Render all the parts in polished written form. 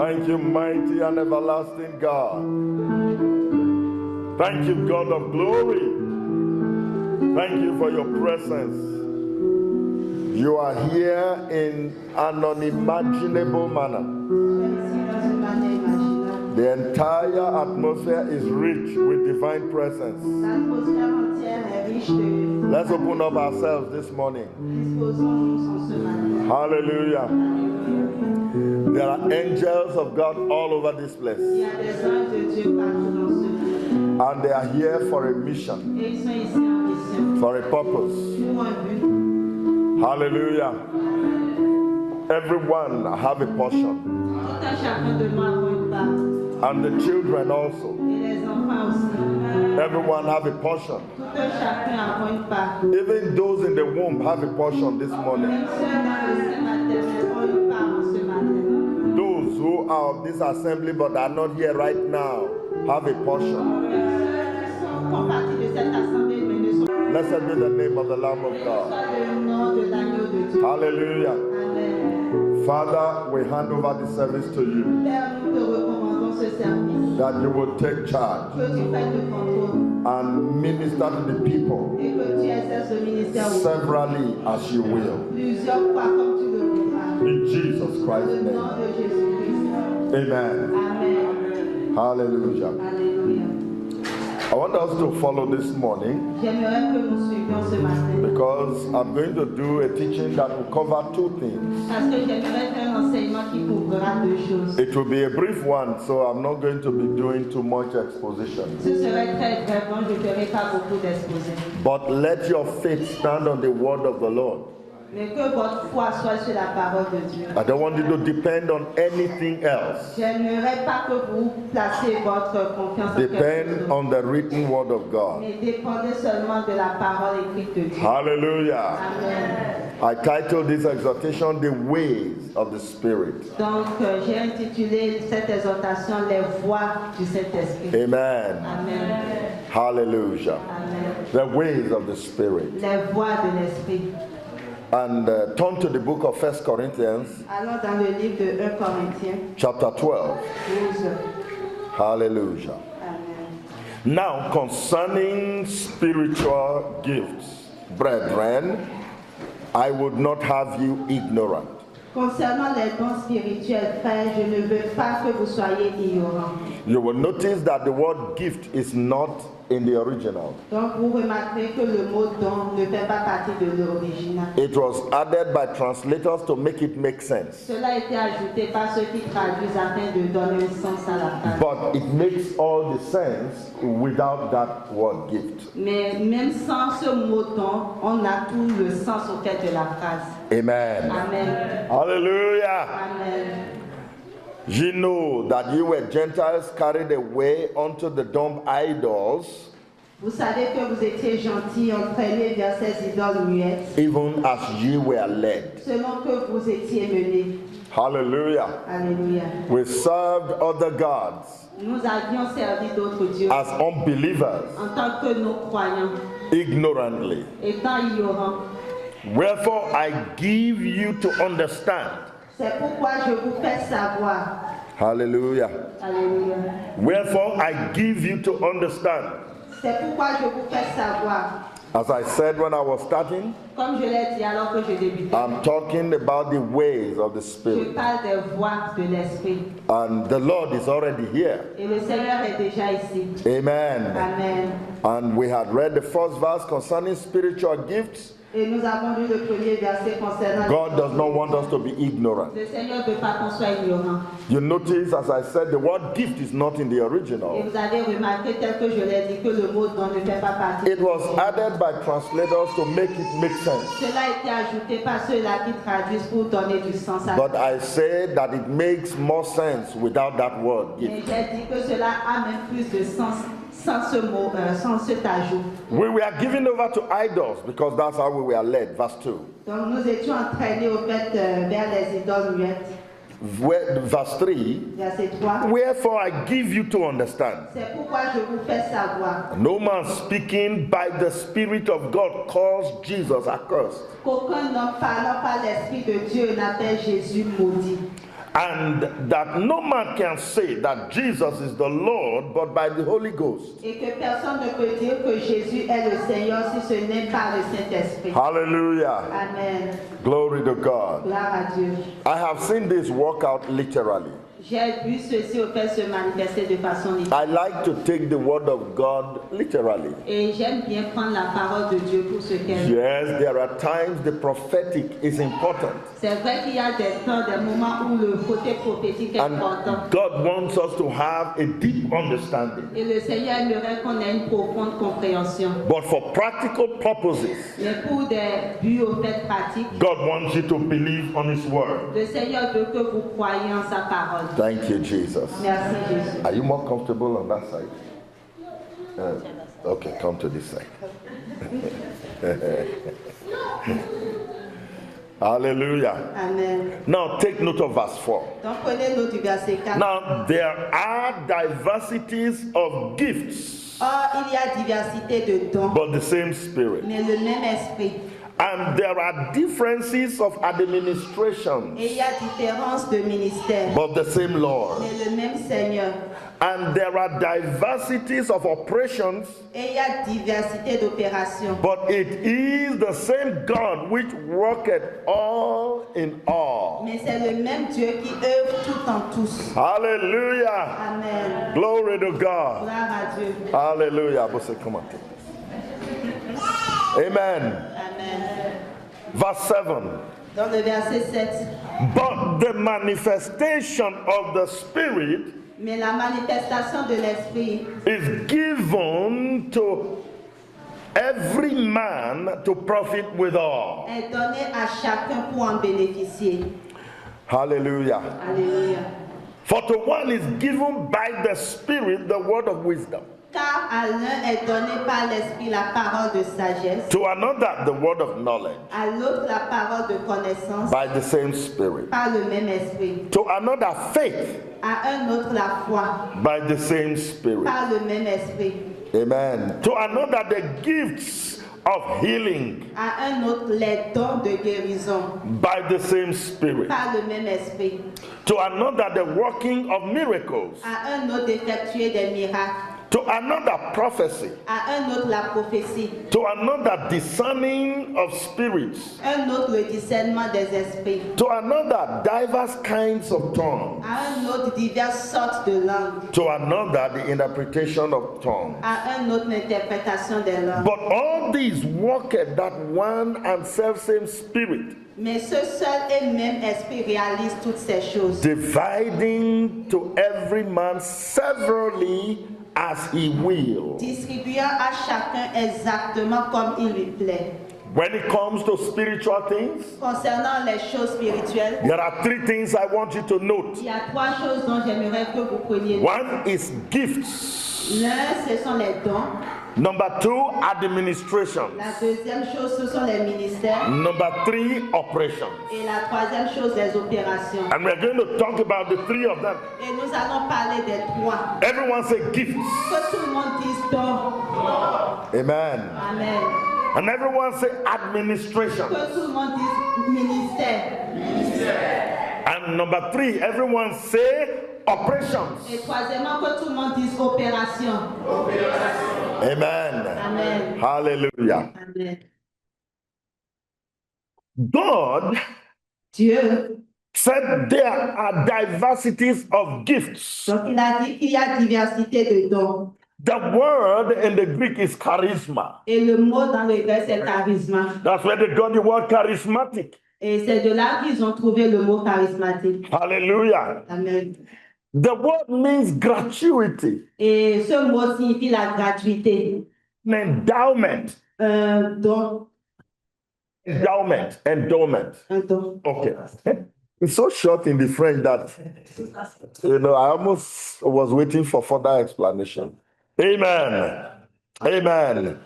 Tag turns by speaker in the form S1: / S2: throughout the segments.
S1: Thank you, mighty and everlasting God. Thank you, God of glory. Thank you for your presence. You are here in an unimaginable manner. The entire atmosphere is rich with divine presence. Let's open up ourselves this morning. Hallelujah. There are angels of God all over this place. And they are here for a mission, for a purpose. Hallelujah. Everyone have a portion. And the children also. Everyone have a portion. Even those in the womb have a portion this morning. Those who are of this assembly but are not here right now have a portion. Blessed be the name of the Lamb of God. Hallelujah. Father, we hand over the service to you. That you will take charge and minister to the people severally as you will. In Jesus Christ's name. Amen. Hallelujah. I want us to follow this morning because I'm going to do a teaching that will cover two things. It will be a brief one, so I'm not going to be doing too much exposition. But let your faith stand on the word of the Lord.
S2: Mais que votre foi soit sur la parole de Dieu.
S1: I don't want you to depend on anything else.
S2: J'aimerais pas que vous placiez votre confiance en quelque chose.
S1: Depend on the written word of God.
S2: Mais dépendez seulement de la parole écrite de Dieu.
S1: Hallelujah.
S2: Amen.
S1: I titled this exhortation, The Ways of the Spirit.
S2: Donc, j'ai intitulé cette exhortation, Les voies du Saint-Esprit.
S1: Amen.
S2: Amen.
S1: Hallelujah.
S2: Amen.
S1: The ways of the Spirit.
S2: Les voies de l'Esprit.
S1: And turn to the book of 1 Corinthians.
S2: Allons dans le livre de 1 Corinthiens.
S1: Chapter 12.
S2: 12.
S1: Hallelujah.
S2: Amen.
S1: Now, concerning spiritual gifts, brethren, I would not have you ignorant.
S2: Concernant les dons spirituels, frères, je ne veux pas que vous soyez ignorants.
S1: You will notice that the word gift is not in the original.
S2: Donc vous remarquerez que le mot don ne fait pas partie de l'original.
S1: It was added by translators to make it make sense.
S2: Cela a été ajouté par ceux qui traduisent afin de donner un sens à la phrase.
S1: But it makes all the sense without that word gift.
S2: Mais même sans ce mot don, on a tout le sens au fait de la phrase.
S1: Amen.
S2: Amen.
S1: Hallelujah.
S2: Amen.
S1: You know that you were Gentiles carried away unto the dumb idols.
S2: Vous savez que vous étiez gentils, entraînés vers ces idoles muettes,
S1: Even as ye were led.
S2: selon que vous étiez menés.
S1: Hallelujah.
S2: Alléluia.
S1: We served other gods
S2: Nous avions servi d'autres dieux
S1: as unbelievers,
S2: en tant que nos croyants,
S1: ignorantly.
S2: étant ignorants.
S1: Wherefore I give you to understand.
S2: C'est pourquoi je vous fais savoir.
S1: Hallelujah.
S2: Alléluia.
S1: Wherefore I give you to understand.
S2: C'est pourquoi je vous fais savoir.
S1: As I said when I was starting,
S2: Comme je l'ai dit alors que je débutais,
S1: I'm talking about the ways of the
S2: je
S1: Spirit.
S2: parle des voies de l'Esprit.
S1: And the Lord is already here.
S2: Et le Seigneur est déjà ici.
S1: Amen.
S2: Amen.
S1: And we had read the first verse concerning spiritual gifts.
S2: Et nous avons lu le premier verset concernant
S1: God does not want us to be ignorant.
S2: le Seigneur ne veut pas qu'on soit ignorant.
S1: You notice, as I said, the word gift is not in the
S2: Et
S1: original.
S2: vous avez remarqué, tel que je l'ai dit, que le mot don ne fait pas partie.
S1: It was added by translators to make it make sense.
S2: Cela a été ajouté par ceux-là qui traduisent pour donner du sens à
S1: But I say that it makes more sense without that word
S2: Mais
S1: gift.
S2: j'ai dit que cela a même plus de sens sans ce mot, sans cet ajout.
S1: We were given over to idols because that's how we were led. Verse 2.
S2: Donc nous étions entraînés au fait vers les idoles muettes.
S1: Verse 3.
S2: Verset 3.
S1: Wherefore I give you to understand.
S2: C'est pourquoi je vous fais savoir
S1: No man speaking by the Spirit of God calls Jesus accursed.
S2: qu'aucun homme parlant par l'Esprit de Dieu n'appelle Jésus maudit.
S1: And that no man can say that Jesus is the Lord but by the Holy Ghost.
S2: Et que personne ne peut dire que Jésus est le Seigneur si ce n'est par le Saint-Esprit.
S1: Hallelujah.
S2: Amen.
S1: Glory to God.
S2: Gloire à Dieu.
S1: I have seen this work out literally.
S2: J'ai vu ceci au fait se manifester de façon littérale.
S1: I like to take the word of God literally.
S2: Et j'aime bien prendre la parole de Dieu pour ce qu'elle est.
S1: Yes, there are times the prophetic is important.
S2: C'est vrai qu'il y a des temps, des moments où le côté prophétique est important.
S1: And God wants us to have a deep understanding.
S2: Et le Seigneur aimerait qu'on ait une profonde compréhension.
S1: But for practical purposes,
S2: Mais pour des buts au fait pratiques,
S1: God wants you to believe on His word.
S2: le Seigneur veut que vous croyiez en sa parole.
S1: Thank you, Jesus.
S2: Merci Jésus.
S1: Are you more comfortable on that side? Okay, come to this side. Hallelujah.
S2: Amen.
S1: Now take note of verse 4.
S2: Donc prenez note du verset 4.
S1: Now there are diversities of gifts,
S2: Or, il y a diversité de dons,
S1: but the same Spirit.
S2: mais le même esprit.
S1: And there are differences of administrations,
S2: Et il y a différence de ministère,
S1: but the same Lord.
S2: mais le même Seigneur.
S1: And there are diversities of operations,
S2: Et il y a diversité d'opérations.
S1: but it is the same God which worketh all in all.
S2: Mais c'est le même Dieu qui œuvre tout en tous.
S1: Hallelujah.
S2: Amen.
S1: Glory to God.
S2: Gloire à Dieu.
S1: Hallelujah. But say, come on, take this. Amen.
S2: Amen.
S1: Verse 7.
S2: Dans le verset 7.
S1: But the manifestation of the Spirit
S2: Mais la manifestation de l'esprit
S1: is given to every man to profit withal.
S2: est donnée à chacun pour en bénéficier.
S1: Hallelujah.
S2: Alléluia.
S1: For to one is given by the Spirit the word of wisdom,
S2: Car à l'un est donné par l'esprit la parole de sagesse,
S1: to another the word of knowledge
S2: à l'autre la parole de connaissance
S1: by the same Spirit,
S2: par le même esprit,
S1: to another faith
S2: à un autre la foi
S1: by the same Spirit.
S2: par le même esprit,
S1: Amen. To another the gifts of healing
S2: à un autre les dons de guérison
S1: by the same Spirit.
S2: par le même esprit,
S1: To another the working of miracles.
S2: à un autre d'effectuer des miracles,
S1: To another prophecy.
S2: à un autre la prophétie,
S1: To another discerning of spirits.
S2: un autre le discernement des esprits,
S1: To another diverse kinds of tongues.
S2: à un autre diverses sortes de langues,
S1: To another the interpretation of tongues.
S2: à un autre l'interprétation des langues.
S1: But all these worketh that one and selfsame Spirit,
S2: Mais ce seul et même esprit réalise toutes ces choses,
S1: dividing to every man severally as he will.
S2: distribuant à chacun exactement comme il lui plaît.
S1: When it comes to spiritual things,
S2: Concernant les choses spirituelles,
S1: there are three things I want you to note.
S2: il y a trois choses dont j'aimerais que vous preniez note.
S1: One is gifts.
S2: L'un, ce sont les dons.
S1: Number two, administration.
S2: La deuxième chose, ce sont les ministères.
S1: Number three, operations.
S2: Et la troisième chose, les opérations.
S1: And we're going to talk about the three of them.
S2: Et nous allons parler des trois.
S1: Everyone say gifts.
S2: Que tout le monde dise dons.
S1: Amen.
S2: Amen.
S1: And everyone say administration.
S2: Que tout le monde dise ministère.
S1: And number three, everyone say operations.
S2: Et troisièmement, que tout le monde dise opération.
S1: Amen.
S2: Amen.
S1: Hallelujah.
S2: Amen.
S1: God
S2: Dieu,
S1: said there are diversities of gifts.
S2: donc il a dit qu'il y a diversité de dons.
S1: The word in the Greek is charisma.
S2: Et le mot dans le grec, c'est charisma.
S1: That's where they got the word charismatic.
S2: Et c'est de là qu'ils ont trouvé le mot charismatique.
S1: Hallelujah.
S2: Amen.
S1: The word means gratuity,
S2: Et ce mot signifie la gratuité.
S1: an endowment.
S2: Un don.
S1: Endowment.
S2: Un don.
S1: Okay. It's so short in the French that, I almost was waiting for further explanation. Amen. Amen.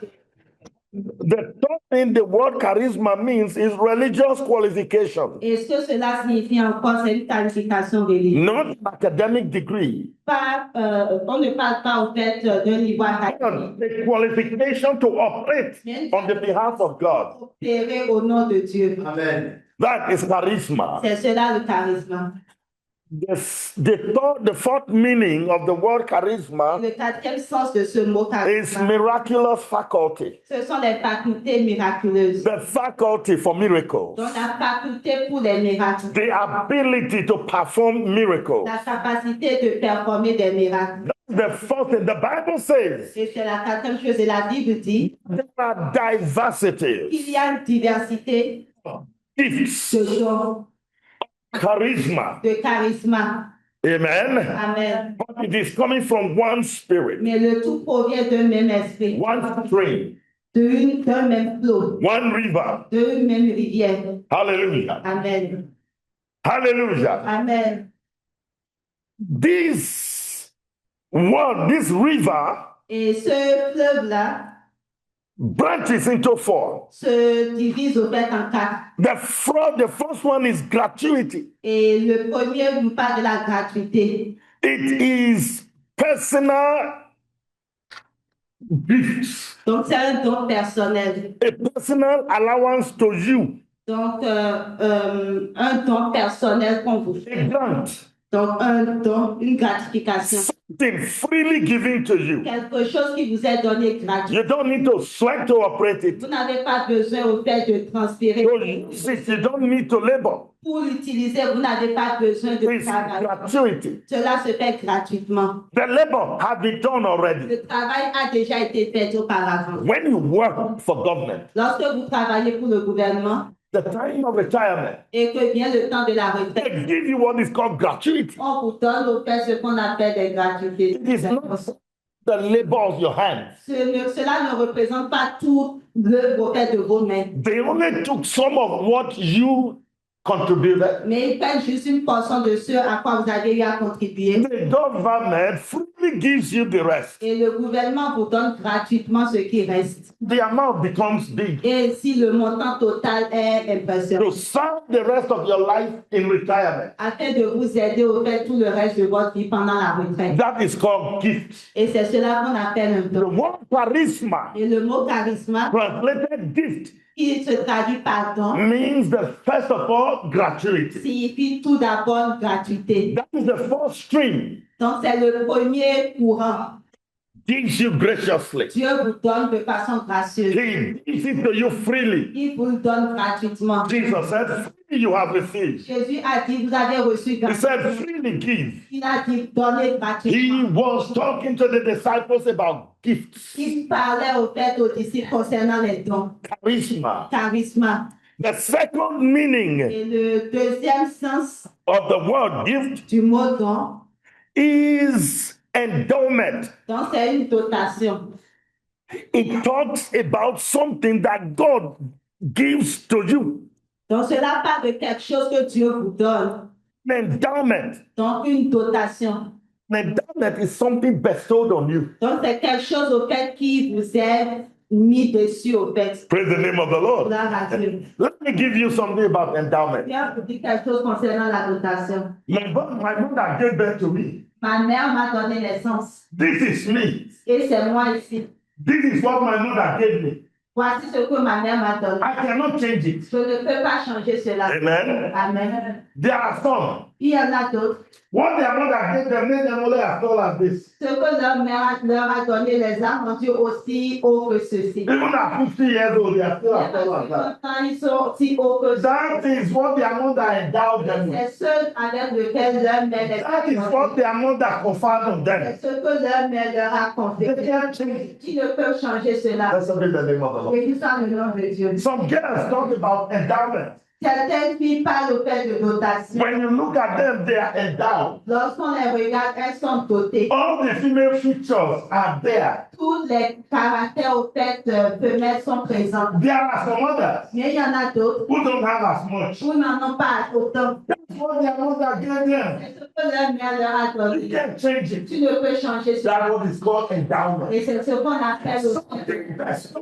S1: The third thing the word charisma means is religious qualification,
S2: Et ce que cela signifie encore, c'est une qualification religieuse.
S1: not academic degree.
S2: On ne parle pas au fait d'un niveau académique.
S1: The qualification to operate on the behalf of God.
S2: Opérer au nom de Dieu.
S1: Amen. That is charisma.
S2: C'est cela le charisme.
S1: The fourth meaning of the word charisma
S2: Le quatrième sens de ce mot
S1: is
S2: charisme,
S1: miraculous faculty.
S2: ce sont les facultés miraculeuses.
S1: The faculty for miracles.
S2: Donc la faculté pour les miracles,
S1: The ability to perform miracles.
S2: la capacité de performer des miracles.
S1: The fourth thing the Bible says
S2: Et c'est la quatrième chose. Et la Bible dit
S1: there are
S2: qu'il
S1: diversities,
S2: y a une diversité
S1: gifts,
S2: de dons,
S1: charisma.
S2: de charisme.
S1: Amen.
S2: Amen.
S1: But it is coming from one spirit,
S2: Mais le tout provient d'un même esprit,
S1: one stream,
S2: d'un même flot,
S1: one river.
S2: d'une même rivière.
S1: Hallelujah.
S2: Amen.
S1: Hallelujah.
S2: Amen.
S1: This river
S2: Et ce fleuve-là
S1: branches into four.
S2: se divise au fait en quatre.
S1: The first one is gratuity.
S2: Et le premier nous parle de la gratuité.
S1: It is personal gifts,
S2: Donc, c'est un don personnel.
S1: a personal allowance to you,
S2: Donc, un don personnel qu'on vous
S1: a
S2: fait.
S1: grant,
S2: Donc, un don, une gratification.
S1: something freely given to you.
S2: Quelque chose qui vous est donné gratuitement.
S1: You don't need to sweat to operate it.
S2: Vous n'avez pas besoin au fait de transférer.
S1: To use it, you don't need to labor.
S2: Pour l'utiliser, vous n'avez pas besoin de
S1: It's
S2: travail.
S1: gratuity.
S2: Cela se fait gratuitement.
S1: The labor has been done already.
S2: Le travail a déjà été fait auparavant.
S1: When you work for government,
S2: Lorsque vous travaillez pour le gouvernement
S1: the time of retirement,
S2: et que vient le temps de la retraite,
S1: they give you what is called gratuity.
S2: on vous donne au fait ce qu'on appelle des gratuités.
S1: It is not the labor of your hands.
S2: Cela ne représente pas tout l'œuvre au fait de vos mains.
S1: They only took some of what you contributed.
S2: Mais ils prennent juste une portion de ce à quoi vous avez eu à contribuer.
S1: The government freely gives you the rest.
S2: Et le gouvernement vous donne gratuitement ce qui reste.
S1: The amount becomes big.
S2: Et si le montant total est impressionnant,
S1: To serve the rest of your life in retirement.
S2: afin de vous aider au fait tout le reste de votre vie pendant la retraite.
S1: That is called gift.
S2: Et c'est cela qu'on appelle un
S1: The
S2: don.
S1: word charisma,
S2: Et le mot charisme,
S1: translated gift,
S2: qui se traduit par don,
S1: means the first of all gratuity.
S2: signifie tout d'abord gratuité.
S1: That is the first stream.
S2: Donc c'est le premier courant.
S1: Gives you graciously.
S2: Dieu vous donne de façon gracieuse.
S1: He gives it to you freely.
S2: Il vous le donne gratuitement.
S1: Jesus said, freely you have received.
S2: Jésus a dit, vous avez reçu
S1: He said,
S2: gratuitement.
S1: freely give.
S2: Il a dit, donnez
S1: He
S2: gratuitement.
S1: was talking to the disciples about gifts,
S2: Il parlait au fait aux disciples concernant les dons,
S1: charisma.
S2: charisme.
S1: The second meaning
S2: Et le deuxième sens
S1: of the word gift
S2: du mot don,
S1: is endowment.
S2: donc c'est une dotation.
S1: It talks about something that God gives to you.
S2: Donc cela parle de quelque chose que Dieu vous donne.
S1: An endowment.
S2: Donc une dotation.
S1: An endowment is something bestowed on you.
S2: Donc c'est quelque chose au fait qui vous est mis dessus au fait.
S1: Praise the name of the Lord.
S2: Gloire à Dieu.
S1: Let me give you something about endowment.
S2: Viens vous dire quelque chose concernant la dotation.
S1: My mother gave birth to me.
S2: Ma mère m'a donné naissance.
S1: This is me.
S2: Et c'est moi ici.
S1: This is what my mother gave me.
S2: Voici ce que ma mère m'a donné.
S1: I cannot change it.
S2: Je ne peux pas changer cela.
S1: Amen.
S2: Amen.
S1: There are some.
S2: Il y en a d'autres.
S1: What their mother gave them made them only as tall as this.
S2: Ce que leur mère leur a donné les a rendus aussi hauts que ceci.
S1: Even at 50 years old, they are still as tall as that.
S2: Quand ils sont aussi hauts que ça,
S1: That is what their mother endowed them with.
S2: c'est ceux avec lesquels leur mère les
S1: That is what their mother conferred on them.
S2: c'est ce que leur mère leur a
S1: They
S2: conféré.
S1: can't change it.
S2: Qui ne peut changer cela?
S1: Let's obey the name of the Lord.
S2: Et tout ça le nom de Dieu.
S1: Some girls talk about endowment.
S2: Certaines filles parlent au fait de dotation.
S1: When you look at them, they are endowed.
S2: Lorsqu'on les regarde, elles sont dotées.
S1: All the female features are there.
S2: Tous les caractères au fait femelles sont présents.
S1: There are some others
S2: Mais il y en a d'autres
S1: who don't have as much.
S2: qui n'en ont pas autant.
S1: That's what their mother gave them.
S2: C'est ce que leur mère leur a
S1: You
S2: donné.
S1: can't change it.
S2: Tu ne peux changer cela.
S1: That's what is called endowment.
S2: Et c'est ce qu'on appelle aussi.
S1: Something that's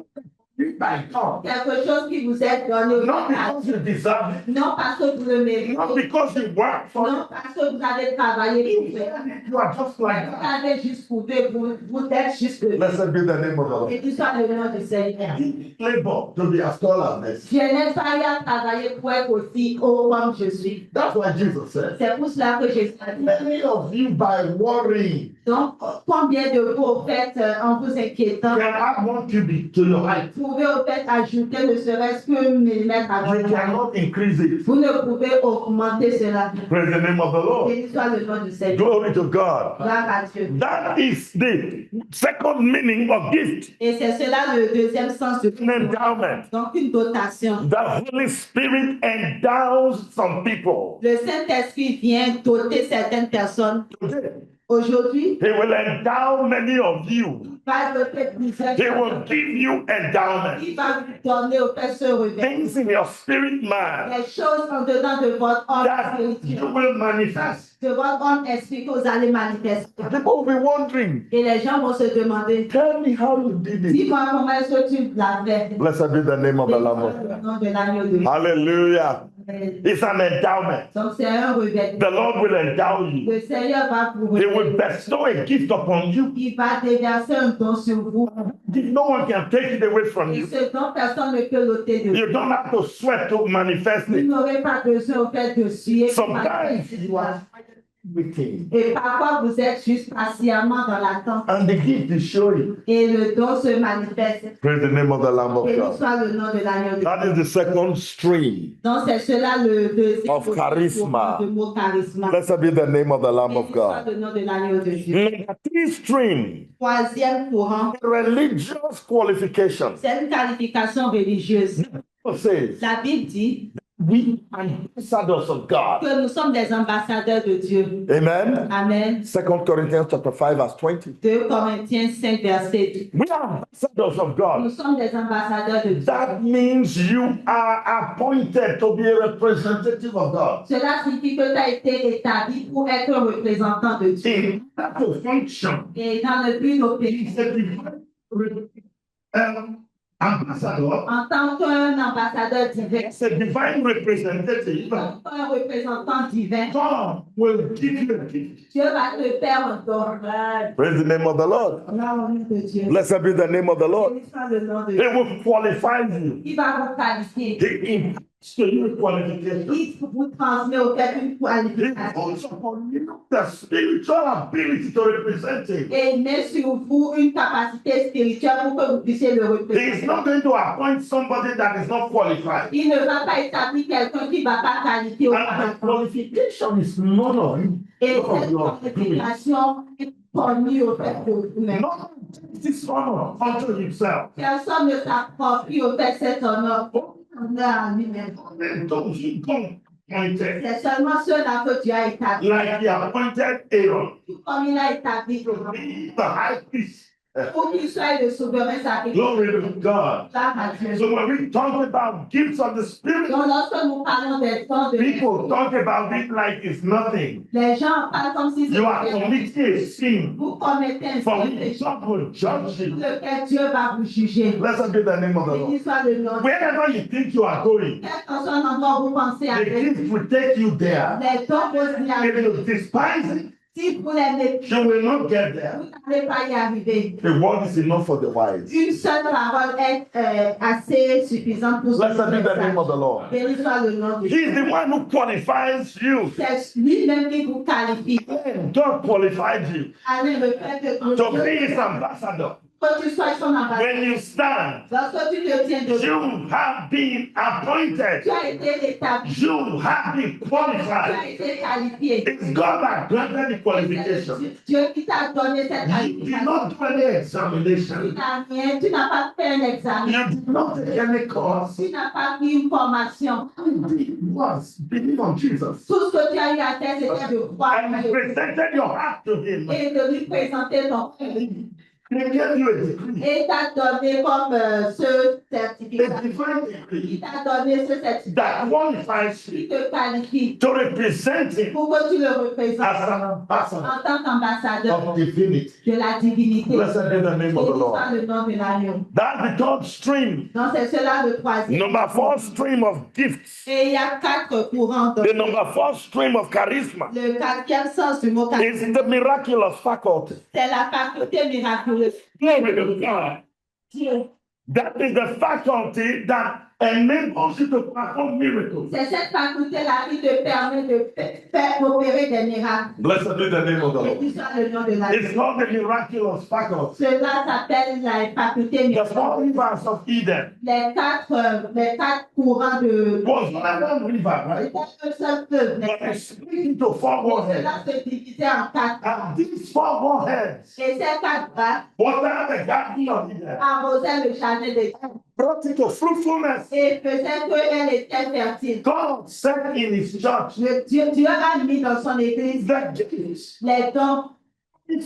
S1: given by God.
S2: Quelque chose qui vous est donné.
S1: Not because you deserve it.
S2: Non parce que vous le méritez.
S1: Not because you work for
S2: Non
S1: it.
S2: parce que vous avez travaillé pour faire.
S1: You are just like
S2: Vous
S1: that.
S2: avez juste prouvé, vous êtes juste le
S1: Blessed be the name of the Lord.
S2: et tout ça le nom du Seigneur.
S1: Labor to be as tall as this.
S2: Je n'ai pas eu à travailler pour être aussi haut comme je suis.
S1: That's why Jesus said,
S2: C'est pour cela que Jésus a dit.
S1: many of you by worrying
S2: Donc, combien de vous, au fait, en vous inquiétant,
S1: can add 1 cubit to your height.
S2: vous pouvez, au fait, ajouter ne serait-ce que millimètre à
S1: You
S2: votre taille.
S1: cannot increase it.
S2: Vous ne pouvez augmenter cela.
S1: Praise the name of the Lord.
S2: Béni soit le nom du Seigneur.
S1: Glory to God.
S2: Gloire à Dieu.
S1: That is the second meaning of gift,
S2: Et c'est cela le deuxième sens de
S1: an endowment.
S2: donc une dotation.
S1: The Holy Spirit endows some people.
S2: Le Saint-Esprit vient doter certaines personnes.
S1: Today,
S2: Aujourd'hui,
S1: He will endow many of you.
S2: il va doter plusieurs
S1: He will
S2: personnes.
S1: give you endowment.
S2: Il va vous donner au fait ce réveil.
S1: Things in your spirit man
S2: Les choses en dedans de votre homme
S1: that you
S2: spirituel,
S1: will manifest.
S2: de votre homme esprit que vous allez manifester.
S1: People will be wondering,
S2: Et les gens vont se demander,
S1: tell me how you did it.
S2: dis-moi comment est-ce que tu l'as fait.
S1: Blessed be the name of the Lamb of God.
S2: Le nom de l'agneau de Dieu.
S1: Hallelujah. It's an endowment.
S2: Donc c'est un réveil.
S1: The Lord will endow you.
S2: Le Seigneur va vous
S1: He will
S2: révéler.
S1: bestow a gift upon you.
S2: Il va déverser un don sur vous.
S1: No one can take it away from
S2: Et
S1: you.
S2: ce don, personne ne peut l'ôter de vous.
S1: You don't have to sweat to manifest
S2: Vous
S1: it.
S2: n'aurez pas besoin au fait de suer. pour
S1: Sometimes
S2: manifester
S1: you
S2: cela.
S1: are waiting,
S2: Et parfois vous êtes juste patiemment dans l'attente.
S1: and the gift is showing.
S2: Et le don se manifeste.
S1: Praise the name of the Lamb of
S2: Béni
S1: God.
S2: soit le nom de l'agneau de
S1: That
S2: Dieu.
S1: is the second stream.
S2: Donc c'est cela le deuxième
S1: Of charisma.
S2: de mot charisme.
S1: Blessed be the name of the Lamb of
S2: Béni soit
S1: God.
S2: le nom de l'agneau de Dieu.
S1: Number three stream,
S2: Troisième courant,
S1: religious qualifications.
S2: c'est une qualification religieuse.
S1: It says,
S2: La Bible dit
S1: we are ambassadors of God.
S2: que nous sommes des ambassadeurs de Dieu.
S1: Amen.
S2: Amen.
S1: 2 Corinthians chapter 5 verse 20.
S2: 2 Corinthiens 5, verset 2.
S1: We are ambassadors of
S2: Nous
S1: God.
S2: sommes des ambassadeurs de Dieu.
S1: That means you are appointed to be a representative of God.
S2: Cela signifie que tu as été établi pour être un représentant de Dieu.
S1: In order to function,
S2: Et dans le but d'opérer
S1: he's a divine ambassador.
S2: en tant qu'un ambassadeur divin,
S1: It's a divine representative.
S2: comme un représentant divin,
S1: God will give you a gift.
S2: Dieu va te faire un don.
S1: Praise the name of the Lord.
S2: Gloire au nom de Dieu.
S1: Blessed be the name of the Lord.
S2: Béni soit le nom de
S1: He
S2: Dieu.
S1: will qualify you.
S2: Il va vous qualifier.
S1: He imparts to you a qualification.
S2: Il vous transmet au fait une
S1: He
S2: qualification.
S1: puts upon you the spiritual ability to represent him.
S2: Et il met sur vous une capacité spirituelle pour que vous puissiez le
S1: He is
S2: représenter.
S1: not going to appoint somebody that is not qualified.
S2: Il ne va pas établir quelqu'un qui ne va pas qualifier au
S1: And the
S2: auparavant.
S1: qualification is none of you.
S2: Et
S1: None of
S2: cette
S1: your doing.
S2: qualification est connue au fait de vous-même.
S1: None of this honor unto himself.
S2: Personne ne s'approprie au fait cet honneur. Honneur à lui-même.
S1: And those who come appointed,
S2: C'est seulement ceux-là que Dieu a établi.
S1: like he appointed Aaron
S2: Comme il a établi
S1: to be the high priest.
S2: pour qu'il soit le souverain sacrificateur.
S1: Glory to God.
S2: Gloire à Dieu.
S1: So when we talk about gifts of the Spirit,
S2: Donc lorsque nous parlons des dons de
S1: people talk about it like it's nothing.
S2: les gens parlent comme si
S1: You are
S2: c'était
S1: committing a sin
S2: vous commettez un
S1: for
S2: seul
S1: which
S2: péché.
S1: God will judge you.
S2: Lequel Dieu va vous juger.
S1: Blessed be the name of the
S2: Béni
S1: Lord.
S2: soit le nom.
S1: Wherever you think you are going,
S2: Quel que soit l'endroit où vous pensez à
S1: the gift will take you there.
S2: les dons vont y
S1: If
S2: arriver.
S1: you despise it,
S2: Si vous les méprisez,
S1: you will not get there.
S2: vous n'allez pas y arriver.
S1: The word is enough for the wise.
S2: Une seule parole est assez suffisante pour
S1: Blessed be the name of
S2: ce
S1: the Lord.
S2: Béni soit le nom de
S1: He
S2: Dieu.
S1: is the one who qualifies you.
S2: C'est lui-même qui vous qualifie.
S1: God qualified you
S2: Allez, le fait que
S1: to be his ambassador.
S2: que tu sois son ambassadeur.
S1: When you stand,
S2: Lorsque tu te tiens debout,
S1: you have been appointed.
S2: tu as été établi.
S1: You have been
S2: Tu as
S1: qualified.
S2: été qualifié.
S1: It's God that granted the qualification.
S2: Dieu qui t'a donné cette
S1: You did
S2: qualification.
S1: not do any
S2: Tu
S1: examination.
S2: n'as rien, tu n'as pas fait un examen.
S1: You did not take any course.
S2: Tu n'as pas pris une formation.
S1: All you did was believe on Jesus
S2: Tout ce que tu as eu à faire, c'était de croire en
S1: and
S2: Dieu
S1: presented your heart to him.
S2: et de lui présenter ton cœur.
S1: He gave you a degree.
S2: Et il t'a donné comme ce
S1: A
S2: certificat.
S1: divine
S2: Il
S1: degree
S2: t'a donné ce certificat
S1: that qualifies
S2: qui
S1: you
S2: te qualifie
S1: to represent him
S2: pour que tu le représentes
S1: as an ambassador
S2: en tant qu'ambassadeur
S1: of divinity.
S2: de la divinité.
S1: Blessed be the name of the
S2: Et
S1: Lord.
S2: soit le nom de l'agneau.
S1: That's the third stream.
S2: Donc c'est cela le troisième.
S1: Number 4 stream of gifts.
S2: Et il y a 4 courants.
S1: The number 4 stream of charisma
S2: Le 4e sens du mot charisme,
S1: is the miraculous faculty.
S2: c'est la faculté miraculeuse.
S1: Glory to God.
S2: Dieu.
S1: That is the faculty that enables you to perform miracles.
S2: C'est cette faculté-là qui te permet de faire opérer des miracles.
S1: Blessed be the name of the
S2: Et
S1: Lord.
S2: qui soit le nom de la
S1: It's called the miraculous faculty.
S2: Cela s'appelle la faculté
S1: The
S2: miraculeuse.
S1: 4 rivers of Eden
S2: Les quatre courants de...
S1: was not one river, right?
S2: C'était un seul feu.
S1: But
S2: Mais
S1: it's split into 4 warheads.
S2: cela se divisait en 4.
S1: And these 4 warheads
S2: Et ces 4 bras
S1: water the garden of Eden,
S2: arrosaient le jardin de Dieu
S1: brought it to fruitfulness.
S2: et faisaient qu'elle était fertile.
S1: God said in his church,
S2: Dieu a mis dans son église
S1: the gifts
S2: les dons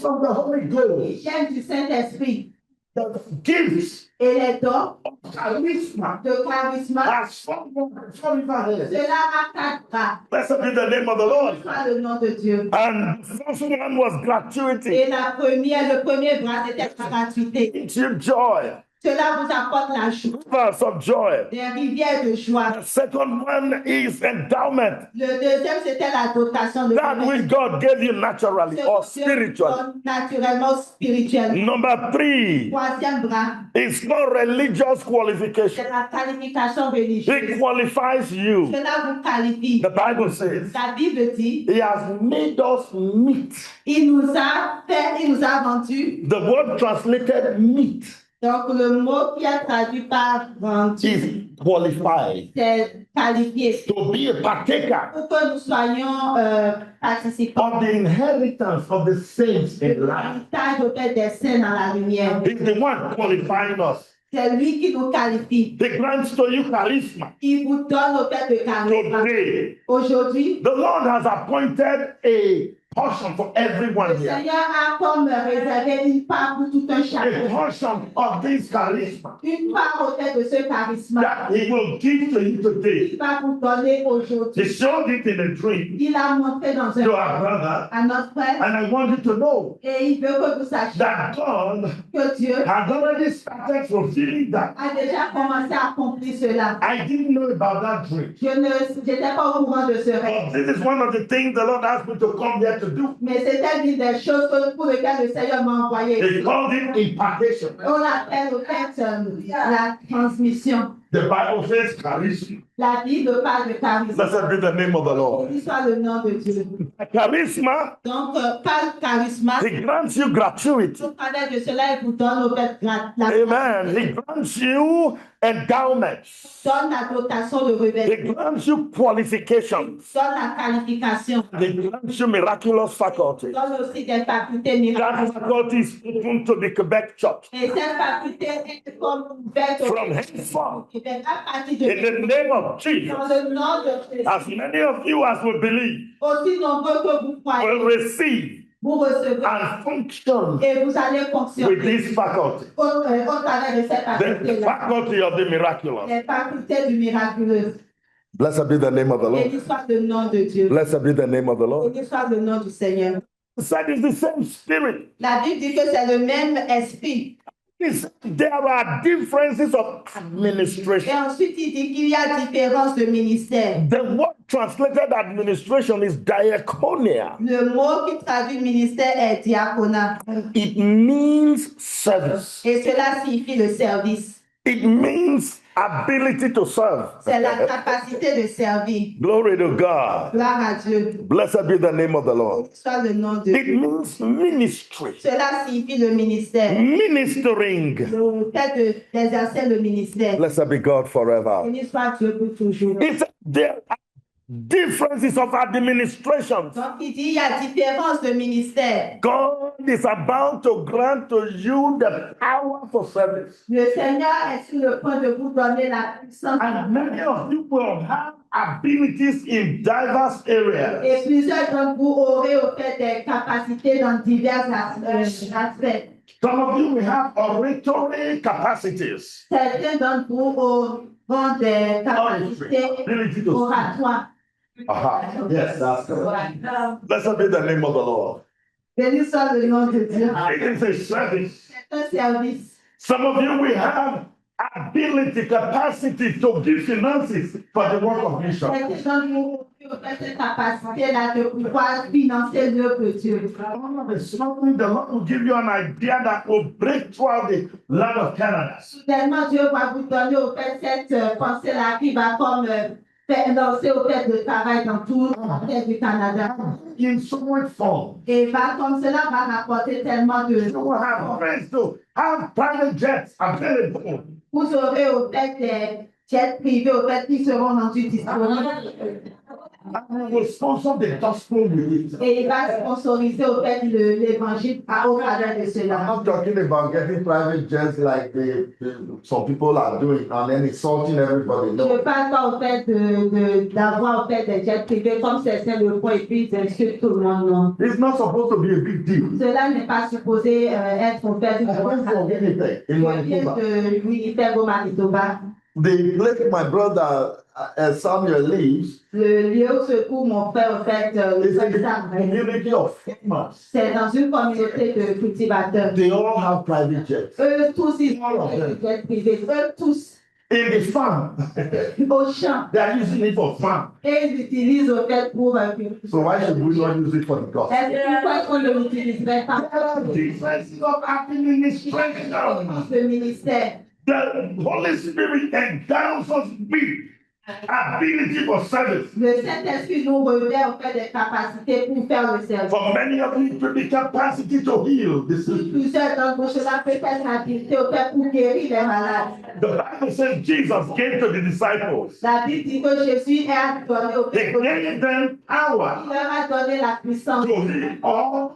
S1: from the Holy
S2: qui
S1: Ghost,
S2: viennent du Saint-Esprit
S1: the gifts
S2: et les dons
S1: of charisma
S2: de charisme.
S1: as 4 riverheads.
S2: Cela a 4 bras.
S1: Blessed be the name of the Lord.
S2: Soit le nom de Dieu.
S1: And the first one was gratuity.
S2: Et le premier bras, c'était la gratuité.
S1: It's your joy,
S2: Cela vous apporte la joie,
S1: rivers of joy.
S2: des rivières de joie.
S1: The second one is endowment.
S2: Le deuxième, c'était la dotation de
S1: That which God gave you naturally or spiritually.
S2: naturellement spirituel.
S1: Number 3
S2: Troisième bras,
S1: is not religious qualification.
S2: c'est la qualification religieuse.
S1: It qualifies you.
S2: Cela vous qualifie.
S1: The Bible says,
S2: La Bible dit,
S1: He has made us meat.
S2: il nous a vendu.
S1: The word translated meat
S2: Donc le mot qui est traduit par vendu,
S1: is qualified
S2: c'est qualifié.
S1: to be a partaker
S2: Pour que nous soyons participants
S1: of the inheritance of the saints
S2: de
S1: in life.
S2: l'héritage au fait des saints dans la lumière.
S1: He's the one qualifying us.
S2: C'est lui qui nous qualifie.
S1: He grants to you charisma.
S2: Il vous donne au fait de charisme.
S1: Today,
S2: Aujourd'hui,
S1: the Lord has appointed a portion for everyone
S2: le
S1: here.
S2: Seigneur a comme réservé une part pour tout un
S1: A
S2: chacun.
S1: portion of this charisma
S2: Une part au fait de ce charisme.
S1: that He will give to you today.
S2: Il va vous donner
S1: He
S2: aujourd'hui.
S1: showed it in a dream
S2: Il a montré dans
S1: to
S2: un
S1: our brother,
S2: à notre frère
S1: and I want you to know
S2: et il veut que vous sachiez
S1: that God
S2: que Dieu
S1: has already started fulfilling that.
S2: a déjà commencé à accomplir cela.
S1: I didn't know about that dream.
S2: Je n'étais pas au courant de ce rêve.
S1: But this is one of the things the Lord asked me to come here to do.
S2: Mais c'était l'une des choses pour lesquelles le Seigneur m'a envoyé.
S1: He called it impartation.
S2: On l'appelle au fait la transmission.
S1: The Bible says charisma.
S2: La Bible parle de charisme.
S1: Blessed be the name of the Lord.
S2: Qu'il soit le nom de Dieu.
S1: Charisma,
S2: Donc, par charisme,
S1: He grants you gratuity.
S2: au travers de cela, il vous donne au fait
S1: Amen. He grants you endowments.
S2: donne la dotation de
S1: He
S2: révélation,
S1: grants you qualifications.
S2: donne la qualification,
S1: He grants you miraculous faculties.
S2: donne aussi des facultés
S1: That
S2: miracles.
S1: faculty is open to the Quebec Church.
S2: Et cette faculté est comme ouverte au
S1: From henceforth,
S2: Québec à partir
S1: in the
S2: de
S1: name of Jesus,
S2: dans le nom de Jésus.
S1: as many of you as will believe,
S2: Aussi nombreux que vous
S1: will
S2: croyez,
S1: receive
S2: vous recevrez
S1: and function
S2: et vous allez
S1: with
S2: fonctionner
S1: this faculty.
S2: au travers de cette
S1: The
S2: faculté-là.
S1: faculty of the miraculous.
S2: Les facultés du miraculeux.
S1: Blessed be the name of the
S2: Et
S1: Lord.
S2: qu'il soit le nom de Dieu.
S1: Blessed be the name of the
S2: Et
S1: Lord.
S2: qu'il soit le nom du Seigneur.
S1: Said it's the same spirit.
S2: La Bible dit que c'est le même esprit.
S1: There are differences of
S2: Et
S1: administration.
S2: ensuite, il dit qu'il y a différence de ministère.
S1: The word translated administration is diaconia.
S2: Le mot qui traduit ministère est diaconat.
S1: It means service.
S2: Et cela signifie le service.
S1: It means ability to serve.
S2: C'est la capacité de servir.
S1: Glory to God.
S2: Gloire à Dieu.
S1: Blessed be the name of the Lord.
S2: Soit le nom de
S1: It
S2: Dieu.
S1: means ministry.
S2: Cela signifie le ministère.
S1: Ministering.
S2: Le fait d'exercer le ministère.
S1: Blessed be God forever.
S2: Béni soit Dieu pour toujours.
S1: It's there are differences of administration.
S2: Donc, il dit il y a différence de ministère.
S1: God is about to grant to you the power for service.
S2: Le Seigneur est sur le point de vous donner la puissance.
S1: And many of you will have abilities in diverse areas.
S2: Et plusieurs d'entre vous aurez au fait des capacités dans divers aspects.
S1: Some of you will have oratory capacities.
S2: Certains d'entre vous auront des capacités
S1: Ability to speak.
S2: oratoires.
S1: Yes, that's correct. Blessed be the name of the Lord.
S2: Béni soit le nom de Dieu.
S1: It is a service.
S2: C'est un service.
S1: Some of you will have ability, capacity to give finances for the work of mission.
S2: Certains d'entre vous ont cette capacité-là de pouvoir financer l'œuvre de Dieu.
S1: Something the Lord will give you an idea that will break throughout the land of Canada.
S2: Soudainement, Dieu va vous donner au fait cette pensée-là qui va comme faire lancer au fait de travail dans tout le fait du Canada.
S1: In so much form.
S2: Et va, comme cela va rapporter tellement de...
S1: You will have friends to have private jets available.
S2: Vous aurez au fait des jets privés au fait qui seront rendus disponibles.
S1: And will sponsor the gospel with it.
S2: Et il va sponsoriser au fait l'évangile au travers de
S1: I'm
S2: cela.
S1: not talking about getting private jets like some people are doing and then insulting everybody.
S2: Je
S1: No.
S2: ne parle pas au fait d'avoir au fait des jets privés comme certains le font et puis d'insulter tout le monde. Non.
S1: It's not supposed to be a big deal.
S2: Cela n'est pas supposé être au fait d'une
S1: I went for
S2: grosse
S1: Winnipeg in
S2: Je viens
S1: Manitoba.
S2: de Winnipeg au Manitoba.
S1: The place my brother Samuel lives
S2: Le lieu où se trouve mon frère, au fait, le
S1: is in
S2: frère
S1: the
S2: Sam,
S1: community of farmers.
S2: c'est dans une communauté de cultivateurs.
S1: They all have private jets.
S2: Eux tous, ils ont des jets privés. Eux tous,
S1: In the farm,
S2: au champ.
S1: they are using it for farm.
S2: Et ils l'utilisent au fait pour...
S1: So why should we not use it for the gospel?
S2: Pourquoi on ne l'utiliserait pas?
S1: Differences of administration.
S2: Le ministère.
S1: The Holy Spirit endows us with ability for service.
S2: Le Saint-Esprit nous revêt au fait des capacités pour faire le service.
S1: For many of you, it will be capacity to heal the sick.
S2: Plusieurs d'entre vous, cela peut être une habilité au fait pour guérir les malades.
S1: The Bible says Jesus gave to the disciples.
S2: La Bible dit que Jésus a donné au
S1: He
S2: fait
S1: gave them power
S2: il leur a donné la puissance.
S1: to heal all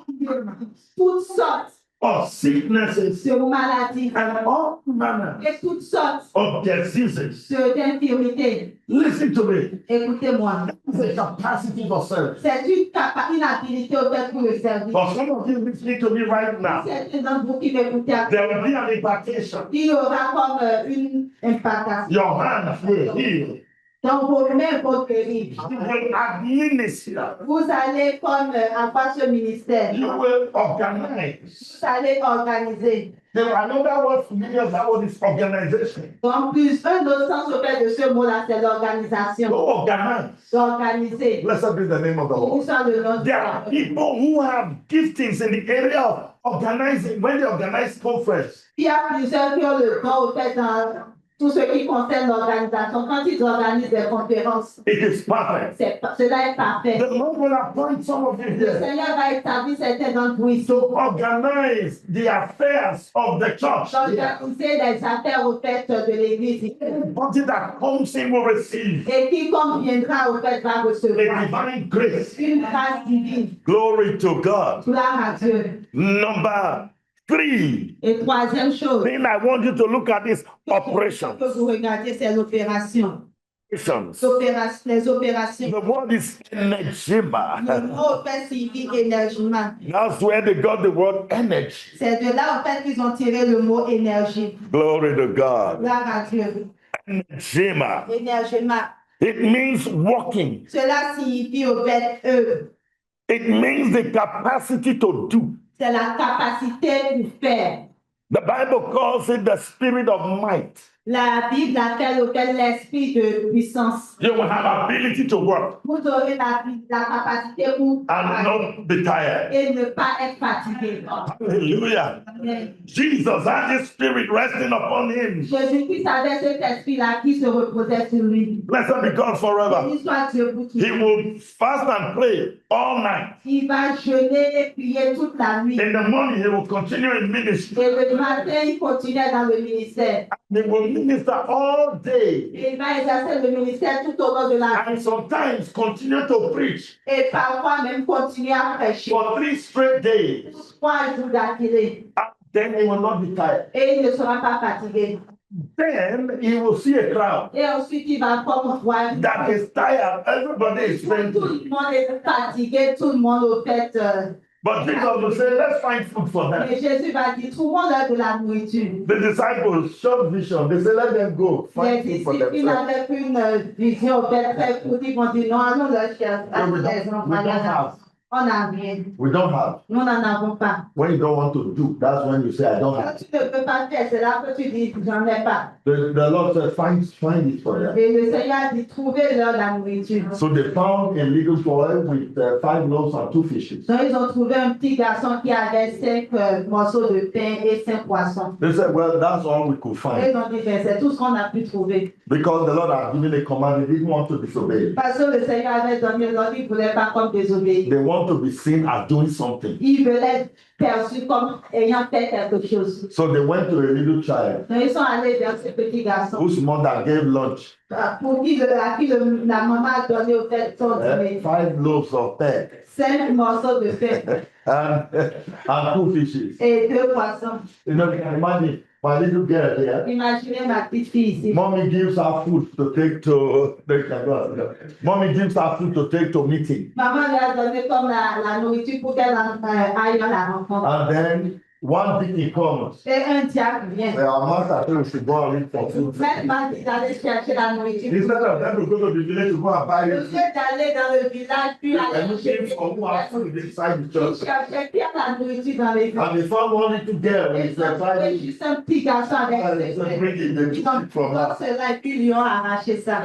S2: Toutes sortes
S1: of sicknesses
S2: de maladies
S1: and all manner
S2: et toutes sortes
S1: of diseases.
S2: d'infirmités.
S1: Listen to me.
S2: Écoutez-moi.
S1: It's a capacity for service.
S2: C'est une habilité au fait pour le service.
S1: For some of you listening to me right now,
S2: Certains d'entre vous qui m'écoutez,
S1: there will be an impartation.
S2: il y aura comme une impactation.
S1: Your hands will heal.
S2: Donc, vos mains vont guérir.
S1: You will administer.
S2: Vous allez comme avoir ce ministère.
S1: You will organize.
S2: Vous allez organiser.
S1: There are another word familiar, that word is organization.
S2: Donc, plus un autre sens au fait de ce mot-là, c'est l'organisation.
S1: To organize.
S2: D'organiser.
S1: Blessed be the name of the
S2: Béni
S1: Lord.
S2: soit le nom de
S1: There are people who have giftings in the area of organizing. When they organize conference,
S2: Il y a plusieurs qui ont le don au fait dans tout ce qui concerne l'organisation. Quand ils organisent des conférences,
S1: it is perfect.
S2: cela est parfait.
S1: The Lord will appoint some of you
S2: Le
S1: here
S2: Seigneur va établir certains d'entre vous ici.
S1: to organize the affairs of the church.
S2: D'organiser les affaires au fait de l'Église.
S1: Everybody that comes in will receive
S2: Et quiconque viendra au fait va
S1: a
S2: recevoir
S1: divine grace.
S2: une grâce divine.
S1: Glory to God.
S2: Gloire à Dieu.
S1: Number 3.
S2: Et troisième chose
S1: Then I want you to look at this operation.
S2: que vous regardez, c'est l'opération.
S1: Operations.
S2: Les opérations.
S1: The word is
S2: Le
S1: energema.
S2: mot au fait signifie énergement.
S1: That's where they got the word energy.
S2: C'est de là au fait qu'ils ont tiré le mot énergie.
S1: Glory to God.
S2: Gloire à Dieu.
S1: Energema.
S2: Énergement.
S1: It means walking.
S2: Cela signifie au fait eux.
S1: It means the capacity to do.
S2: C'est la capacité de faire.
S1: The Bible calls it the spirit of might.
S2: La Bible appelle au fait l'esprit de puissance.
S1: You will have ability to work
S2: Vous aurez la capacité pour
S1: and not be tired.
S2: et ne pas être fatigué.
S1: Hallelujah.
S2: Amen.
S1: Jesus had his spirit resting upon him.
S2: Jésus-Christ avait cet esprit-là qui se reposait sur lui.
S1: Blessed be God forever.
S2: Béni soit Dieu pour tout.
S1: He will fast and pray all night.
S2: Il va jeûner et prier toute la nuit.
S1: In the morning, he will continue in ministry.
S2: Et le matin, il continuait dans le ministère.
S1: He will minister all day.
S2: Et il va exercer le ministère tout au long de la
S1: And
S2: vie.
S1: sometimes continue to preach
S2: Et parfois même continuer à prêcher.
S1: for 3 straight days.
S2: 3 jours d'affilée.
S1: And then he will not be tired.
S2: Et il ne sera pas fatigué.
S1: Then he will see a crowd
S2: Et ensuite, il va comme voir.
S1: that is tired. Everybody is
S2: Tout le
S1: fainting.
S2: monde est fatigué, tout le monde au fait
S1: But Jesus will say, let's find food for them.
S2: Et Jésus va dire, trouvons-leur de la nourriture.
S1: The disciples, short vision, they say, let them go,
S2: Les
S1: find food for
S2: disciples, ils
S1: themselves.
S2: n'avaient plus une vision très courte. Ils vont dire, non, allons leur chercher.
S1: We don't have.
S2: On n'a rien.
S1: We don't have.
S2: Nous n'en avons pas.
S1: When you don't want to do, that's when you say, I don't
S2: Quand
S1: have.
S2: tu ne peux pas faire, c'est là que tu dis, j'en ai pas.
S1: The Lord said, find it for them.
S2: Et le Seigneur dit, trouvez-leur la nourriture.
S1: So they found a little boy with 5 loaves and 2 fishes.
S2: Donc, ils ont trouvé un petit garçon qui avait 5 morceaux de pain et 5 poissons.
S1: They said, well, that's all we could
S2: Et
S1: find.
S2: ils ont dit, ben, c'est tout ce qu'on a pu trouver.
S1: Because the Lord had given a command, they didn't want to disobey.
S2: Parce que le Seigneur avait donné l'ordre, ils ne voulaient pas comme désobéir.
S1: They want to be seen as doing something.
S2: Ils veulent être perçus comme ayant fait quelque chose.
S1: So they went to a little child
S2: Donc, ils sont allés vers ce petit garçon.
S1: whose mother gave lunch,
S2: Pour qui la maman a donné au fait son dîner.
S1: 5 loaves of bread
S2: 5 morceaux de pain
S1: and 2 fishes.
S2: et 2 poissons.
S1: You know, imagine my little girl there.
S2: Imaginez ma petite fille ici.
S1: Mommy gives her food to take to. Mommy gives her food to take to meeting,
S2: Maman lui a donné comme la nourriture pour qu'elle aille à la rencontre.
S1: and then one dicky comes.
S2: Et un diable vient.
S1: Our master told us to go and look for food.
S2: Maintenant, il allait chercher la nourriture.
S1: Instead of them to go to the village to go and buy
S2: Au
S1: it,
S2: lieu d'aller dans le village, puis aller
S1: and looking for who has food inside the
S2: il
S1: church.
S2: cherchait bien la nourriture dans les villes.
S1: And they found one little girl
S2: Et
S1: with
S2: ça,
S1: a
S2: c'était
S1: five.
S2: juste un petit garçon avec
S1: And
S2: ses
S1: they
S2: frères.
S1: bring it, they took
S2: Donc,
S1: it from her.
S2: cela, et puis ils lui ont arraché ça.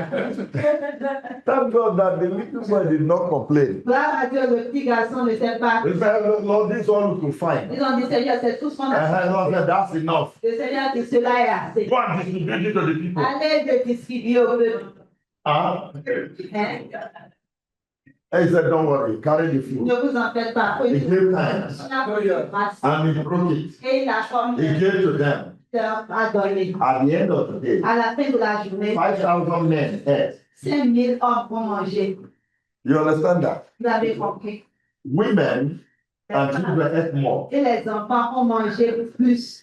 S1: Thank God that the little boy did not complain.
S2: Gloire à Dieu, le petit garçon ne sait pas.
S1: He said, Lord, this is all we could find.
S2: Ils ont dit, Seigneur, c'est tout ce qu'on a.
S1: And Lord said, that's enough.
S2: Le Seigneur dit, cela est assez.
S1: Go and distribute it to the people.
S2: Allez le distribuer au peuple.
S1: Huh?
S2: Hein?
S1: He said, don't worry, carry the food.
S2: Ne vous en faites pas.
S1: He gave thanks
S2: On a pris le bracelet
S1: and he broke it.
S2: et il a comme
S1: He gave to them.
S2: leur a donné.
S1: At the end of the day,
S2: À la fin de la journée,
S1: 5,000 men ate.
S2: 5000 hommes vont manger.
S1: You understand that?
S2: Vous avez compris.
S1: Women and children ate more.
S2: Et les enfants ont mangé plus.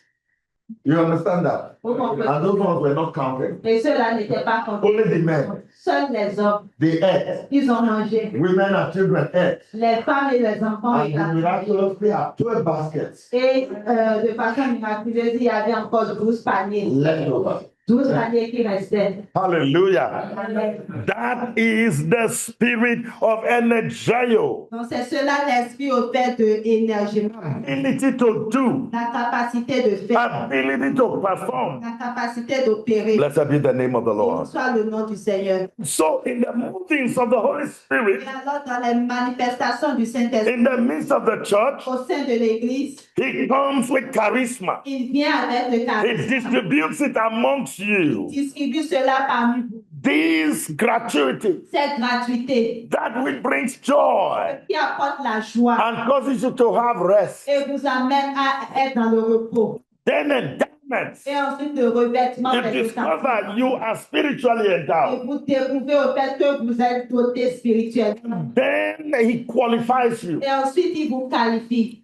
S1: You understand that?
S2: Vous comprenez?
S1: And those ones were not counted.
S2: Et ceux-là n'étaient pas compris.
S1: Only the men.
S2: Seuls les hommes,
S1: They ate.
S2: ils ont mangé.
S1: Women and children ate.
S2: Les femmes et les enfants
S1: And
S2: également.
S1: miraculously had 12 baskets
S2: Et de façon miraculeuse, il y avait encore 12 paniers.
S1: left over.
S2: 12 paniers qui restaient.
S1: Hallelujah.
S2: Amen.
S1: That is the spirit of Energio.
S2: Donc c'est cela l'esprit au fait de énergie.
S1: Ability to do,
S2: La capacité de faire.
S1: ability to perform.
S2: La capacité d'opérer.
S1: Blessed be the name of the
S2: Béni
S1: Lord.
S2: soit le nom du Seigneur.
S1: So, in the movings of the Holy
S2: Et
S1: Spirit,
S2: alors dans les manifestations du Saint-Esprit
S1: in the midst of the church,
S2: au sein de l'Église,
S1: He comes with charisma.
S2: il vient avec le
S1: He
S2: charisme.
S1: distributes it amongst you.
S2: Il distribue cela parmi vous.
S1: This gratuity,
S2: Cette gratuité
S1: that which brings joy
S2: qui apporte la joie
S1: and causes you to have rest.
S2: et vous amène à être dans le repos.
S1: Then endowments.
S2: Et ensuite le revêtement
S1: You
S2: des
S1: discover you are spiritually
S2: Et
S1: endowed.
S2: vous découvrez au fait que vous êtes doté spirituellement.
S1: Then He qualifies you.
S2: Et ensuite, il vous qualifie.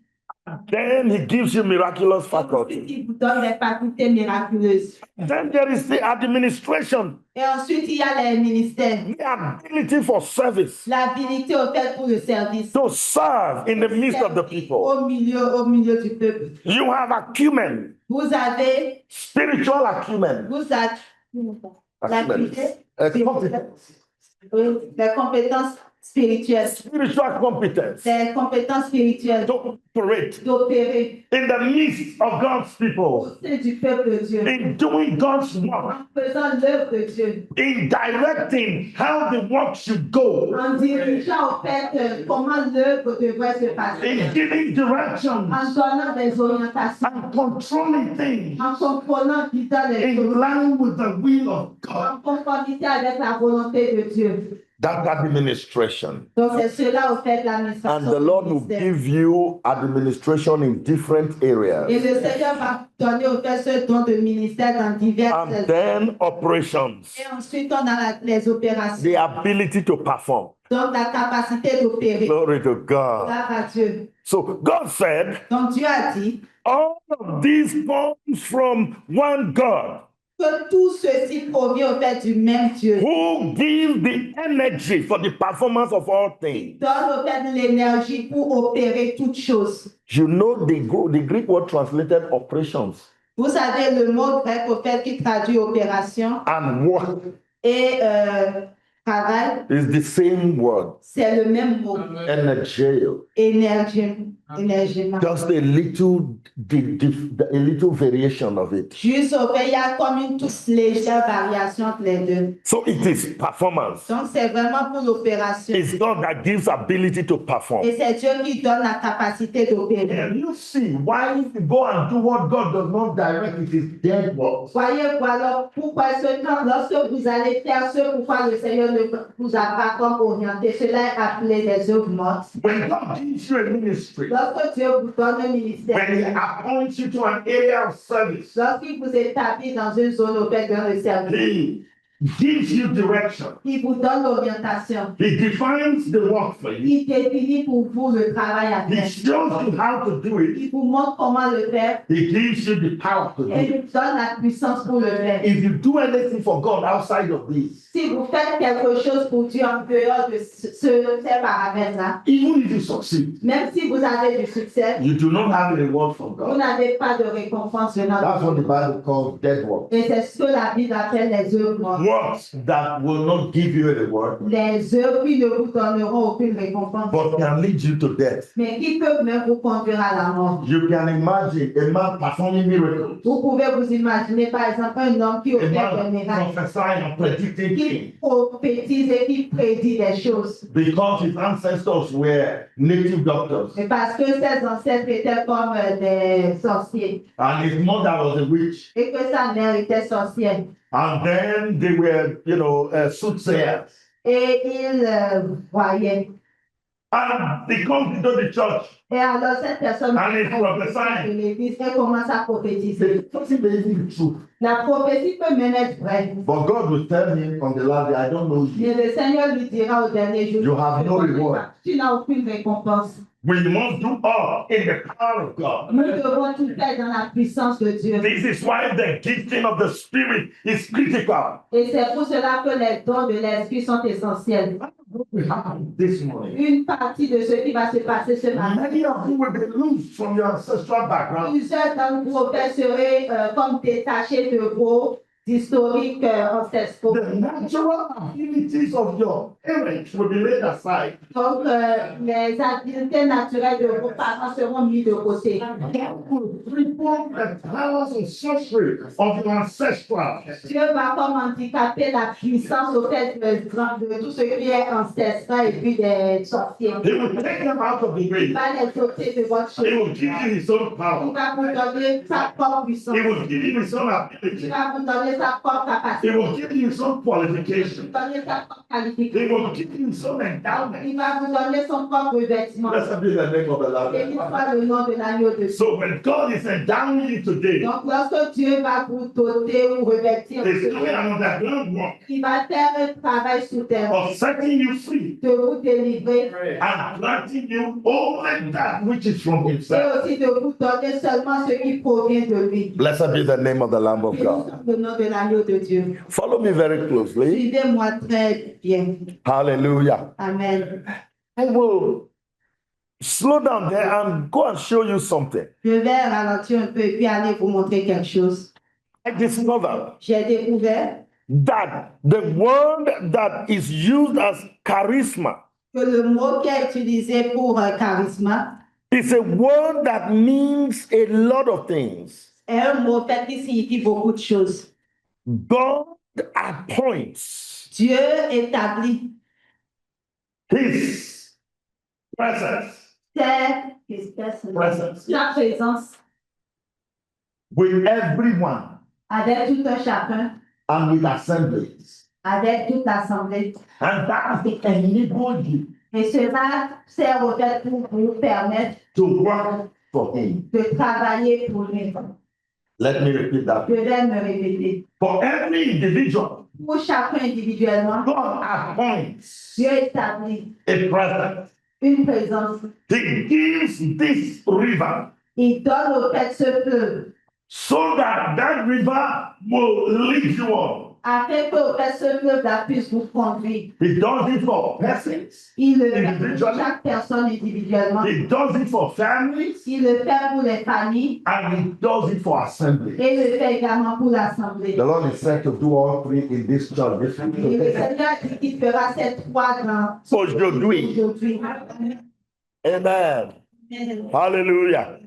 S1: Then He gives you miraculous
S2: Ensuite,
S1: faculty.
S2: il vous donne des facultés miraculeuses.
S1: Then there is the administration,
S2: Et ensuite, il y a les ministères.
S1: the ability for service,
S2: L'habilité au fait pour le service.
S1: to serve in the midst of the people.
S2: Au milieu du peuple.
S1: You have acumen,
S2: Vous avez,
S1: spiritual acumen,
S2: vous avez l'acuité,
S1: competence,
S2: oui, les compétences spirituelles.
S1: spiritual competence
S2: Les compétences spirituelles
S1: to operate
S2: d'opérer
S1: in the midst of God's
S2: au
S1: people,
S2: sein du peuple de Dieu.
S1: in doing God's work,
S2: En faisant l'œuvre de Dieu.
S1: in directing how the work should go,
S2: En dirigeant au fait comment l'œuvre devrait se passer.
S1: in giving direction
S2: En donnant des orientations.
S1: and controlling things
S2: En contrôlant, guidant les
S1: in
S2: choses.
S1: line with the will of God.
S2: En conformité avec la volonté de Dieu.
S1: That administration.
S2: Donc c'est cela au fait de
S1: And
S2: l'administration.
S1: the Lord
S2: du
S1: will
S2: ministère.
S1: give you administration in different areas.
S2: Et le Seigneur va donner au fait ce don de ministère dans divers
S1: And then operations,
S2: Et ensuite, on a les opérations.
S1: the ability to perform.
S2: Donc la capacité d'opérer.
S1: Glory to God.
S2: Gloire à Dieu.
S1: So God said,
S2: Donc Dieu a dit,
S1: all of these comes from one God.
S2: Que tout ceci provient au fait du même Dieu.
S1: who gives the energy for the performance of all things.
S2: Donne au fait de l'énergie pour opérer toutes choses.
S1: You know the Greek word translated operations
S2: Vous savez le mot grec au fait qui traduit opération
S1: and work
S2: et travail,
S1: is the same word,
S2: c'est le même mot.
S1: energy.
S2: Énergie. Énergie.
S1: Just a little variation of it.
S2: Juste au fait, il y a comme une toute légère variation entre les deux.
S1: So it is performance.
S2: Donc c'est vraiment pour l'opération.
S1: It's God that gives ability to perform.
S2: Et c'est Dieu qui donne la capacité d'opérer.
S1: And you see why if you go and do what God does not direct, it is dead work.
S2: Voyez alors pourquoi lorsque vous allez faire ce pourquoi le Seigneur ne vous a pas comme orienté, cela est appelé des œuvres mortes.
S1: When God gives you a ministry,
S2: Lorsque Dieu vous donne un ministère,
S1: when He appoints you to an area of service,
S2: lorsqu'il vous établit dans une zone ouverte dans le service,
S1: He gives you direction.
S2: il vous donne l'orientation.
S1: He defines the work for you.
S2: Il définit pour vous le travail à
S1: He
S2: faire.
S1: shows you how to do it.
S2: Il vous montre comment le faire
S1: He gives you the power to do
S2: et
S1: it.
S2: il vous donne la puissance pour le faire.
S1: If you do anything for God outside of this,
S2: Si vous faites quelque chose pour Dieu en dehors de ces paramètres-là,
S1: even if you succeed,
S2: même si vous avez du succès,
S1: you do not have a reward from
S2: vous
S1: God.
S2: n'avez pas de récompense venant
S1: That's
S2: de
S1: what the
S2: Dieu.
S1: Bible calls dead work.
S2: Et c'est ce que la Bible appelle les œuvres mortes.
S1: Works that will not give you a reward,
S2: Les œuvres qui ne vous donneront aucune récompense,
S1: but can lead you to death.
S2: mais qui peuvent même vous conduire à la mort.
S1: You can imagine a man performing miracles,
S2: Vous pouvez vous imaginer par exemple un homme qui
S1: a
S2: opère des
S1: man
S2: miracles,
S1: prophesying and predicting
S2: qui
S1: things,
S2: prophétise et qui prédit des choses.
S1: because his ancestors were native doctors
S2: Mais parce que ses ancêtres étaient comme des sorciers
S1: and his mother was a witch,
S2: et que sa mère était sorcière.
S1: and then they were, soothsayers.
S2: Et il voyait.
S1: And he comes into the church.
S2: Et alors cette personne
S1: And he's prophesying.
S2: de l'église et commence à prophétiser.
S1: The person may be the truth,
S2: La prophétie peut même être vraie.
S1: but God will tell him on the last day, I don't know you.
S2: Mais le Seigneur lui dira au dernier jour,
S1: You have no reward.
S2: tu n'as aucune récompense.
S1: We must do all in the power of God.
S2: Nous devons tout faire dans la puissance de Dieu.
S1: This is why the gifting of the Spirit is critical.
S2: Et c'est pour cela que les dons de l'Esprit sont essentiels.
S1: What will happen this morning?
S2: Une partie de ce qui va se passer ce matin.
S1: Many of you will be loose from your ancestral background.
S2: Plusieurs d'entre vous seraient comme détachés de vos historiques ancestraux.
S1: The natural abilities of your parents will be laid aside.
S2: Donc, les habiletés naturelles de vos parents seront mises de côté.
S1: God will triple the powers of sorcery of your ancestral.
S2: Dieu va comme handicaper la puissance au fait de tout ce qui est ancestral et puis des sorciers.
S1: He will take them out of the way.
S2: Il va les ôter de votre
S1: He will
S2: chemin.
S1: give you his own
S2: Il
S1: power.
S2: va vous donner sa propre puissance.
S1: He will give you his own
S2: Il
S1: ability.
S2: va vous donner sa propre
S1: He
S2: capacité.
S1: will give you his own
S2: Il va
S1: qualification.
S2: vous donner sa propre
S1: He
S2: qualification.
S1: will give you his own endowment.
S2: Il va vous donner son propre revêtement.
S1: Blessed be the name of the
S2: Et il
S1: Lord.
S2: soit le nom de l'agneau de Dieu.
S1: So when God is endowing you today,
S2: Donc, lorsque Dieu va vous doter ou revêtir,
S1: He's doing an underground work
S2: il va faire un travail souterrain
S1: of setting you free
S2: de vous délivrer
S1: and granting you only that which is from
S2: et
S1: Himself.
S2: aussi de vous donner seulement ce qui provient de lui.
S1: Blessed be the name of the Lamb of
S2: Et
S1: God.
S2: le nom de l'agneau de Dieu.
S1: Follow me very closely.
S2: Suivez-moi très bien.
S1: Hallelujah.
S2: Amen.
S1: I will slow down there and go and show you something.
S2: Je vais ralentir un peu et puis aller vous montrer quelque chose.
S1: I discovered
S2: J'ai découvert
S1: that the word that is used as charisma
S2: que le mot qui est utilisé pour charisme
S1: is a word that means a lot of things.
S2: est un mot fait qui signifie beaucoup de choses.
S1: God appoints
S2: Dieu établit
S1: His presence
S2: sa présence
S1: with everyone
S2: avec tout un chacun,
S1: and with assemblies.
S2: avec toute l'assemblée.
S1: And that has enabled you
S2: Et cela sert au fait pour vous permettre
S1: to work for Him.
S2: de travailler pour lui.
S1: Let me repeat that.
S2: Je vais me répéter.
S1: For every individual,
S2: Pour chacun individuellement,
S1: God appoints
S2: Dieu établit
S1: a presence.
S2: une présence.
S1: He gives this river
S2: Il donne au fait ce fleuve
S1: so that that river will lead you on.
S2: Afin que au fait ce fleuve-là puisse vous conduire.
S1: He does it for persons.
S2: Il le fait pour
S1: Individually.
S2: chaque personne individuellement.
S1: He does it for families.
S2: Il le fait pour les familles
S1: And he does it for assembly.
S2: et il le fait également pour l'assemblée.
S1: The Lord is said to do all three in this church.
S2: Et le Seigneur dit qu'il fera ces trois dans
S1: Aujourd'hui.
S2: aujourd'hui.
S1: Amen. Hallelujah.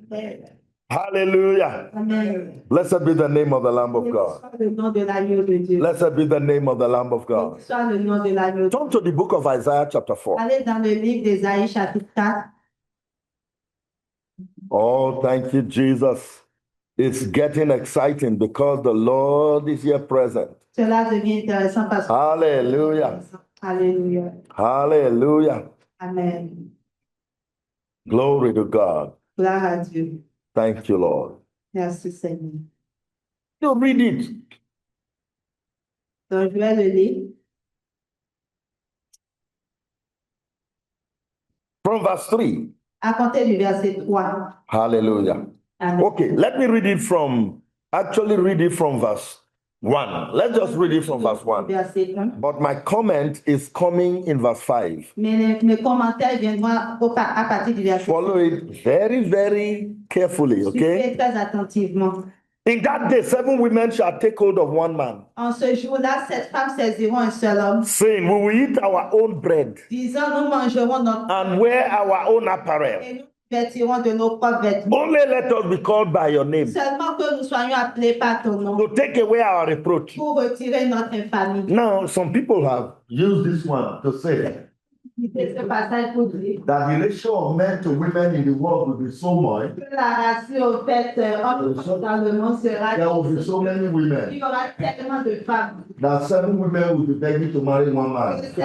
S1: Hallelujah.
S2: Amen.
S1: Blessed be the name of the Lamb of God.
S2: Soit le nom de l'agneau de Dieu.
S1: Blessed be the name of the Lamb of God.
S2: Soit le nom de l'agneau.
S1: Turn to the book of Isaiah chapter 4.
S2: Allez dans le livre d'Ésaïe chapitre 4.
S1: Oh, thank you, Jesus. It's getting exciting because the Lord is here present.
S2: Cela devient intéressant parce que
S1: Hallelujah.
S2: Alléluia.
S1: Hallelujah.
S2: Amen.
S1: Glory to God.
S2: Gloire à Dieu.
S1: Thank you, Lord.
S2: Merci Seigneur.
S1: You read it.
S2: Donc je vais le lire.
S1: From verse 3.
S2: À compter du verset 3.
S1: Hallelujah.
S2: Amen.
S1: Okay, let me read it from verse 1. Let's just read it from verse 1.
S2: Verset 1.
S1: But my comment is coming in verse 5.
S2: Mes commentaires viendront à partir du verset 5.
S1: Follow it very, very carefully, okay?
S2: Suivez très attentivement.
S1: In that day, 7 women shall take hold of one man,
S2: En ce jour-là, 7 femmes saisiront un seul homme,
S1: saying, we will eat our own bread
S2: disant nous mangerons notre
S1: and wear our own apparel.
S2: et nous vêtirons de nos propres vêtements.
S1: Only let us be called by your name,
S2: Seulement que nous soyons appelés par ton nom
S1: to take away our reproach.
S2: pour retirer notre infamie.
S1: Now, some people have used this one to say
S2: C'est ce passage pour dire
S1: that the ratio of men to women in the world will be so much,
S2: que la ratio au fait homme dans le monde sera
S1: there will be so many
S2: il
S1: women,
S2: y aura tellement de femmes
S1: that 7 women will be begging to marry one
S2: que
S1: man.
S2: ces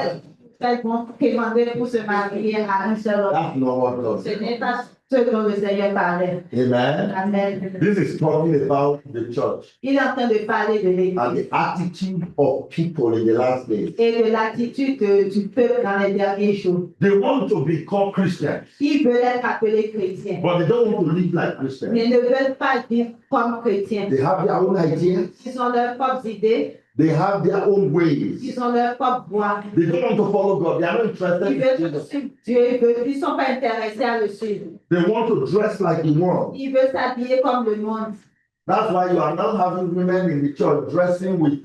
S2: femmes vont demander pour se marier à un seul homme.
S1: That's not what God
S2: Ce
S1: said.
S2: n'est pas ce dont le Seigneur parlait.
S1: Amen.
S2: Amen.
S1: This is talking about the church
S2: Il est en train de parler de l'Église
S1: and the attitude of people in the last days.
S2: et de l'attitude du peuple dans les derniers jours.
S1: They want to be called Christians,
S2: Ils veulent être appelés chrétiens,
S1: but they don't want to live like Christians.
S2: mais ne veulent pas vivre comme chrétiens.
S1: They have their own ideas,
S2: Ils ont leurs propres idées,
S1: they have their own ways.
S2: ils ont leur propre voie.
S1: They don't want to follow God, they are not interested
S2: Ils
S1: in
S2: veulent
S1: Jesus.
S2: suivre Dieu, ils ne sont pas intéressés à le suivre.
S1: They want to dress like the world.
S2: Ils veulent s'habiller comme le monde.
S1: That's why you are now having women in the church dressing with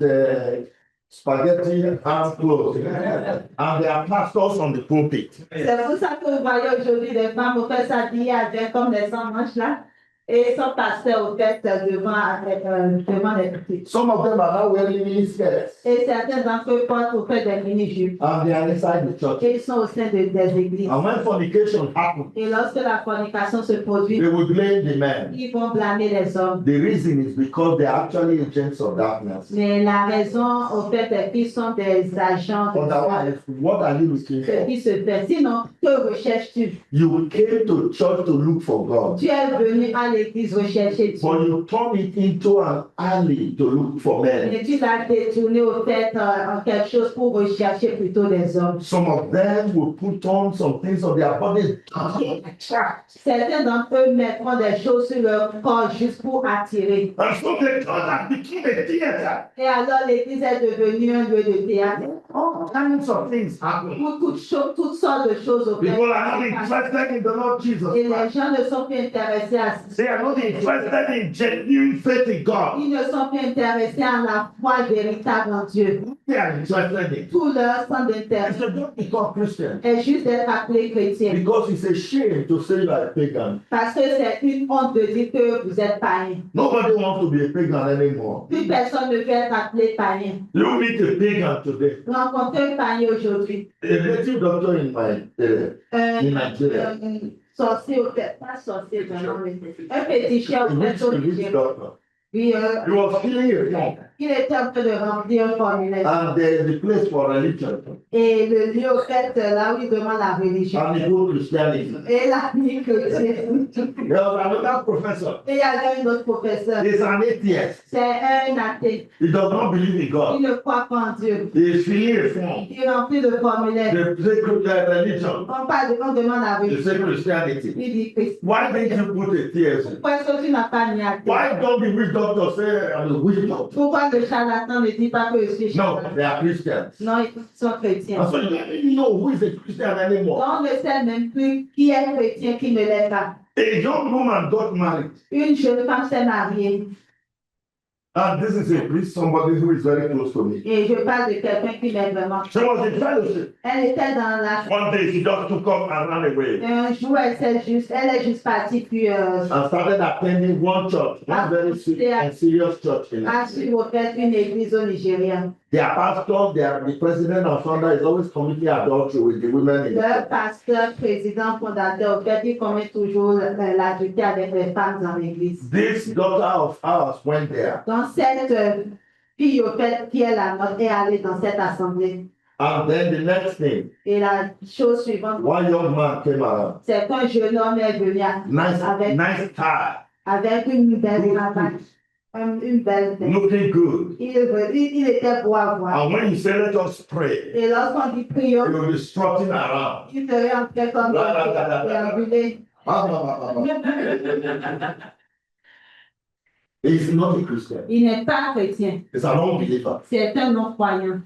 S1: spaghetti hand clothes. And they are pastors on the pulpit.
S2: C'est pour ça que vous voyez aujourd'hui des femmes au fait s'habiller avec comme les sans-manches là. Et ils sont passés au fait devant les boutiques.
S1: Some of them are now wearing mini skirts
S2: Et certains d'entre eux portent au fait des mini-jupes.
S1: and they are inside the church.
S2: Et ils sont au sein des églises.
S1: And when fornication happens,
S2: Et lorsque la fornication se produit,
S1: they will blame the men.
S2: ils vont blâmer les hommes.
S1: The reason is because they are actually agents of darkness.
S2: Mais la raison, au fait, est qu'ils sont des agents de
S1: Otherwise, what are you looking
S2: ce
S1: for?
S2: qui se fait. Sinon, que recherches-tu?
S1: You came to church to look for God,
S2: Tu es venu à l'église rechercher Dieu.
S1: but you turn it into an alley to look for men.
S2: Mais tu l'as détourné au fait en quelque chose pour rechercher plutôt des hommes.
S1: Some of them will put on some things on their bodies to attract.
S2: Certains d'entre eux mettront des choses sur leur corps juste pour attirer.
S1: And so the church has become a theater.
S2: Et alors l'église est devenue un lieu de théâtre.
S1: All kinds of things happen.
S2: Pour toutes sortes de choses au fait.
S1: People are not interested in the Lord Jesus
S2: Et les
S1: Christ.
S2: gens ne sont plus intéressés à
S1: They are not interested in genuine faith in God.
S2: Ils ne sont plus intéressés à la foi véritable en Dieu.
S1: They are interested in.
S2: Tout leur centre d'intérêt
S1: So don't become Christian
S2: est juste d'être appelé chrétien.
S1: because it's a shame to say you are a pagan.
S2: Parce que c'est une honte de dire que vous êtes païen.
S1: Nobody wants to be a pagan anymore.
S2: Plus personne ne veut être appelé païen.
S1: You meet a pagan today.
S2: Rencontrer un païen aujourd'hui.
S1: A native doctor in my in Nigeria.
S2: Sorcier au fait, pas sorcier vraiment, mais un féticheur au fait au
S1: Which
S2: Nigeria.
S1: doctor?
S2: Puis,
S1: He was filling a form.
S2: il était en train de remplir un formulaire.
S1: And there is the place for religion.
S2: Et le lieu, au fait, là où il demande la religion.
S1: And he put Christianity.
S2: Et la vie chrétienne.
S1: There was another professor.
S2: Et il y avait un autre professeur.
S1: He's an atheist.
S2: C'est un athée.
S1: He does not believe in
S2: Il
S1: God.
S2: ne croit pas en Dieu.
S1: He is filling a form.
S2: Il remplit le formulaire.
S1: The sacred religion.
S2: On demande la
S1: The
S2: religion.
S1: sacred Christianity.
S2: Il dit Christ.
S1: Why didn't you put a theist?
S2: Pourquoi est-ce que tu n'as pas mis athée?
S1: Why don't the witch doctor say I'm a witch doctor?
S2: Pourquoi le charlatan ne dit pas que je suis
S1: No,
S2: charlatan?
S1: they are Christians.
S2: Non, ils sont chrétiens.
S1: And so you don't even know who is a Christian anymore.
S2: On ne sait même plus qui est chrétien, qui ne l'est pas.
S1: A young woman got married.
S2: Une jeune femme s'est mariée.
S1: And this is a priest, somebody who is very close to me.
S2: Et je parle de quelqu'un qui m'est vraiment.
S1: She was in fellowship.
S2: Elle était dans la.
S1: One day she just took up and ran away.
S2: Un jour, elle est juste partie, puis
S1: And started attending one church, one very serious church in
S2: a suivi au fait une église au Nigeria.
S1: Their pastor, the president of Sunday is always committing adultery with the women in
S2: Le pasteur, président, fondateur, au fait, il commet toujours l'adultère avec les femmes dans l'église.
S1: This daughter of ours went there.
S2: Donc, cette fille, au fait, qui est la nôtre, est allée dans cette assemblée.
S1: And then the next thing,
S2: Et la chose suivante,
S1: one young man came around.
S2: c'est qu'un jeune homme est venu
S1: Nice tie,
S2: avec une belle cravate, une belle tête.
S1: looking good.
S2: Il était beau à voir.
S1: And when you say let us pray,
S2: Et lorsqu'on dit
S1: he
S2: prions,
S1: will be strutting around.
S2: il serait en train comme déambuler.
S1: He's not a Christian.
S2: Il n'est pas chrétien,
S1: He's an unbeliever.
S2: c'est un non-croyant.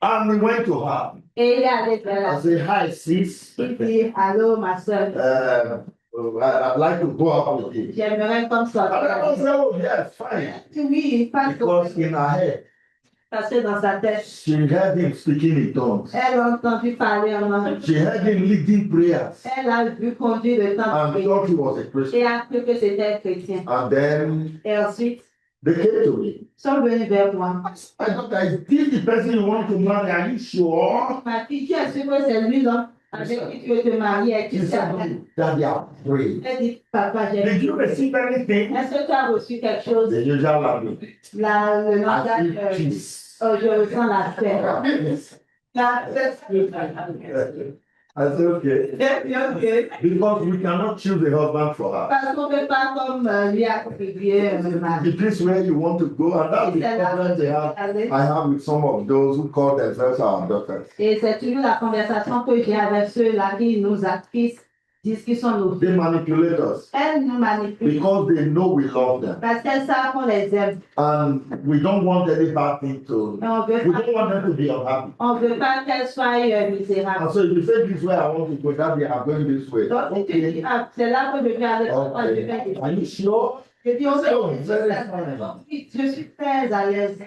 S1: And we went to her.
S2: Et il est allé vers
S1: I
S2: la.
S1: said, hi, sis.
S2: Il dit, allô, ma soeur,
S1: I'd like to go out with you.
S2: j'aimerais comme
S1: And I
S2: ça.
S1: said, oh, yes, fine.
S2: Oui, parce
S1: Because in her head,
S2: que dans sa tête,
S1: she heard him speaking in tongues.
S2: elle a entendu parler en langue.
S1: She heard him leading prayers.
S2: Elle a vu conduire le temps de
S1: And
S2: prier.
S1: thought he was a Christian.
S2: Et a cru que c'était chrétien.
S1: And then
S2: Et ensuite,
S1: they came to me.
S2: ils sont venus vers moi.
S1: I thought, is this the person you want to marry? Are you sure?
S2: Ma fille, tu es sûre que c'est lui, non? Avec qui tu veux te marier, et
S1: She
S2: tu sais.
S1: said, Daddy, I'm free.
S2: Elle dit, papa, j'ai.
S1: Did you receive anything?
S2: Est-ce que tu as reçu quelque chose?
S1: The usual language.
S2: Le
S1: I
S2: langage,
S1: feel peace.
S2: oh, je ressens la paix. La paix.
S1: I said, okay.
S2: Ok.
S1: Because we cannot choose a husband for her.
S2: Parce qu'on ne peut pas comme lui attribuer un mari.
S1: It is where you want to go, and that's the problem they have. I have with some of those who call themselves our daughters.
S2: Et c'est toujours la conversation que j'ai avec ceux-là qui nous actrices, disent qu'ils sont nos
S1: They
S2: filles.
S1: manipulate us
S2: Elles nous manipulent
S1: because they know we love them,
S2: parce qu'elles savent qu'on les aime.
S1: and we don't want any bad thing to.
S2: Et on
S1: We
S2: veut pas,
S1: don't want them to be unhappy.
S2: on veut pas qu'elles soient misérables.
S1: And so if you say this way, I want to go, that way I'm going this way.
S2: Donc, si tu dis,
S1: Okay.
S2: ah, c'est là que je vais aller, je vais
S1: Okay. Are you sure?
S2: Je dis, on
S1: Oh,
S2: sait,
S1: very fine.
S2: je suis très à l'aise.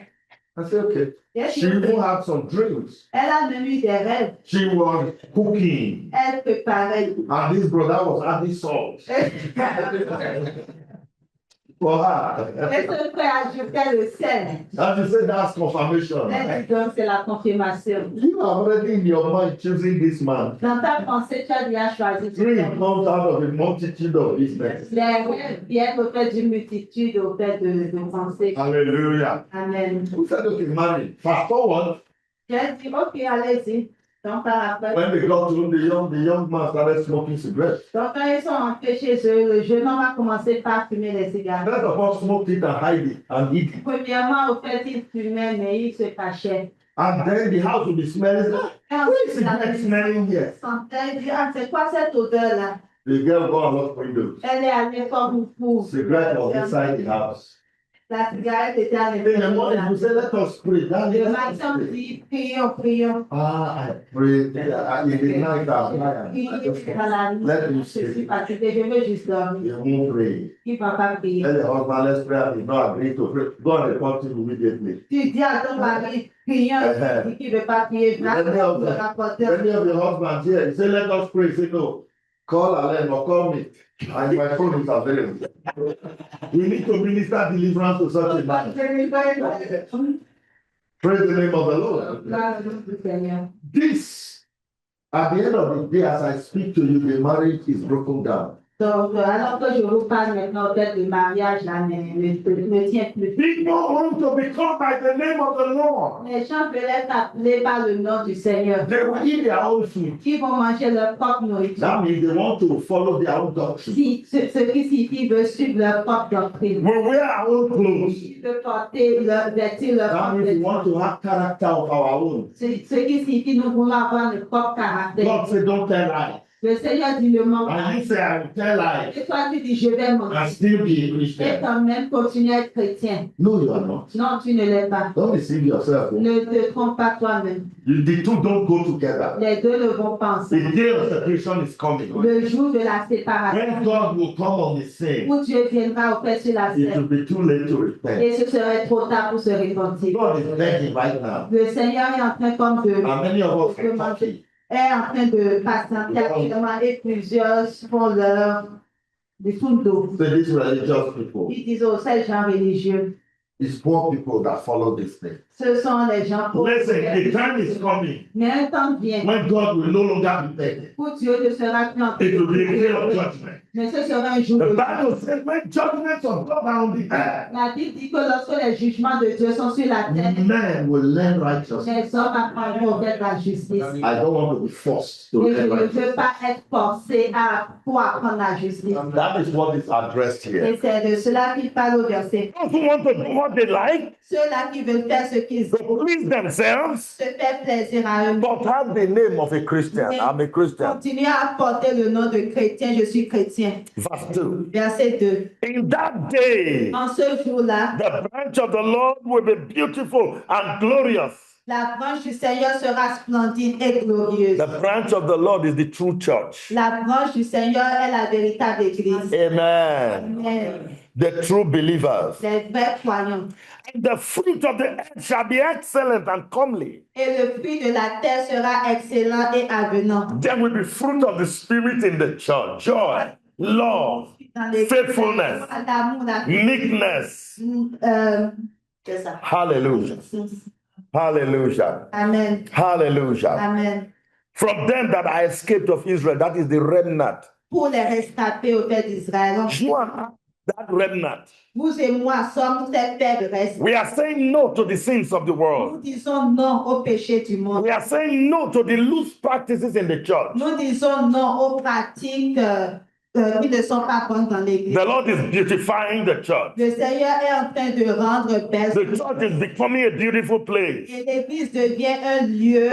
S1: I said, okay.
S2: Et
S1: She even had some dreams.
S2: elle a même eu des rêves.
S1: She was cooking,
S2: Elle préparait.
S1: and this brother was adding salt for her.
S2: Et ce frère ajoutait le sel.
S1: And she said, that's confirmation.
S2: Elle dit donc, c'est la confirmation.
S1: You are already in your mind choosing this man.
S2: Dans ta pensée, tu as déjà choisi.
S1: Dream comes out of a multitude of business.
S2: Les rêves viennent au fait d'une multitude, au fait de pensées.
S1: Hallelujah.
S2: Amen.
S1: Who said okay, married? Fast forward,
S2: J'ai dit, ok, allez-y. Donc, par après,
S1: when they got to him, the young man started smoking cigarettes.
S2: donc, quand ils sont entrés chez eux, le jeune homme a commencé par fumer les cigarettes.
S1: First of all, smoked it and hide it and eat it.
S2: Premièrement, au fait, il fumait, mais il se cachait.
S1: And then the house will be smelling.
S2: Et
S1: Who is
S2: ensuite,
S1: cigarette smelling here?
S2: sentait, il dit, ah, c'est quoi cette odeur-là?
S1: The girl got a lot of windows.
S2: Elle est allée comme pour.
S1: Cigarette was inside the house.
S2: La cigarette était à
S1: In the morning,
S2: l'intérieur.
S1: you say, let us pray. That
S2: Le
S1: is
S2: matin, on dit, prions, prions.
S1: I pray. In the night,
S2: Priez dans la nuit.
S1: Let me
S2: Je suis
S1: see.
S2: fatiguée, je veux juste dormir.
S1: You won't pray.
S2: Il ne va pas prier.
S1: Tell the husband, let's pray. And he's not agreeing to pray. Go and report him immediately.
S2: Tu dis à ton mari, prions, il dit qu'il ne veut pas prier.
S1: Many of the husbands here, you say, let us pray. Say, no. Call Alain or call me. And my phone is available. We need to minister deliverance to such a man. Praise the name of the Lord. This, at the end of the day, as I speak to you, the marriage is broken down.
S2: Donc, alors que je vous parle maintenant peut-être de mariage, là, ne tient plus.
S1: People want to be called by the name of the Lord.
S2: Les gens veulent être appelés par le nom du Seigneur.
S1: They will eat their own food.
S2: Qui vont manger leur propre nourriture.
S1: That means they want to follow their own doctrine.
S2: Si, ce qui signifie qu'ils veulent suivre leur propre doctrine.
S1: We wear our own clothes.
S2: Ils veulent porter vêtir leur
S1: That
S2: propre
S1: means we
S2: vêtement.
S1: want to have character of our own.
S2: Ce qui signifie que nous voulons avoir notre propre caractère.
S1: God said, don't tell lies.
S2: Le Seigneur dit le mensonge.
S1: And you say, I will tell lies
S2: Et toi, tu dis, je vais
S1: and
S2: mentir.
S1: still be a
S2: Et
S1: Christian.
S2: quand même continuer à être chrétien.
S1: No, you are not.
S2: Non, tu ne l'es pas.
S1: Don't deceive yourself.
S2: Ne te trompe pas toi-même.
S1: The two don't go together.
S2: Les deux ne vont pas ensemble.
S1: The day of separation is coming.
S2: Le jour de la
S1: When
S2: séparation,
S1: God will come on the scene,
S2: où Dieu viendra au fait sur la
S1: it will
S2: scène.
S1: be too late to repent.
S2: Et ce serait trop tard pour se repentir.
S1: God is begging right now.
S2: Le Seigneur est en train comme de
S1: And many of us are talking.
S2: est en train de patienter actuellement et plusieurs font des tours d'eau.
S1: So these religious people,
S2: Ils disent aux ces gens religieux,
S1: it's poor people that follow this thing.
S2: ce sont les gens pauvres.
S1: Listen, the time is coming
S2: Mais un temps vient
S1: when God will no longer be begging.
S2: où Dieu ne sera plus en train
S1: It will be a day of
S2: de
S1: judgment.
S2: mais ce sera un jour
S1: The
S2: de
S1: Bible says when judgments of God are on the earth,
S2: La Bible dit que lorsque les jugements de Dieu sont sur la terre,
S1: men will learn righteousness.
S2: les hommes apprendront au fait de la justice.
S1: I don't want to be forced to
S2: Et je
S1: learn
S2: ne
S1: righteousness.
S2: veux pas être forcé pour apprendre la justice.
S1: That is what is addressed here.
S2: Et c'est de cela qu'il parle au verset.
S1: Those who want to do what they like,
S2: Ceux-là qui veulent faire ce qu'ils
S1: to
S2: aiment,
S1: please themselves,
S2: se faire plaisir à eux,
S1: but have the name of a Christian. I'm a Christian.
S2: continuer à porter le nom de chrétien, je suis chrétien.
S1: Verse 2.
S2: Verset 2.
S1: In that day,
S2: En ce jour-là,
S1: the branch of the Lord will be beautiful and glorious.
S2: la branche du Seigneur sera splendide et glorieuse.
S1: The branch of the Lord is the true church.
S2: La branche du Seigneur est la véritable église.
S1: Amen.
S2: Amen.
S1: The true believers.
S2: Les vrais croyants.
S1: And the fruit of the earth shall be excellent and comely.
S2: Et le fruit de la terre sera excellent et avenant.
S1: There will be fruit of the Spirit in the church: joy, love,
S2: Dans les
S1: faithfulness,
S2: l'amour, la
S1: meekness.
S2: c'est ça.
S1: Hallelujah. Hallelujah.
S2: Amen.
S1: Hallelujah.
S2: Amen.
S1: From them that are escaped of Israel, that is the remnant.
S2: Pour les rescapés au père d'Israël.
S1: You and I, that remnant.
S2: Vous et moi sommes ces pères de reste.
S1: We are saying no to the sins of the
S2: Nous
S1: world.
S2: disons non au péché du monde.
S1: We are saying no to the loose practices in the church.
S2: Nous disons non aux pratiques qui ne sont pas bonnes dans l'église.
S1: The Lord is beautifying the church.
S2: Le Seigneur est en train de rendre belle.
S1: The church is becoming a beautiful place.
S2: Et l'église devient un lieu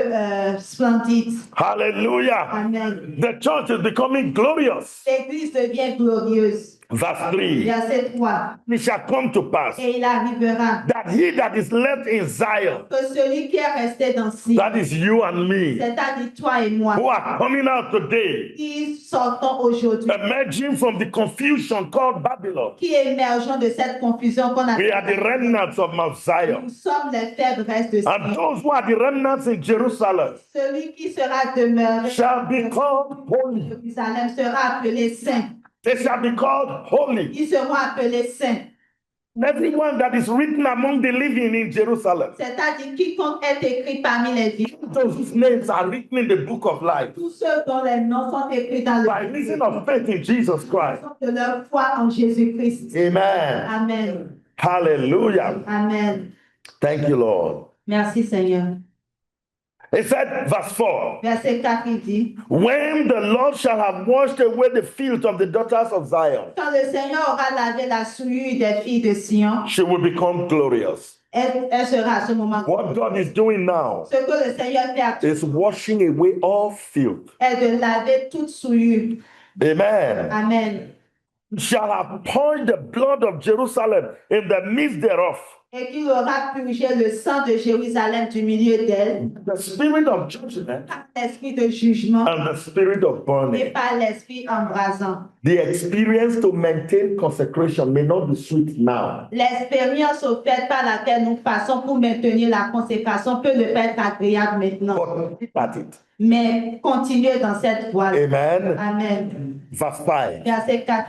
S2: splendide.
S1: Hallelujah.
S2: Amen.
S1: The church is becoming glorious.
S2: L'église devient glorieuse.
S1: Verse 3.
S2: Verset 3.
S1: It shall come to pass
S2: Et il arrivera
S1: that he that is left in Zion,
S2: que celui qui est resté dans Sion,
S1: that is you and me,
S2: c'est-à-dire toi et moi,
S1: who are coming out today,
S2: qui sortons aujourd'hui,
S1: emerging from the confusion called Babylon.
S2: qui émergeons de cette confusion qu'on a
S1: We are the remnants of Mount Zion.
S2: Nous sommes les faibles restes de
S1: And
S2: Sion.
S1: those who are the remnants in Jerusalem
S2: Celui qui sera demeuré
S1: shall be called holy.
S2: Jérusalem sera appelé saint.
S1: They shall be called holy.
S2: Ils seront appelés saints.
S1: Everyone that is written among the living in Jerusalem,
S2: C'est-à-dire quiconque est écrit parmi les vivants.
S1: those whose names are written in the book of life
S2: Tous ceux dont les noms sont écrits dans le
S1: by reason of faith in Jesus Christ.
S2: de leur foi en Jésus-Christ.
S1: Amen.
S2: Amen.
S1: Hallelujah.
S2: Amen.
S1: Thank you, Lord.
S2: Merci Seigneur.
S1: It said, verse 4,
S2: Verset 4, il dit,
S1: when the Lord shall have washed away the filth of the daughters of Zion,
S2: quand le Seigneur aura lavé la souillure des filles de Sion,
S1: she will become glorious.
S2: elle sera à ce moment.
S1: What God is doing now
S2: Ce que le Seigneur fait actuellement
S1: is washing away all filth.
S2: est de laver toute souillure.
S1: Amen.
S2: Amen.
S1: Shall have poured the blood of Jerusalem in the midst thereof.
S2: Et qu'il aura purgé le sang de Jérusalem du milieu d'elle,
S1: The spirit of judgment
S2: par l'esprit de jugement
S1: and the spirit of
S2: et
S1: burning.
S2: par l'esprit embrasant.
S1: The experience to maintain consecration may not be sweet now,
S2: L'expérience offerte par laquelle nous passons pour maintenir la consécration peut ne pas être agréable maintenant,
S1: but keep at it.
S2: mais continuez dans cette voie.
S1: Amen.
S2: Amen.
S1: Verse 5.
S2: Verset 4.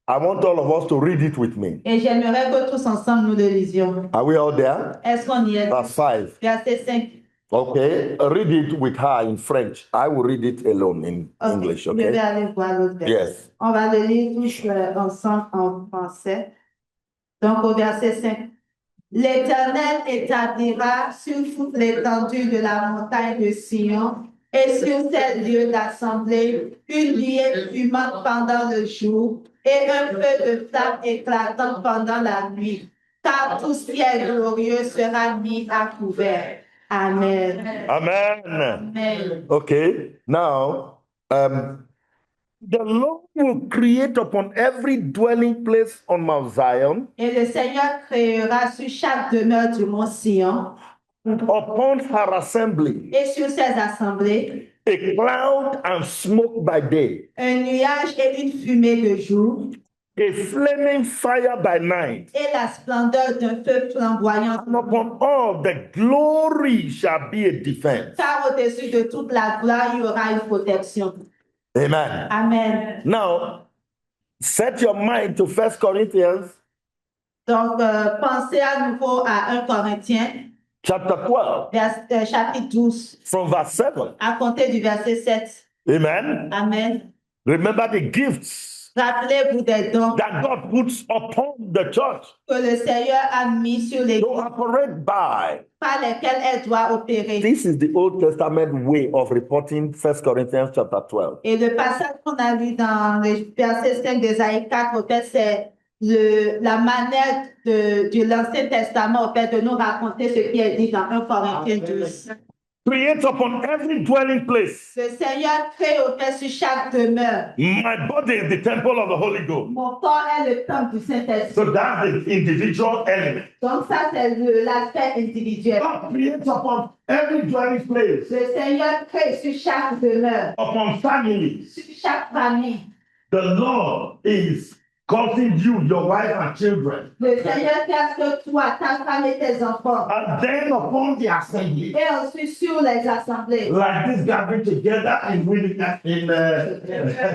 S1: I want all of us to read it with me.
S2: Et j'aimerais que tous ensemble nous le lisions.
S1: Are we all there?
S2: Est-ce qu'on y est?
S1: Verse 5.
S2: Verset 5.
S1: Okay, read it with her in French. I will read it alone in English,
S2: Je vais
S1: okay?
S2: aller voir l'autre verset.
S1: Yes.
S2: On va le lire tous ensemble en français. Donc au verset 5. L'Éternel établira sur toute l'étendue de la montagne de Sion et sur ces lieux d'assemblée une nuée fumante pendant le jour et un feu de flamme éclatant pendant la nuit, car tout ciel glorieux sera mis à couvert. Amen.
S1: Amen.
S2: Amen.
S1: Okay, now, the Lord will create upon every dwelling place on Mount Zion,
S2: Et le Seigneur créera sur chaque demeure du mont Sion
S1: upon her assembly,
S2: et sur ses assemblées
S1: a cloud and smoke by day,
S2: un nuage et une fumée de jour
S1: a flaming fire by night,
S2: et la splendeur d'un feu flamboyant.
S1: and upon all the glory shall be a defense.
S2: Car au-dessus de toute la gloire, il y aura une protection.
S1: Amen.
S2: Amen.
S1: Now, set your mind to 1 Corinthians
S2: Donc, pensez à nouveau à 1 Corinthiens,
S1: chapter 12,
S2: chapitre 12,
S1: from verse 7.
S2: à compter du verset 7.
S1: Amen.
S2: Amen.
S1: Remember the gifts
S2: Rappelez-vous des dons
S1: that God puts upon the church
S2: que le Seigneur a mis sur les
S1: to operate by.
S2: par lesquels elle doit opérer.
S1: This is the Old Testament way of reporting 1 Corinthians chapter 12.
S2: Et le passage qu'on a lu dans le verset 5 d'Ésaïe 4, au fait, c'est la manière de l'Ancien Testament, au fait, de nous raconter ce qui est dit dans 1 Corinthiens 12.
S1: Create upon every dwelling place.
S2: Le Seigneur crée au fait sur chaque demeure.
S1: My body is the temple of the Holy Ghost.
S2: Mon corps est le temple du Saint-Esprit.
S1: So that's the individual element.
S2: Donc ça, c'est l'aspect individuel.
S1: God creates upon every dwelling place,
S2: Le Seigneur crée sur chaque demeure,
S1: upon families.
S2: sur chaque famille.
S1: The Lord is causing you, your wife and children,
S2: Le Seigneur fait que toi, ta femme et tes enfants.
S1: and then upon the assembly,
S2: Et ensuite sur les assemblées.
S1: like this gathering together in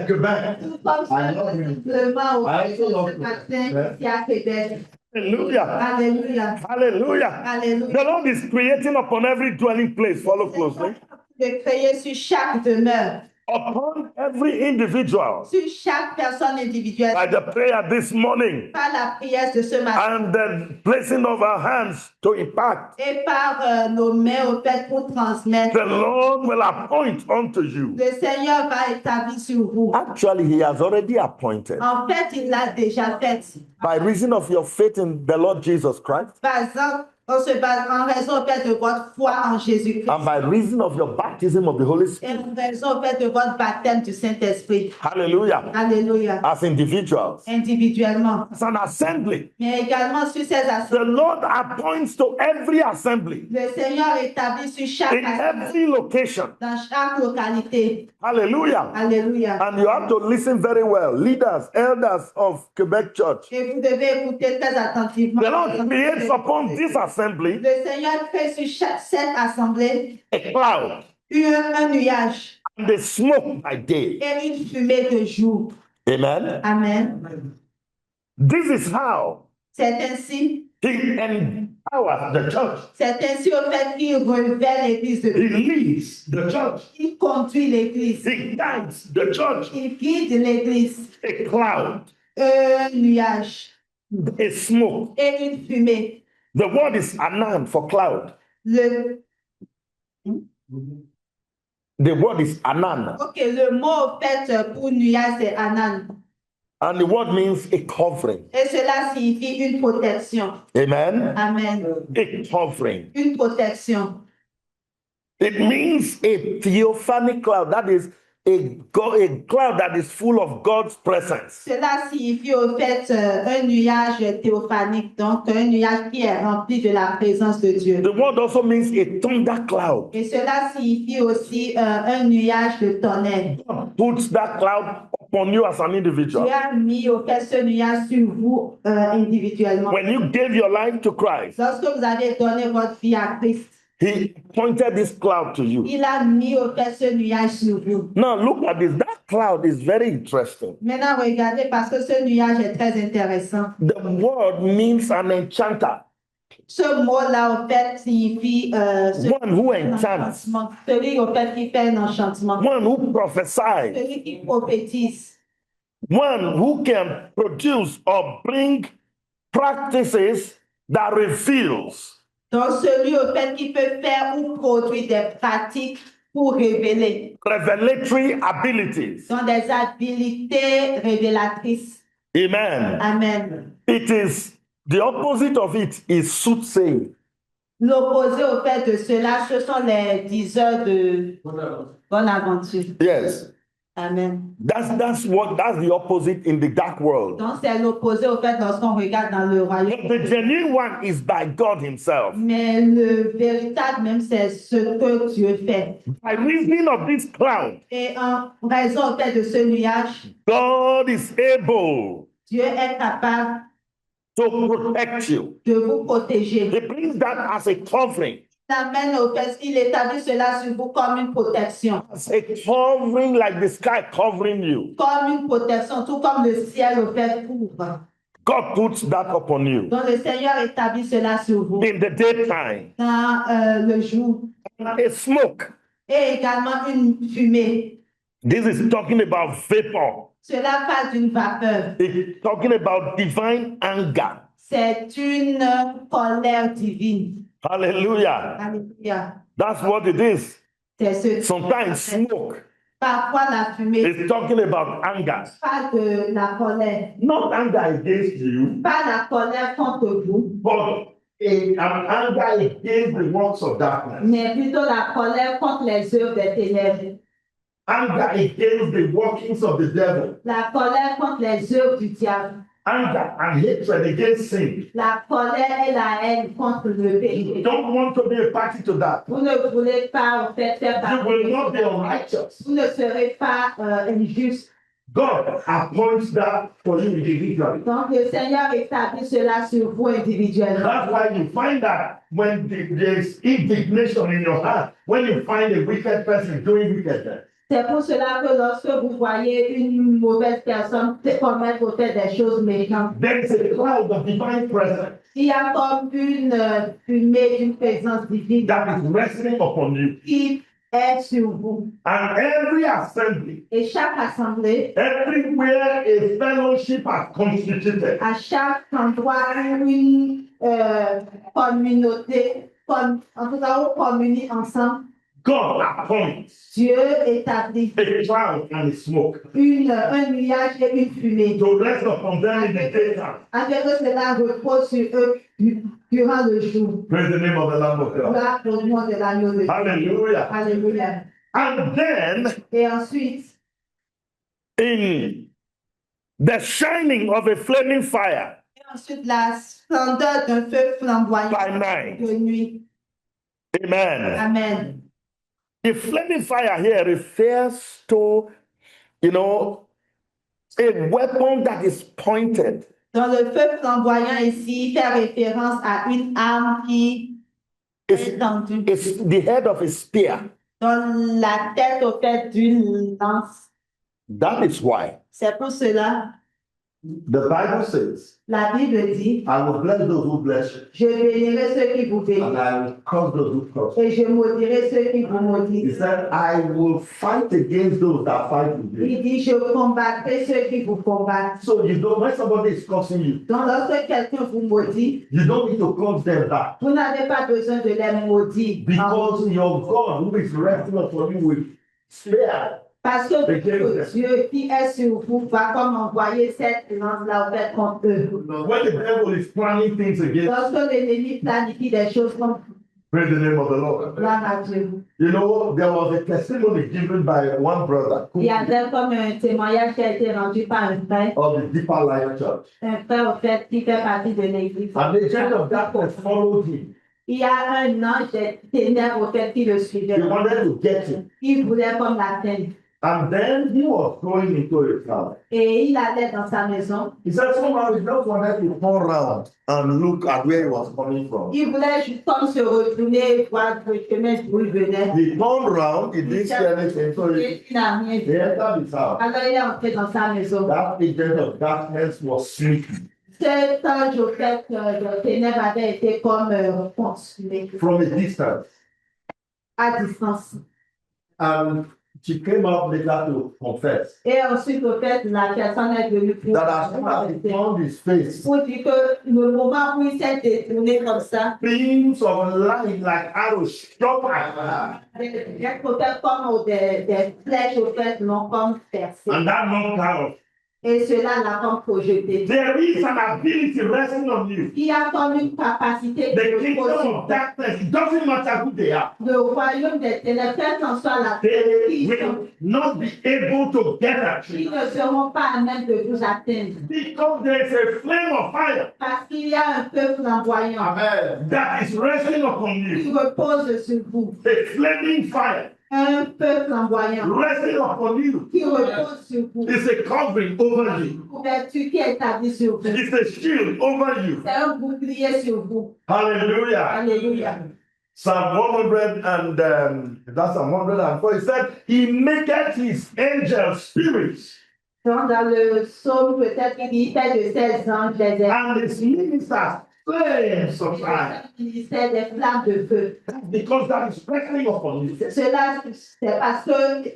S1: Quebec.
S2: Tout comme
S1: I
S2: ça,
S1: love you.
S2: simplement au
S1: I
S2: fait
S1: also love
S2: ce
S1: you.
S2: matin ici à Québec.
S1: Hallelujah.
S2: Alléluia.
S1: Hallelujah.
S2: Alléluia.
S1: The Lord is creating upon every dwelling place. Follow closely.
S2: De créer sur chaque demeure,
S1: Upon every individual.
S2: sur chaque personne individuelle,
S1: By the prayer this morning
S2: par la prière de ce matin
S1: and the placing of our hands to impact,
S2: et par nos mains au fait pour transmettre.
S1: the Lord will appoint unto you.
S2: Le Seigneur va établir sur vous.
S1: Actually, He has already appointed.
S2: En fait, il l'a déjà fait.
S1: By reason of your faith in the Lord Jesus Christ,
S2: Par exemple, on se base en raison au fait de votre foi en Jésus-Christ.
S1: and by reason of your baptism of the Holy
S2: Et
S1: Spirit.
S2: en raison au fait de votre baptême du Saint-Esprit.
S1: Hallelujah.
S2: Alléluia.
S1: As individuals,
S2: Individuellement.
S1: as an assembly,
S2: Mais également sur ces
S1: the
S2: assemblées.
S1: Lord appoints to every assembly,
S2: Le Seigneur établit sur chaque
S1: in
S2: assemblée,
S1: every location.
S2: dans chaque localité.
S1: Hallelujah.
S2: Alléluia.
S1: And you have to listen very well. Leaders, elders of Quebec Church.
S2: Et vous devez écouter très attentivement.
S1: The Lord creates upon this assembly
S2: Le Seigneur crée sur cette assemblée
S1: a cloud
S2: un nuage
S1: and a smoke by day.
S2: et une fumée de jour.
S1: Amen.
S2: Amen.
S1: This is how
S2: C'est ainsi,
S1: He empowers the church.
S2: c'est ainsi au fait qu'il revêt l'Église de
S1: He
S2: Dieu.
S1: leads the church.
S2: Il conduit l'Église.
S1: He guides the church.
S2: Il guide l'Église.
S1: A cloud,
S2: Un nuage
S1: a smoke.
S2: et une fumée.
S1: The word is anan for cloud.
S2: Le,
S1: The word is anan.
S2: ok, le mot au fait pour nuage, c'est anan.
S1: And the word means a covering.
S2: Et cela signifie une protection.
S1: Amen.
S2: Amen.
S1: A covering.
S2: Une protection.
S1: It means a theophanic cloud. That is a cloud that is full of God's presence.
S2: Cela signifie au fait un nuage théophanique, donc un nuage qui est rempli de la présence de Dieu.
S1: The word also means a thunder cloud.
S2: Et cela signifie aussi un nuage de tonnerre.
S1: God puts that cloud upon you as an individual.
S2: Dieu a mis au fait ce nuage sur vous individuellement.
S1: When you gave your life to Christ,
S2: Lorsque vous avez donné votre vie à Christ,
S1: He pointed this cloud to you.
S2: il a mis au fait ce nuage sur vous.
S1: Now look at this. That cloud is very interesting.
S2: Maintenant, regardez parce que ce nuage est très intéressant.
S1: The word means an enchanter.
S2: Ce mot-là, en fait, signifie
S1: one who enchants,
S2: enchantement. Celui, en fait, qui fait un enchantement.
S1: one who prophesies,
S2: Celui qui prophétise.
S1: one who can produce or bring practices that reveals.
S2: Donc, celui, en fait, qui peut faire ou produire des pratiques pour révéler.
S1: Revelatory abilities.
S2: Donc, des habilités révélatrices.
S1: Amen.
S2: Amen.
S1: It is the opposite of it is soothsaying.
S2: L'opposé au fait de cela, ce sont les diseurs de bonne aventure.
S1: Yes.
S2: Amen.
S1: That's the opposite in the dark world.
S2: Donc, c'est l'opposé au fait lorsqu'on regarde dans le royaume.
S1: The genuine one is by God Himself.
S2: Mais le véritable même, c'est ce que Dieu fait.
S1: By reason of this cloud,
S2: Et en raison au fait de ce nuage,
S1: God is able
S2: Dieu est capable
S1: to protect you.
S2: de vous protéger.
S1: He brings that as a covering.
S2: Il amène au fait, il établit cela sur vous comme une protection.
S1: As a covering like the sky covering you.
S2: Comme une protection, tout comme le ciel au fait couvre.
S1: God puts that upon you.
S2: Donc le Seigneur établit cela sur vous.
S1: In the daytime.
S2: Dans le jour.
S1: A smoke.
S2: Et également une fumée.
S1: This is talking about vapor.
S2: Cela parle d'une vapeur.
S1: It's talking about divine anger.
S2: C'est une colère divine.
S1: Hallelujah.
S2: Alléluia.
S1: That's what it is.
S2: C'est ce
S1: Sometimes smoke
S2: Parfois la fumée
S1: is talking about anger.
S2: pas de la colère.
S1: Not anger against you,
S2: Pas la colère contre vous,
S1: but an anger against the works of darkness.
S2: mais plutôt la colère contre les œuvres des ténèbres.
S1: Anger against the workings of the devil.
S2: La colère contre les œuvres du diable.
S1: Anger and hatred against sin.
S2: La colère et la haine contre le
S1: You
S2: péché.
S1: don't want to be a party to that.
S2: Vous ne voulez pas en fait faire
S1: You
S2: partie.
S1: will not be unrighteous.
S2: Vous ne serez pas injuste.
S1: God appoints that for you individually.
S2: Donc le Seigneur établit cela sur vous individuellement.
S1: That's why you find that when there's indignation in your heart, when you find a wicked person doing wickedness.
S2: C'est pour cela que lorsque vous voyez une mauvaise personne commettre au fait des choses méchantes,
S1: There is a cloud of divine presence
S2: il y a comme une fumée d'une présence divine
S1: that is resting upon you.
S2: qui est sur vous.
S1: And every assembly,
S2: Et chaque assemblée,
S1: everywhere a fellowship is constituted,
S2: à chaque endroit où une communauté, en tout cas, où communie ensemble,
S1: God appoints
S2: Dieu établit
S1: a cloud and a smoke
S2: un nuage et une fumée.
S1: to rest upon them in the daytime.
S2: Afin que cela repose sur eux durant le jour.
S1: Praise the name of the Lamb of God.
S2: Là, au nom de l'agneau de Dieu.
S1: Hallelujah.
S2: Alléluia.
S1: And then,
S2: Et ensuite,
S1: in the shining of a flaming fire
S2: la splendeur d'un feu flamboyant
S1: by night.
S2: de nuit.
S1: Amen.
S2: Amen.
S1: The flaming fire here refers to, a weapon that is pointed.
S2: Dans le feu flamboyant ici, fait référence à une arme qui est tendue.
S1: It's the head of a spear.
S2: Dans la tête au fait d'une lance.
S1: That is why
S2: C'est pour cela,
S1: the Bible says,
S2: la Bible dit,
S1: I will bless those who bless you,
S2: je bénirai ceux qui vous
S1: and
S2: bénissent
S1: I will curse those who curse you.
S2: et je maudirai ceux qui vous
S1: He
S2: maudissent.
S1: said, I will fight against those that fight with you.
S2: Il dit, je combattrai ceux qui vous combattent.
S1: So when somebody is cursing you,
S2: Donc lorsque quelqu'un vous maudit,
S1: you don't need to curse them back.
S2: vous n'avez pas besoin de les maudire.
S1: Because your God, who is resting upon you, will spare.
S2: Parce que votre Dieu qui est sur vous va comme envoyer cette lance-là au fait contre eux.
S1: When the devil is planning things against,
S2: Lorsque l'ennemi planifie des choses contre vous,
S1: praise the name of the Lord.
S2: gloire à Dieu.
S1: You know, there was a testimony given by one brother
S2: Il y avait comme un témoignage qui a été rendu par un frère
S1: of the Deeper Life Church.
S2: au fait qui fait partie de l'église.
S1: And the agent of darkness followed him.
S2: Il y a un ange des ténèbres au fait qui le suivait.
S1: He wanted to get him.
S2: Il voulait comme l'atteindre.
S1: And then he was going into his house.
S2: Et il allait dans sa maison.
S1: He said somehow he just wanted to turn around and look at where he was coming from.
S2: Il voulait juste comme se retourner et voir le chemin d'où il venait.
S1: He turned around, he didn't see anything, so he
S2: Il n'a rien vu.
S1: entered his house.
S2: Alors il est entré dans sa maison.
S1: That agent of darkness was sleeping.
S2: cet ange au fait de ténèbres avait été comme consumé
S1: from a distance.
S2: à distance.
S1: And she came up later to confess
S2: Et ensuite, au fait, la personne est venue pour
S1: that as soon as he found his face,
S2: pour dire que le moment où il s'est détourné comme ça,
S1: beams of light like arrows shot at her.
S2: des peut-être comme des flèches au fait l'ont comme percé.
S1: And that knocked her off.
S2: Et cela l'a comme projeté.
S1: There is an ability resting on you.
S2: Il y a comme une capacité
S1: The
S2: de
S1: kingdom of darkness, it doesn't matter who they are.
S2: le royaume des ténèbres, quelle qu'en soit la
S1: They will not be able to get at
S2: ils
S1: you
S2: ne seront pas à même de vous atteindre.
S1: because there is a flame of fire
S2: Parce qu'il y a un feu flamboyant
S1: that is resting upon you.
S2: qui repose sur vous.
S1: A flaming fire
S2: Un feu flamboyant
S1: resting upon you.
S2: qui repose sur vous.
S1: It's a covering over you.
S2: Une couverture qui est établie sur vous.
S1: It's a shield over you.
S2: C'est un bouclier sur vous.
S1: Hallelujah.
S2: Alléluia.
S1: Psalm 100 and that's Psalm 104. He said, He maketh his angels spirits
S2: Donc, dans le psaume, peut-être il fait de ses anges des
S1: and his ministers flames of fire.
S2: ministère des flammes de feu.
S1: Because that is resting upon you.
S2: Cela, c'est parce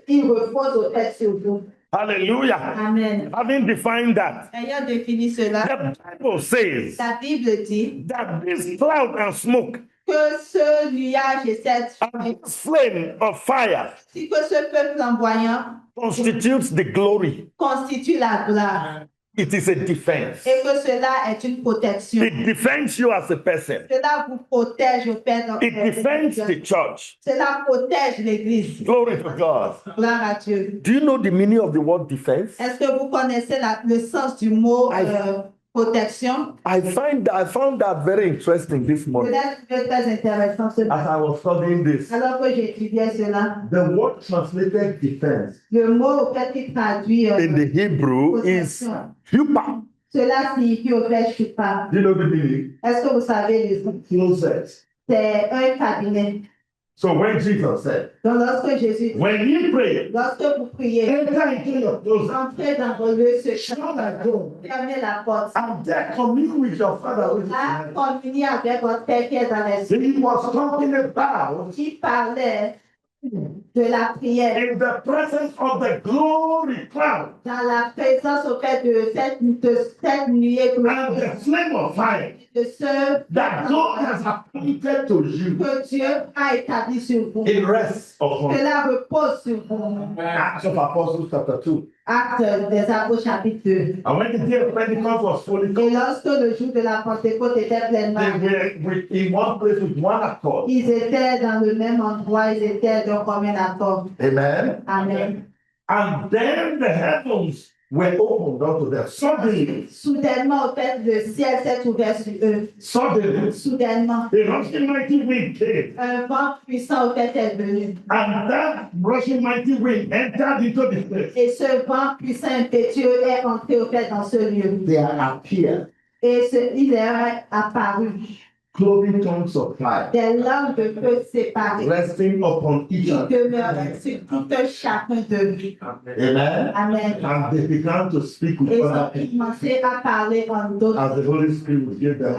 S2: qu'il repose au fait sur vous.
S1: Hallelujah.
S2: Amen.
S1: Having defined that,
S2: Ayant défini cela,
S1: the Bible says
S2: la Bible dit
S1: that this cloud and smoke
S2: que ce nuage et cette
S1: and this flame of fire
S2: si que ce feu flamboyant
S1: constitutes the glory.
S2: constitue la gloire
S1: It is a defense.
S2: et que cela est une protection.
S1: It defends you as a person.
S2: Cela vous protège au fait.
S1: It defends the church.
S2: Cela protège l'Église.
S1: Glory to God.
S2: Gloire à Dieu.
S1: Do you know the meaning of the word defense?
S2: Est-ce que vous connaissez le sens du mot protection?
S1: I found that very interesting this morning
S2: Peut-être très intéressant ce
S1: as I was studying this.
S2: alors que j'étudiais cela.
S1: The word translated defense
S2: Le mot au fait qui traduit
S1: in the Hebrew is
S2: protection.
S1: hupa.
S2: Cela signifie au fait chupa.
S1: Do you know the meaning?
S2: Est-ce que vous savez les
S1: Closet.
S2: c'est un cabinet.
S1: So when Jesus said,
S2: Donc lorsque Jésus,
S1: when you pray,
S2: lorsque vous priez,
S1: enter into your closet,
S2: entrez dans vos lieux secrets,
S1: shut the door,
S2: fermez la porte,
S1: and there commune with your Father which is in
S2: à
S1: heaven.
S2: communier avec votre Père qui est dans les cieux,
S1: He was talking about
S2: qui parlait de la prière,
S1: in the presence of the glory cloud
S2: dans la présence au fait de cette nuée
S1: and
S2: glorieuse,
S1: the flame of fire
S2: de ce
S1: that God has appointed to you.
S2: que Dieu a établi sur vous.
S1: It rests upon
S2: Cela repose sur vous.
S1: Acts of Apostles chapter 2.
S2: Actes des Apôtres chapitre 2.
S1: And when the day of Pentecost was fully
S2: Et
S1: come,
S2: lorsque le jour de la Pentecôte était pleinement,
S1: they were in one place with one accord.
S2: ils étaient dans le même endroit, ils étaient d'un commun accord.
S1: Amen.
S2: Amen.
S1: And then the heavens were opened unto them. Suddenly,
S2: Soudainement, au fait, le ciel s'est ouvert sur eux.
S1: suddenly,
S2: Soudainement,
S1: a rushing mighty wind came.
S2: un vent puissant au fait est venu.
S1: And that rushing mighty wind entered into the place.
S2: Et ce vent puissant impétueux est entré au fait dans ce lieu.
S1: There appeared
S2: Et il est apparu
S1: cloven tongues of fire
S2: des langues de feu séparées
S1: resting upon each
S2: qui
S1: other.
S2: demeuraient sur tout un chacun de nous.
S1: Amen.
S2: Amen.
S1: And they began to speak with
S2: Et ils
S1: one
S2: ont
S1: another
S2: commencé à parler en d'autres,
S1: as the Holy Spirit would give them.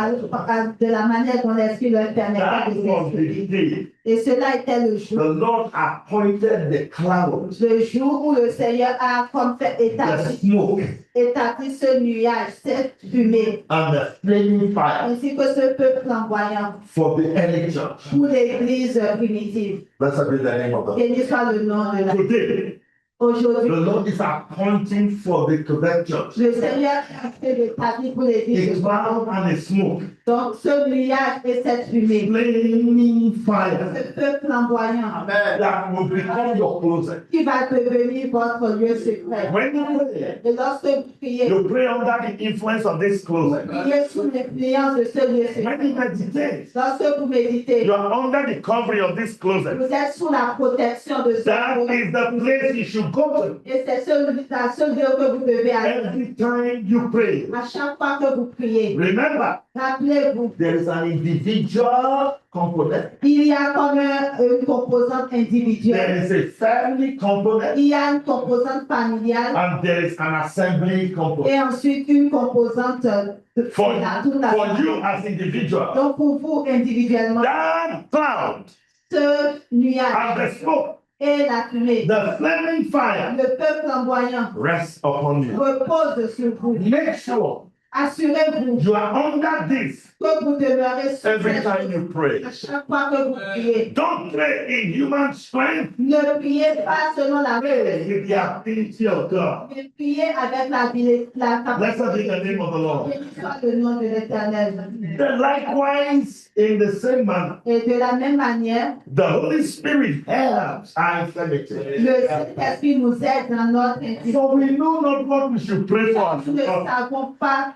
S2: de la manière dont l'Esprit leur permettait
S1: That
S2: de
S1: was the
S2: s'exprimer.
S1: day
S2: Et cela était le
S1: the
S2: jour.
S1: Lord appointed the clouds,
S2: Le jour où le Seigneur a comme fait
S1: the smoke,
S2: établi ce nuage, cette fumée,
S1: and the flaming fire
S2: ainsi que ce feu flamboyant
S1: for the early church.
S2: pour l'Église primitive.
S1: Blessed be the name of the Lord.
S2: Béni soit le nom de la.
S1: Today,
S2: Aujourd'hui,
S1: the Lord is appointing for the Quebec church
S2: le Seigneur a fait l'établi pour l'Église.
S1: a cloud and a smoke,
S2: Donc, ce nuage et cette fumée,
S1: flaming fire
S2: ce feu flamboyant
S1: that will become your closet.
S2: qui va devenir votre lieu secret.
S1: When you pray,
S2: Et lorsque vous priez,
S1: you pray under the influence of this closet.
S2: priez sous l'influence de ce lieu secret.
S1: When you meditate,
S2: Lorsque vous méditez,
S1: you are under the covering of this closet.
S2: vous êtes sous la protection de ce
S1: That
S2: lieu.
S1: is the place you should should go to.
S2: Et c'est la seule lieu que vous devez aller.
S1: Every time you pray,
S2: À chaque fois que vous priez,
S1: remember,
S2: rappelez-vous,
S1: there is an individual component.
S2: il y a comme une composante
S1: There
S2: individuelle.
S1: is a family component.
S2: Il y a une composante familiale
S1: And there is an assembly component.
S2: et ensuite une composante de
S1: For,
S2: toute la
S1: for
S2: famille.
S1: you as individual,
S2: Donc pour vous individuellement,
S1: that cloud
S2: ce nuage
S1: and the smoke,
S2: et la fumée,
S1: the flaming fire
S2: le peuple flamboyant
S1: rest upon you.
S2: repose sur vous.
S1: Make sure
S2: Assurez-vous
S1: you are under this
S2: que vous demeurez sur
S1: every
S2: cette
S1: time you pray.
S2: à chaque fois que vous priez.
S1: Don't pray in human strength.
S2: Ne priez pas selon la
S1: Pray
S2: vérité,
S1: with the ability of God.
S2: mais priez avec la
S1: Blessed be
S2: capacité
S1: the name of the Lord.
S2: béni soit le nom de l'Éternel.
S1: Then likewise, in the same manner,
S2: Et de la même manière,
S1: the Holy Spirit helps our infirmity.
S2: le Saint-Esprit nous aide dans notre intimité.
S1: So we know not what we should pray for.
S2: Nous ne savons pas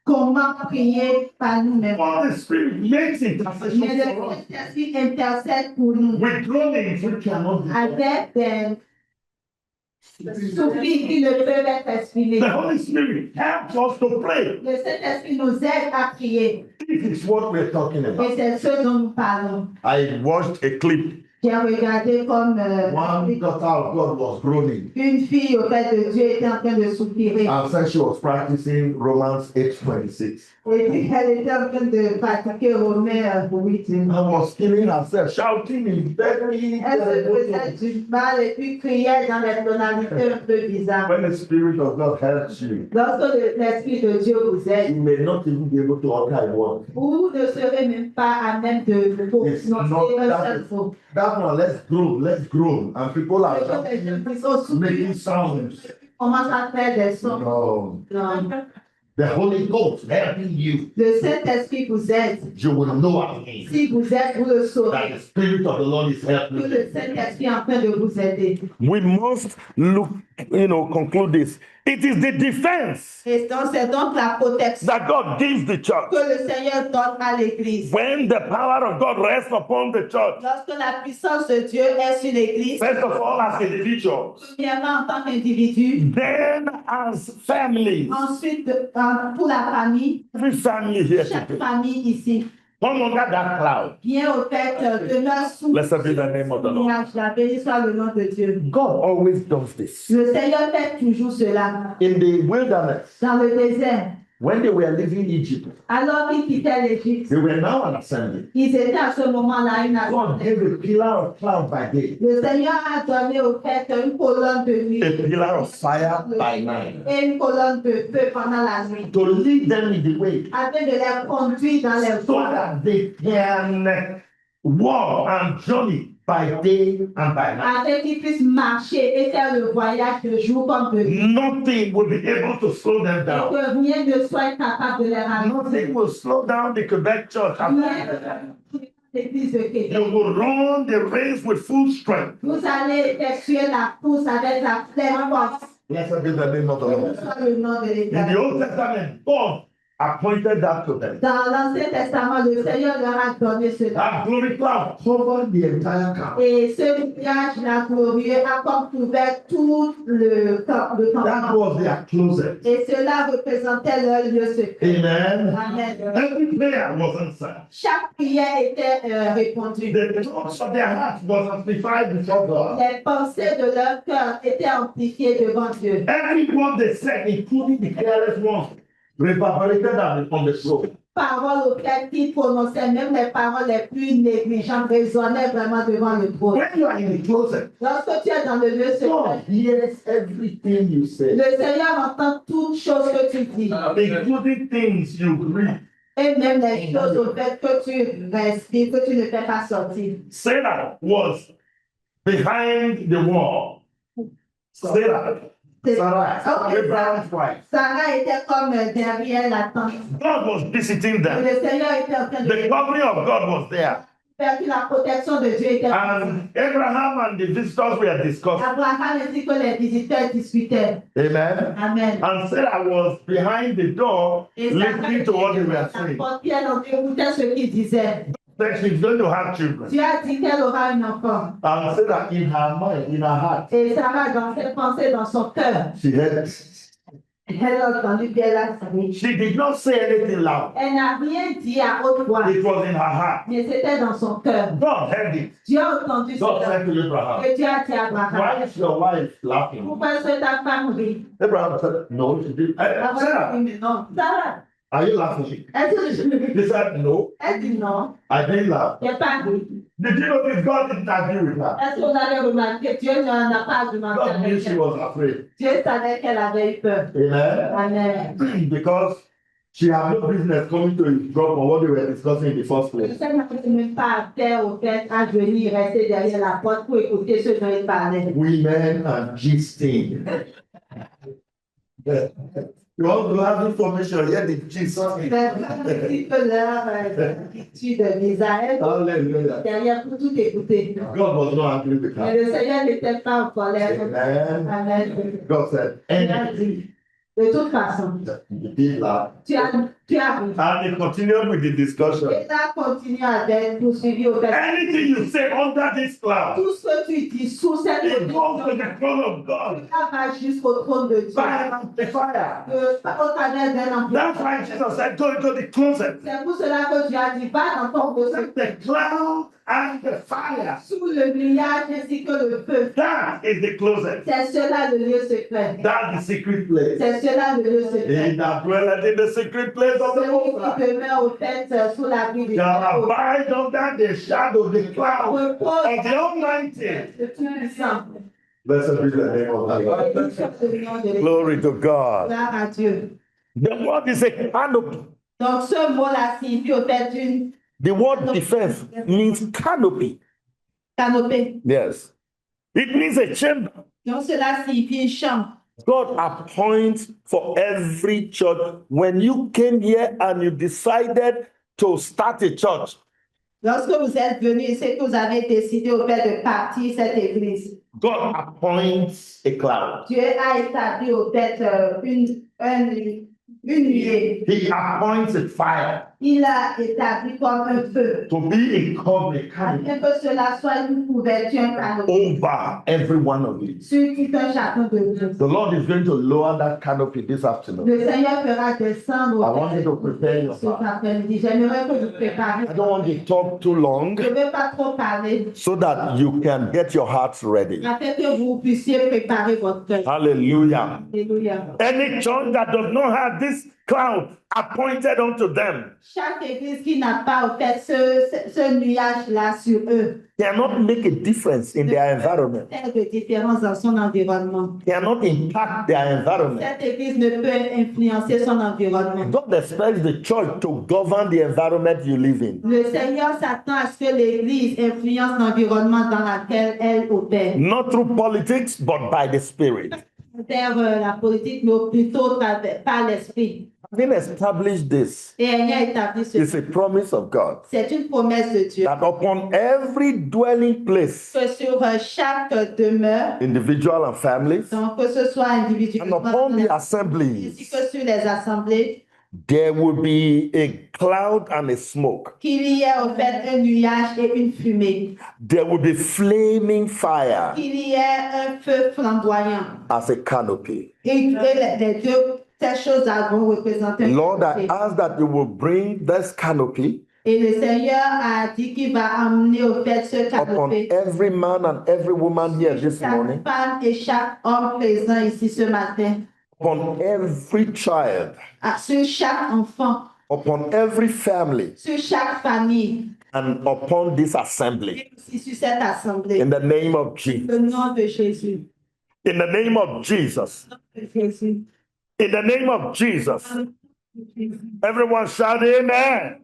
S2: comment prier par nous-mêmes.
S1: Holy Spirit makes intercession
S2: Mais le
S1: for us.
S2: Saint-Esprit intercède pour nous
S1: With groanings we cannot do.
S2: avec des soupirs qui ne peuvent être exprimés.
S1: The Holy Spirit helps us to pray.
S2: Le Saint-Esprit nous aide à prier.
S1: This is what we're talking
S2: Et
S1: about.
S2: c'est ce dont nous parlons.
S1: I watched a clip.
S2: J'ai regardé comme
S1: One daughter of God was groaning
S2: une fille auprès de Dieu était en train de soupirer.
S1: and said she was practicing Romans 8:26
S2: Et puis elle était en train de pratiquer Romains 8.
S1: and was killing herself, shouting in very
S2: Elle se faisait
S1: terrible.
S2: du mal et puis criait dans des tonalités un peu bizarres.
S1: When the Spirit of God helps you,
S2: Lorsque l'Esprit de Dieu vous aide,
S1: you may not even be able to utter a word.
S2: vous ne serez même pas à même de
S1: It's not
S2: prononcer un
S1: that-
S2: seul mot.
S1: That one, let's groan. And people are
S2: Les gens qui sont
S1: making
S2: soupirés
S1: sounds.
S2: commencent à faire des sons.
S1: No.
S2: Non.
S1: The Holy Ghost helping you.
S2: Le Saint-Esprit vous aide.
S1: You will know what it means.
S2: Si vous êtes, vous le
S1: That
S2: saurez.
S1: the Spirit of the Lord is
S2: Que
S1: helping you.
S2: le Saint-Esprit est en train de vous aider.
S1: We must look, conclude this. It is the defense
S2: Et donc, c'est donc la protection
S1: that God gives the church.
S2: que le Seigneur donne à l'Église.
S1: When the power of God rests upon the church,
S2: Lorsque la puissance de Dieu est sur l'Église,
S1: first of all as individuals,
S2: premièrement en tant qu'individu,
S1: then as families,
S2: ensuite pour la famille,
S1: every family here
S2: chaque
S1: today,
S2: famille ici,
S1: come under that cloud.
S2: vient au fait demeure sous
S1: Blessed be the name of the Lord.
S2: nuage. La béni soit le nom de Dieu.
S1: God always does this.
S2: Le Seigneur fait toujours cela.
S1: In the wilderness,
S2: Dans le désert,
S1: when they were leaving Egypt,
S2: alors qu'ils quittaient l'Égypte,
S1: they were now an assembly.
S2: ils étaient à ce moment-là une
S1: God
S2: assemblée.
S1: gave a pillar of cloud by day,
S2: Le Seigneur a donné au fait une colonne de nuit
S1: a pillar of fire by night,
S2: et une colonne de feu pendant la nuit,
S1: to lead them in the way,
S2: afin de les conduire dans les
S1: so
S2: voies,
S1: that they can walk and journey by day and by night.
S2: afin qu'ils puissent marcher et faire le voyage de jour comme de nuit.
S1: Nothing will be able to slow them
S2: Et
S1: down.
S2: que rien ne soit capable de les ralentir.
S1: Nothing will slow down the Quebec church.
S2: L'église de Québec.
S1: You will run the race with full strength.
S2: Vous allez effectuer la course avec la pleine force.
S1: Blessed be the name of the
S2: Que
S1: Lord.
S2: soit le nom de
S1: In the
S2: l'Éternel.
S1: Old Testament, God appointed that to them.
S2: Dans l'Ancien Testament, le Seigneur leur a donné cela.
S1: That glory cloud covered the entire camp.
S2: Et ce nuage-là glorieux a comme couvert tout le camp.
S1: That was their closet.
S2: Et cela représentait leur lieu secret.
S1: Amen.
S2: Amen.
S1: Every prayer was answered.
S2: Chaque prière était répondue.
S1: The thoughts of their hearts was amplified before God.
S2: Les pensées de leur cœur étaient amplifiées devant Dieu.
S1: Every word they said, including the careless ones, reverberated on the throne.
S2: Paroles auxquelles ils prononçaient, même les paroles les plus négligentes, résonnaient vraiment devant le trône.
S1: When you are in the closet,
S2: Lorsque tu es dans le lieu secret,
S1: God hears everything you say,
S2: le Seigneur entend toutes choses que tu dis.
S1: including things you read.
S2: Et même les choses au fait que tu respires, que tu ne fais pas sortir.
S1: Sarah was behind the wall. Sarah, Abraham's wife.
S2: Sarah était comme derrière la tente.
S1: God was visiting
S2: Et
S1: them.
S2: le Seigneur était en train de
S1: The covering of God was there.
S2: faire que la protection de Dieu était
S1: And Abraham and the visitors were discussing.
S2: Abraham ainsi que les visiteurs discutaient.
S1: Amen.
S2: Amen.
S1: And Sarah was behind the door
S2: Et Sarah
S1: listening to what they were
S2: la
S1: saying.
S2: portière, donc écoutait ce qu'il disait.
S1: that she's going to have children.
S2: Tu as dit qu'elle aura un enfant.
S1: And say that in her mind, in her heart,
S2: Et Sarah, dans ses pensées, dans son cœur,
S1: she heard.
S2: elle a entendu qu'elle a dit.
S1: She did not say anything loud.
S2: Elle n'a rien dit à haute voix,
S1: It was in her heart.
S2: mais c'était dans son cœur.
S1: God heard it.
S2: Dieu a entendu
S1: God
S2: cela.
S1: said to Abraham,
S2: Et Dieu a dit à Abraham,
S1: why is your wife laughing?
S2: pourquoi est-ce que ta femme rit?
S1: Abraham said, no, she didn't.
S2: Abraham
S1: Sarah,
S2: dit, mais non. Sarah,
S1: are you laughing?
S2: elle
S1: He said, no,
S2: dit non,
S1: I didn't laugh.
S2: elle n'a pas ri.
S1: Did you notice God didn't agree with her?
S2: Est-ce qu'on avait remarqué? Dieu n'en a pas argumenté
S1: God knew
S2: avec
S1: she
S2: elle.
S1: was afraid.
S2: Dieu savait qu'elle avait eu peur.
S1: Amen.
S2: Amen.
S1: Because she had no business coming to his drop on what they were discussing in the first
S2: Je
S1: place.
S2: sais que même pas à terre au fait à venir rester derrière la porte pour écouter ce dont il parlait.
S1: Women and gisting. You want to have information, hear the gist.
S2: C'est un petit peu leur attitude bizarre.
S1: Hallelujah.
S2: Derrière pour tout écouter.
S1: God was not angry with
S2: Mais
S1: her.
S2: le Seigneur n'était pas en colère.
S1: Amen.
S2: Amen.
S1: God said,
S2: Il a
S1: anything.
S2: dit, de toute façon,
S1: You did laugh.
S2: tu as ri.
S1: And he continued with the discussion.
S2: Et là, continue avec poursuivi au fait.
S1: Anything you say under this cloud,
S2: Tout ce que tu dis sous cette
S1: it goes to
S2: condition,
S1: the throne of God.
S2: ça va jusqu'au trône de Dieu.
S1: By amplifier.
S2: Au travers d'un emploi.
S1: That's why Jesus said, go into the closet.
S2: C'est pour cela que Dieu a dit, va dans ton closet
S1: The cloud and the fire.
S2: sous le nuage ainsi que le feu.
S1: That is the closet.
S2: C'est cela le lieu secret.
S1: That's the secret place.
S2: C'est cela le lieu secret.
S1: He that dwelleth in the secret place of the
S2: Celui
S1: Most
S2: qui
S1: High
S2: demeure au fait sous l'abri du
S1: shall
S2: Très-Haut.
S1: abide under the shadow of the cloud
S2: Repose
S1: of the Almighty.
S2: le Tout-Puissant.
S1: Blessed be the name of God.
S2: Gloire
S1: Glory to God.
S2: à Dieu.
S1: The word is a canopy.
S2: Donc ce mot-là signifie au fait une
S1: The word defense means canopy.
S2: canopée.
S1: Yes. It means a chamber.
S2: Donc cela signifie une chambre.
S1: God appoints for every church. When you came here and you decided to start a church,
S2: Lorsque vous êtes venus, c'est que vous avez décidé au fait de partir cette église.
S1: God appoints a cloud.
S2: Dieu a établi au fait une nuée.
S1: He appoints a fire
S2: Il a établi comme un feu.
S1: to be a covering canopy
S2: Afin que cela soit une couverture, un canopé
S1: over every one of you.
S2: sur tout un chacun de nous.
S1: The Lord is going to lower that canopy this afternoon.
S2: Le Seigneur fera descendre
S1: I
S2: au
S1: want you to prepare your
S2: cet
S1: heart.
S2: après-midi. J'aimerais que vous prépariez.
S1: I don't want to talk too long
S2: Je ne vais pas trop parler
S1: so that you can get your hearts ready.
S2: afin que vous puissiez préparer votre cœur.
S1: Hallelujah.
S2: Alléluia.
S1: Any church that does not have this cloud appointed unto them
S2: Chaque église qui n'a pas au fait ce nuage-là sur eux
S1: cannot make a difference in their environment,
S2: faire de différence dans son environnement.
S1: cannot impact their environment.
S2: Cette église ne peut influencer son environnement.
S1: God expects the church to govern the environment you live in,
S2: Le Seigneur s'attend à ce que l'église influence l'environnement dans lequel elle opère.
S1: not through politics, but by the Spirit.
S2: Vers la politique, mais plutôt par l'esprit.
S1: Having established this,
S2: Et ayant établi
S1: it's
S2: ceci,
S1: a promise of God
S2: c'est une promesse de Dieu
S1: that upon every dwelling place,
S2: que sur chaque demeure,
S1: individual and families,
S2: donc que ce soit
S1: and
S2: individuellement
S1: upon the
S2: ainsi
S1: assemblies,
S2: que sur les assemblées,
S1: there will be a cloud and a smoke.
S2: qu'il y ait au fait un nuage et une fumée,
S1: There will be flaming fire
S2: qu'il y ait un feu flamboyant.
S1: as a canopy.
S2: Et que les deux, ces choses-là vont représenter un
S1: Lord, I
S2: canopé.
S1: ask that you will bring this canopy
S2: Et le Seigneur a dit qu'il va amener au fait ce
S1: upon
S2: canopé.
S1: every man and every woman here this
S2: Chaque
S1: morning,
S2: femme et chaque homme présent ici ce matin,
S1: upon every child,
S2: sur chaque enfant,
S1: upon every family,
S2: sur chaque famille,
S1: and upon this assembly.
S2: et aussi sur cette assemblée.
S1: In the name of Jesus.
S2: Au nom de Jésus.
S1: In the name of Jesus.
S2: Jésus.
S1: In the name of Jesus. Everyone shout amen.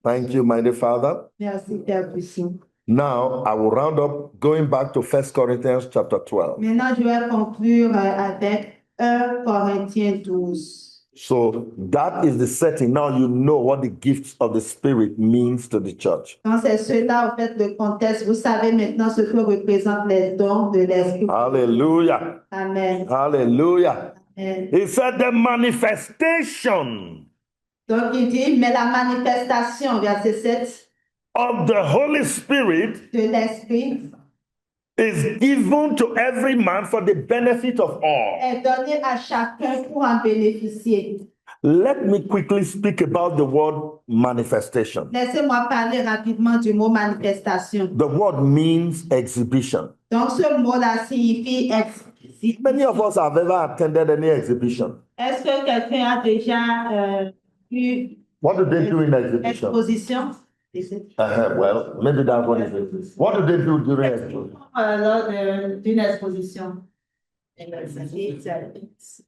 S1: Thank you, mighty Father.
S2: Merci, Père puissant.
S1: Now I will round up going back to 1 Corinthians chapter 12.
S2: Maintenant, je vais conclure avec 1 Corinthiens 12.
S1: So that is the setting. Now you know what the gifts of the Spirit means to the church.
S2: Donc, c'est cela, en fait, le contexte. Vous savez maintenant ce que représentent les dons de l'Esprit.
S1: Hallelujah.
S2: Amen.
S1: Hallelujah.
S2: Amen.
S1: He said the manifestation
S2: Donc il dit, mais la manifestation, verset 7,
S1: of the Holy Spirit
S2: de l'Esprit
S1: is given to every man for the benefit of all.
S2: est donnée à chacun pour en bénéficier.
S1: Let me quickly speak about the word manifestation.
S2: Laissez-moi parler rapidement du mot manifestation.
S1: The word means exhibition.
S2: Donc ce mot-là signifie exhibition.
S1: Many of us have ever attended any exhibition.
S2: Est-ce que quelqu'un a déjà eu
S1: What do they do in exhibition?
S2: exposition?
S1: Well, maybe that's what it is. What do they do during exhibition?
S2: Lors d'une exposition.
S1: That is.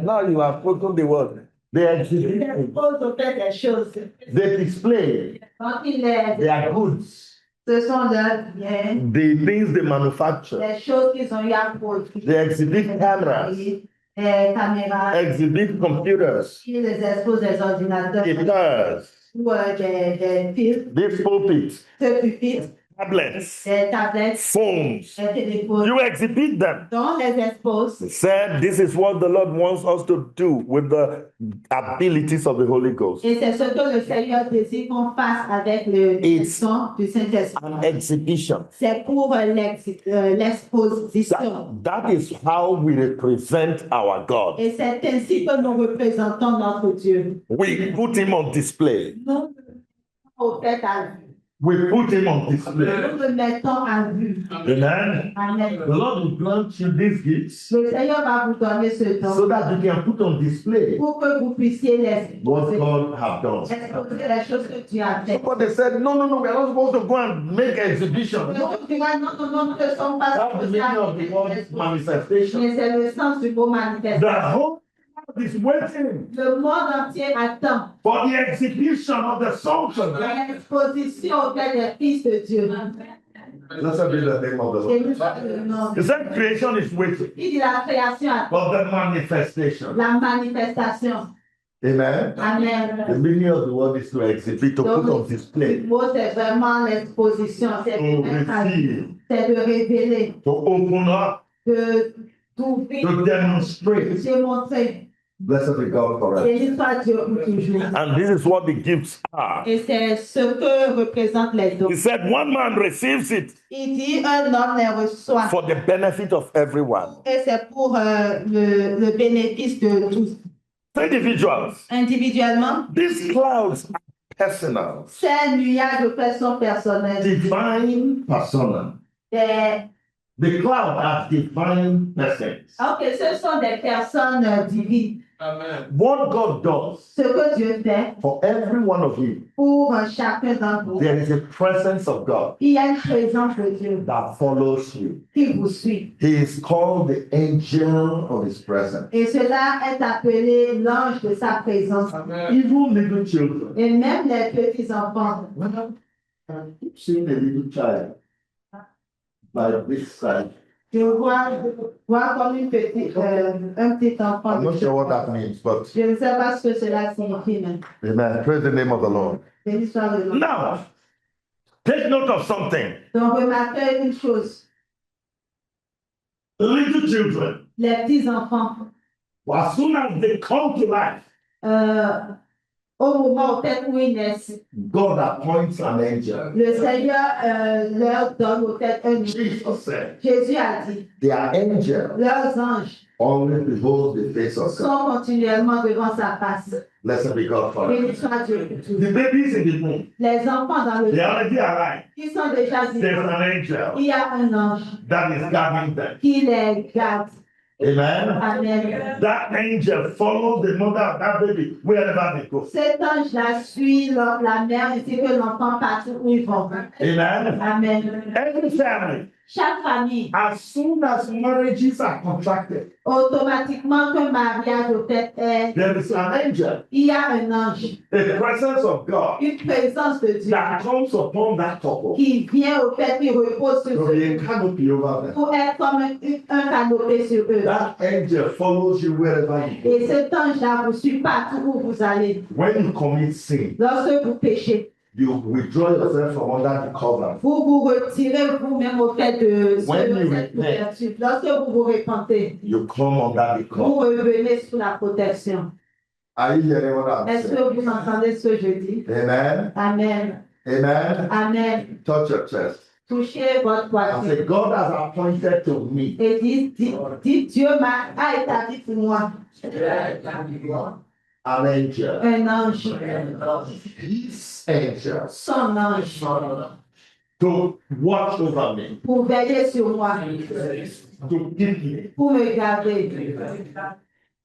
S1: Now you have spoken the word. They exhibit.
S2: Des choses.
S1: They display
S2: Donc,
S1: their goods,
S2: ce sont leurs biens,
S1: the things they manufacture.
S2: les choses qu'ils ont eu à produire.
S1: They exhibit cameras,
S2: Les caméras,
S1: exhibit computers,
S2: ils les exposent des ordinateurs
S1: guitars,
S2: ou des fils,
S1: this pulpit,
S2: des pupitres,
S1: tablets,
S2: des tablettes,
S1: phones.
S2: des téléphones.
S1: You exhibit them.
S2: Donc, les expose.
S1: Said this is what the Lord wants us to do with the abilities of the Holy Ghost.
S2: Et c'est ce que le Seigneur désire qu'on fasse avec le son du Saint-Esprit.
S1: An exhibition.
S2: C'est pour l'exposition.
S1: That is how we represent our God.
S2: Et c'est ainsi que nous représentons notre Dieu.
S1: We put him on display.
S2: Nous au fait à vue.
S1: We put him on display.
S2: Nous le mettons à vue.
S1: Amen.
S2: Amen.
S1: The Lord will grant you these gifts
S2: Le Seigneur va vous donner ce don
S1: so that you can put on display
S2: pour que vous puissiez
S1: what
S2: l'exposer.
S1: God has done.
S2: Exposer les choses que Dieu a faites.
S1: But they said, no, we are not supposed to go and make exhibition.
S2: Non, nous ne sommes pas
S1: That's the meaning of the word manifestation.
S2: mais c'est le sens du mot
S1: The
S2: manifestation.
S1: whole world is waiting
S2: Le monde entier attend
S1: for the exhibition of the sons of God.
S2: l'exposition auprès des fils de Dieu.
S1: Blessed be the name of the
S2: Et
S1: Lord.
S2: nous sommes le nom.
S1: He said creation is waiting
S2: Il dit la création attend
S1: for the manifestation.
S2: la manifestation.
S1: Amen.
S2: Amen.
S1: The meaning of the word is to exhibit, to put on
S2: Le
S1: display,
S2: mot, c'est vraiment l'exposition. C'est
S1: to reveal,
S2: de révéler,
S1: to open up,
S2: d'ouvrir,
S1: to demonstrate.
S2: de démontrer.
S1: Blessed be God forever.
S2: Et l'histoire Dieu pour toujours.
S1: And this is what the gifts are.
S2: Et c'est ce que représentent les dons.
S1: He said one man receives it
S2: Il dit un homme les reçoit.
S1: for the benefit of everyone.
S2: Et c'est pour le bénéfice de tous.
S1: Individuals.
S2: Individuellement,
S1: These clouds are personal,
S2: ces nuages de personnes personnelles.
S1: divine persona. The cloud are divine persons.
S2: Ok, ce sont des personnes divines.
S3: Amen.
S1: What God does
S2: Ce que Dieu fait
S1: for every one of you,
S2: pour chacun d'entre vous,
S1: there is a presence of God
S2: il y a une présence de Dieu
S1: that follows you.
S2: qui vous suit.
S1: He is called the angel of his presence.
S2: Et cela est appelé l'ange de sa présence.
S3: Amen.
S1: Even little children.
S2: Et même les petits enfants.
S1: Well, I've seen a little child by this side.
S2: Je vois comme un petit enfant.
S1: I'm not sure what that means, but
S2: Je ne sais pas ce que cela signifie, mais
S1: amen. Praise the name of the Lord.
S2: c'est l'histoire de l'homme.
S1: Now, take note of something.
S2: Donc, remarquez une chose.
S1: Little children,
S2: Les petits enfants,
S1: as soon as they come to life,
S2: au moment où ils naissent,
S1: God appoints an angel.
S2: le Seigneur leur donne au tête un ange.
S1: Jesus said,
S2: Jésus a dit,
S1: their angel
S2: leurs anges
S1: always behold the face of God.
S2: sont continuellement devant sa face.
S1: Blessed be God
S2: Et
S1: forever.
S2: l'histoire Dieu.
S1: The babies in the womb,
S2: Les enfants dans le
S1: they are already alive.
S2: ils sont déjà
S1: There's
S2: vivants.
S1: an angel
S2: Il y a un ange
S1: that is guarding them.
S2: qui les garde.
S1: Amen.
S2: Amen.
S1: That angel follows the mother of that baby wherever they go.
S2: Cet ange-là suit la mère ainsi que l'enfant partout où ils vont.
S1: Amen.
S2: Amen.
S1: Every family,
S2: Chaque famille,
S1: as soon as marriages are contracted,
S2: automatiquement qu'un mariage au fait est,
S1: there is an angel,
S2: il y a un ange,
S1: the presence of God
S2: une présence de Dieu
S1: that comes upon that couple
S2: qui vient au fait, qui repose sur
S1: to be
S2: eux
S1: a canopy over them.
S2: pour être comme un canopé sur eux.
S1: That angel follows you wherever you go.
S2: Et cet ange-là vous suit partout où vous allez.
S1: When you commit sin,
S2: Lorsque vous péchez,
S1: you withdraw yourself from under the cover.
S2: vous vous retirez vous-même au fait de
S1: When you
S2: cette
S1: repent,
S2: couverture. Lorsque vous vous repentez,
S1: you come under the
S2: vous
S1: cover.
S2: revenez sous la protection.
S1: Are you hearing what I'm
S2: Est-ce
S1: saying?
S2: que vous entendez ce que je dis?
S1: Amen.
S2: Amen.
S1: Amen.
S2: Amen.
S1: Touch your chest.
S2: Touchez votre
S1: I
S2: poitrine.
S1: say, God has appointed to me
S2: Et dit, Dieu a établi pour moi
S1: an angel.
S2: un ange,
S1: His angel
S2: son ange,
S1: to watch over me,
S2: pour veiller sur moi,
S1: to keep me.
S2: pour me garder.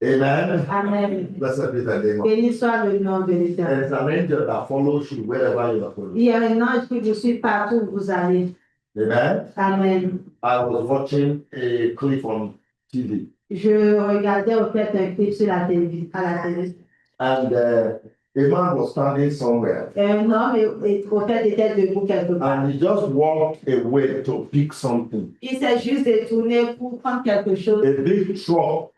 S1: Amen.
S2: Amen.
S1: Blessed be the name of
S2: Béni soit le nom de l'Éternel.
S1: There's an angel that follows you wherever you are going.
S2: Il y a un ange qui vous suit partout où vous allez.
S1: Amen.
S2: Amen.
S1: I was watching a clip on TV,
S2: Je regardais au fait un clip sur la télé, à la télé.
S1: and a man was standing somewhere,
S2: Et un homme au fait était debout quelque part.
S1: and he just walked away to pick something.
S2: Il s'est juste détourné pour prendre quelque chose.
S1: A big truck.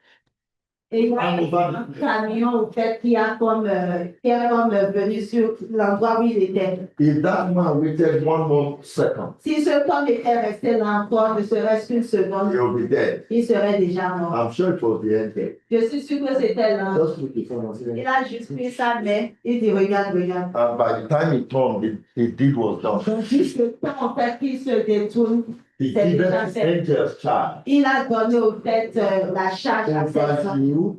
S2: Et il y a un camion au fait qui a comme venu sur l'endroit où il était.
S1: If that man waited one more second,
S2: Si ce homme était resté là encore, ne serait-ce qu'une seconde,
S1: he'll be dead.
S2: il serait déjà mort.
S1: I'm sure it was the angel.
S2: Je suis sûre que c'était l'ange.
S1: Just look at someone saying,
S2: Il a juste pris sa main, il dit regarde, regarde.
S1: and by the time he turned, the deed was done.
S2: Donc juste le temps en fait qu'il se détourne,
S1: He given his angels charge
S2: il a donné au fait la charge à ses
S1: over
S2: hommes
S1: you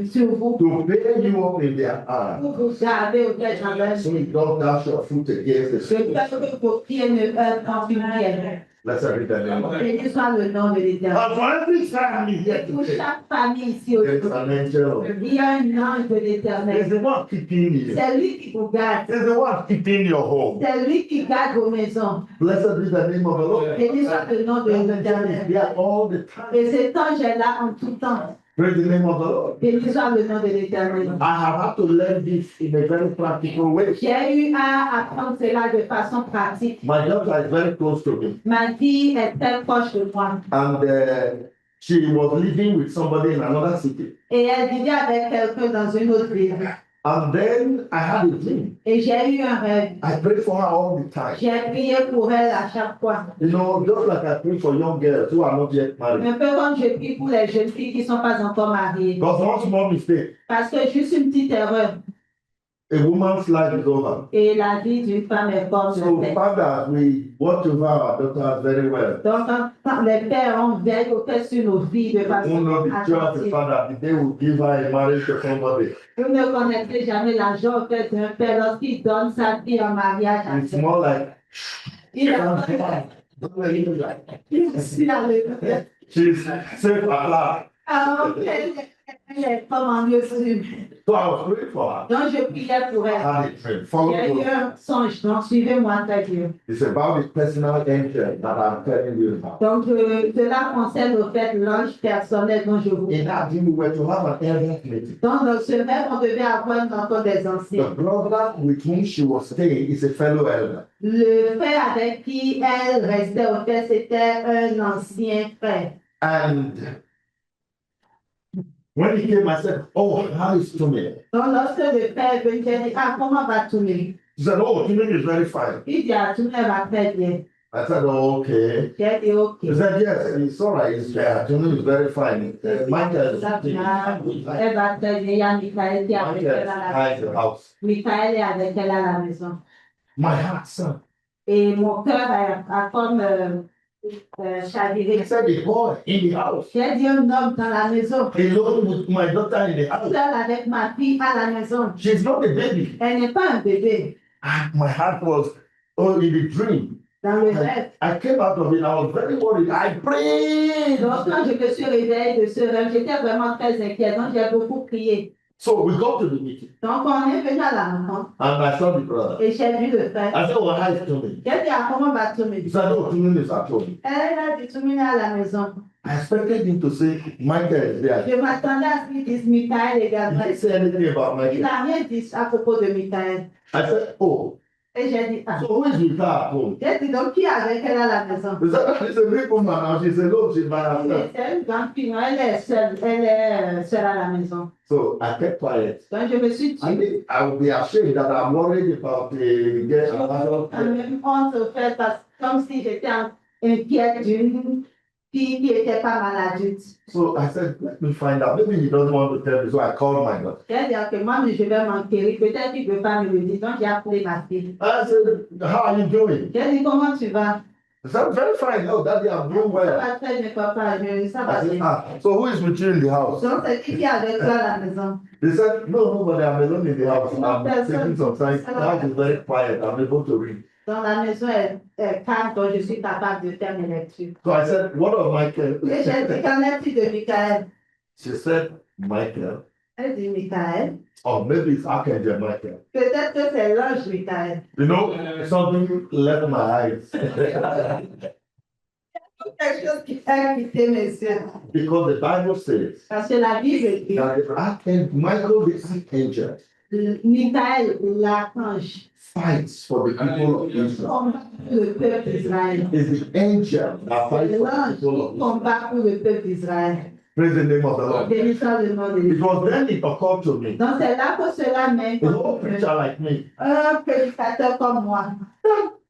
S2: sur vous
S1: to bear you up in their arms,
S2: pour vous garder au fait dans leur
S1: so you don't dash your foot against the
S2: de
S1: stone.
S2: peur que vos pieds ne heurtent en une pierre.
S1: Blessed be the name of God.
S2: Béni soit le nom de l'Éternel.
S1: And for every family here
S2: Pour
S1: today,
S2: chaque famille ici
S1: there is
S2: aujourd'hui,
S1: an angel.
S2: il y a un ange de
S1: There's
S2: l'Éternel.
S1: the one keeping you.
S2: C'est lui qui vous garde.
S1: There's the one keeping your home.
S2: C'est lui qui garde vos maisons.
S1: Blessed be the name of the Lord.
S2: Béni soit le nom de
S1: He's
S2: l'Éternel.
S1: there all the time.
S2: Et cet ange est là en tout temps.
S1: Praise the name of the Lord.
S2: Béni soit le nom de l'Éternel.
S1: I have had to learn this in a very practical way.
S2: J'ai eu à apprendre cela de façon pratique.
S1: My daughter is very close to me,
S2: Ma fille est très proche de moi.
S1: and she was living with somebody in another city.
S2: Et elle vivait avec quelqu'un dans une autre ville.
S1: And then I had a dream.
S2: Et j'ai eu un rêve.
S1: I prayed for her all the time.
S2: J'ai prié pour elle à chaque fois.
S1: You know, just like I pray for young girls who are not yet married.
S2: Un peu comme je prie pour les jeunes filles qui ne sont pas encore mariées.
S1: Because one small mistake,
S2: Parce que juste une petite erreur.
S1: a woman's life is over.
S2: Et la vie d'une femme est comme
S1: So,
S2: le fait.
S1: Father, we watch over our daughters very well.
S2: Donc, quand les pères ont veillé au fait sur nos filles de
S1: We
S2: façon
S1: won't know the joy of the
S2: attentive.
S1: Father the day we give her a marriage to somebody.
S2: Vous ne connaissez jamais la joie au fait d'un père lorsqu'il donne sa fille en mariage à
S1: It's
S2: quelqu'un.
S1: more like,
S2: Il
S1: she's safe at last.
S2: elle est comme en lieu sûr.
S1: So I was praying for her.
S2: Donc, je priais pour
S1: I
S2: elle.
S1: had a dream. Follow
S2: J'ai eu
S1: me.
S2: un songe, donc suivez-moi très bien.
S1: It's about the personal angel that I'm telling you about.
S2: Donc, cela concerne au fait l'ange personnel dont je vous
S1: In
S2: parle.
S1: that dream, we were to have an elders meeting.
S2: Donc, dans ce rêve, on devait avoir une rencontre des
S1: The
S2: anciens.
S1: brother with whom she was staying is a fellow elder.
S2: Le frère avec qui elle restait au fait, c'était un ancien frère.
S1: And when he came, I said, "Oh, how is Tumi?"
S2: Donc, lorsque le père est venu, j'ai dit, ah, comment va Toumé?
S1: He said, "Oh, Tumi is very fine."
S2: Il dit, ah, Toumé va très bien.
S1: I said, "Oh, okay."
S2: J'ai dit, ok.
S1: He said, "Yes, it's all right. It's Tumi is very fine. Michael is
S2: Elle va très bien. Il y a Michael qui est avec elle à la
S1: behind the
S2: maison.
S1: house."
S2: Michael est avec elle à la maison.
S1: My heart sank.
S2: Et mon cœur a comme chaviré.
S1: He said, "The boy in the house,
S2: J'ai dit, un homme dans la maison.
S1: alone with my daughter in the house.
S2: Seule avec ma fille à la maison.
S1: She's not a baby."
S2: Elle n'est pas un bébé.
S1: And my heart was, oh, in the dream.
S2: Dans le rêve.
S1: I came out of it. I was very worried. I prayed.
S2: Donc, quand je me suis réveillée de ce rêve, j'étais vraiment très inquiète. Donc, j'ai beaucoup prié.
S1: So we got to the meeting,
S2: Donc, on est venu à la rencontre
S1: and I saw the brother.
S2: et j'ai vu le frère.
S1: I said, "Oh, hi, Tumi."
S2: J'ai dit, ah, comment va Toumé?
S1: He said, "Oh, Tumi is at home."
S2: Elle a dit, Toumé est à la maison.
S1: I expected him to say, "Michael is there."
S2: Je m'attendais à ce qu'il dise Michael
S1: He
S2: également.
S1: didn't say anything about
S2: Il
S1: Michael.
S2: n'a rien dit à propos de Michael.
S1: I said, "Oh,
S2: Et j'ai dit, ah.
S1: so who is with her at home?"
S2: J'ai dit, donc qui est avec elle à la maison?
S1: He said, "It's a big woman now." She said, "No, she's by herself."
S2: C'est une grande fille, non, elle est seule à la maison.
S1: So I kept quiet.
S2: Donc je me suis dit,
S1: I mean, I would be ashamed that I'm worried about the girl.
S2: en même honte au fait, parce que comme si j'étais inquiète d'une fille qui n'était pas mal adulte.
S1: So I said, let me find out. Maybe he doesn't want to tell me, so I called my daughter.
S2: C'est-à-dire que moi, je vais m'enquérir. Peut-être qu'il ne veut pas me le dire. Donc, j'ai appelé ma fille.
S1: I said, how are you doing?
S2: J'ai dit, comment tu vas?
S1: He said, very fine. Oh, Daddy, I'm doing
S2: Ça
S1: well.
S2: va très bien, papa. Ça va
S1: I said,
S2: bien.
S1: so who is with you in the house?
S2: Donc, c'est qui est avec toi à la maison?
S1: He said, no, nobody. I'm alone in the house. I'm taking some time. The house is very quiet. I'm able to read.
S2: Donc, la maison est calme, donc je suis capable de faire mes lectures.
S1: So I said, what of Michael?
S2: Et j'ai dit, qu'en est-il de Michael?
S1: She said, Michael.
S2: Elle dit, Michael.
S1: Or maybe it's Archangel Michael.
S2: Peut-être que c'est l'ange Michael.
S1: You know, something left my eyes.
S2: Quelque chose qui a quitté mes yeux.
S1: Because the Bible says
S2: Parce que la Bible dit,
S1: that the Archangel, Michael the Archangel,
S2: Michael, l'archange,
S1: fights for the people of Israel.
S2: combat pour le peuple d'Israël.
S1: Is the angel that fights for the
S2: L'ange
S1: people
S2: qui
S1: of Israel.
S2: combat pour le peuple d'Israël.
S1: Praise the name of the Lord.
S2: Béni soit le nom de
S1: It
S2: l'Église.
S1: was then it occurred to me,
S2: Donc c'est là que cela m'est
S1: a whole preacher like me,
S2: un prédicateur comme moi.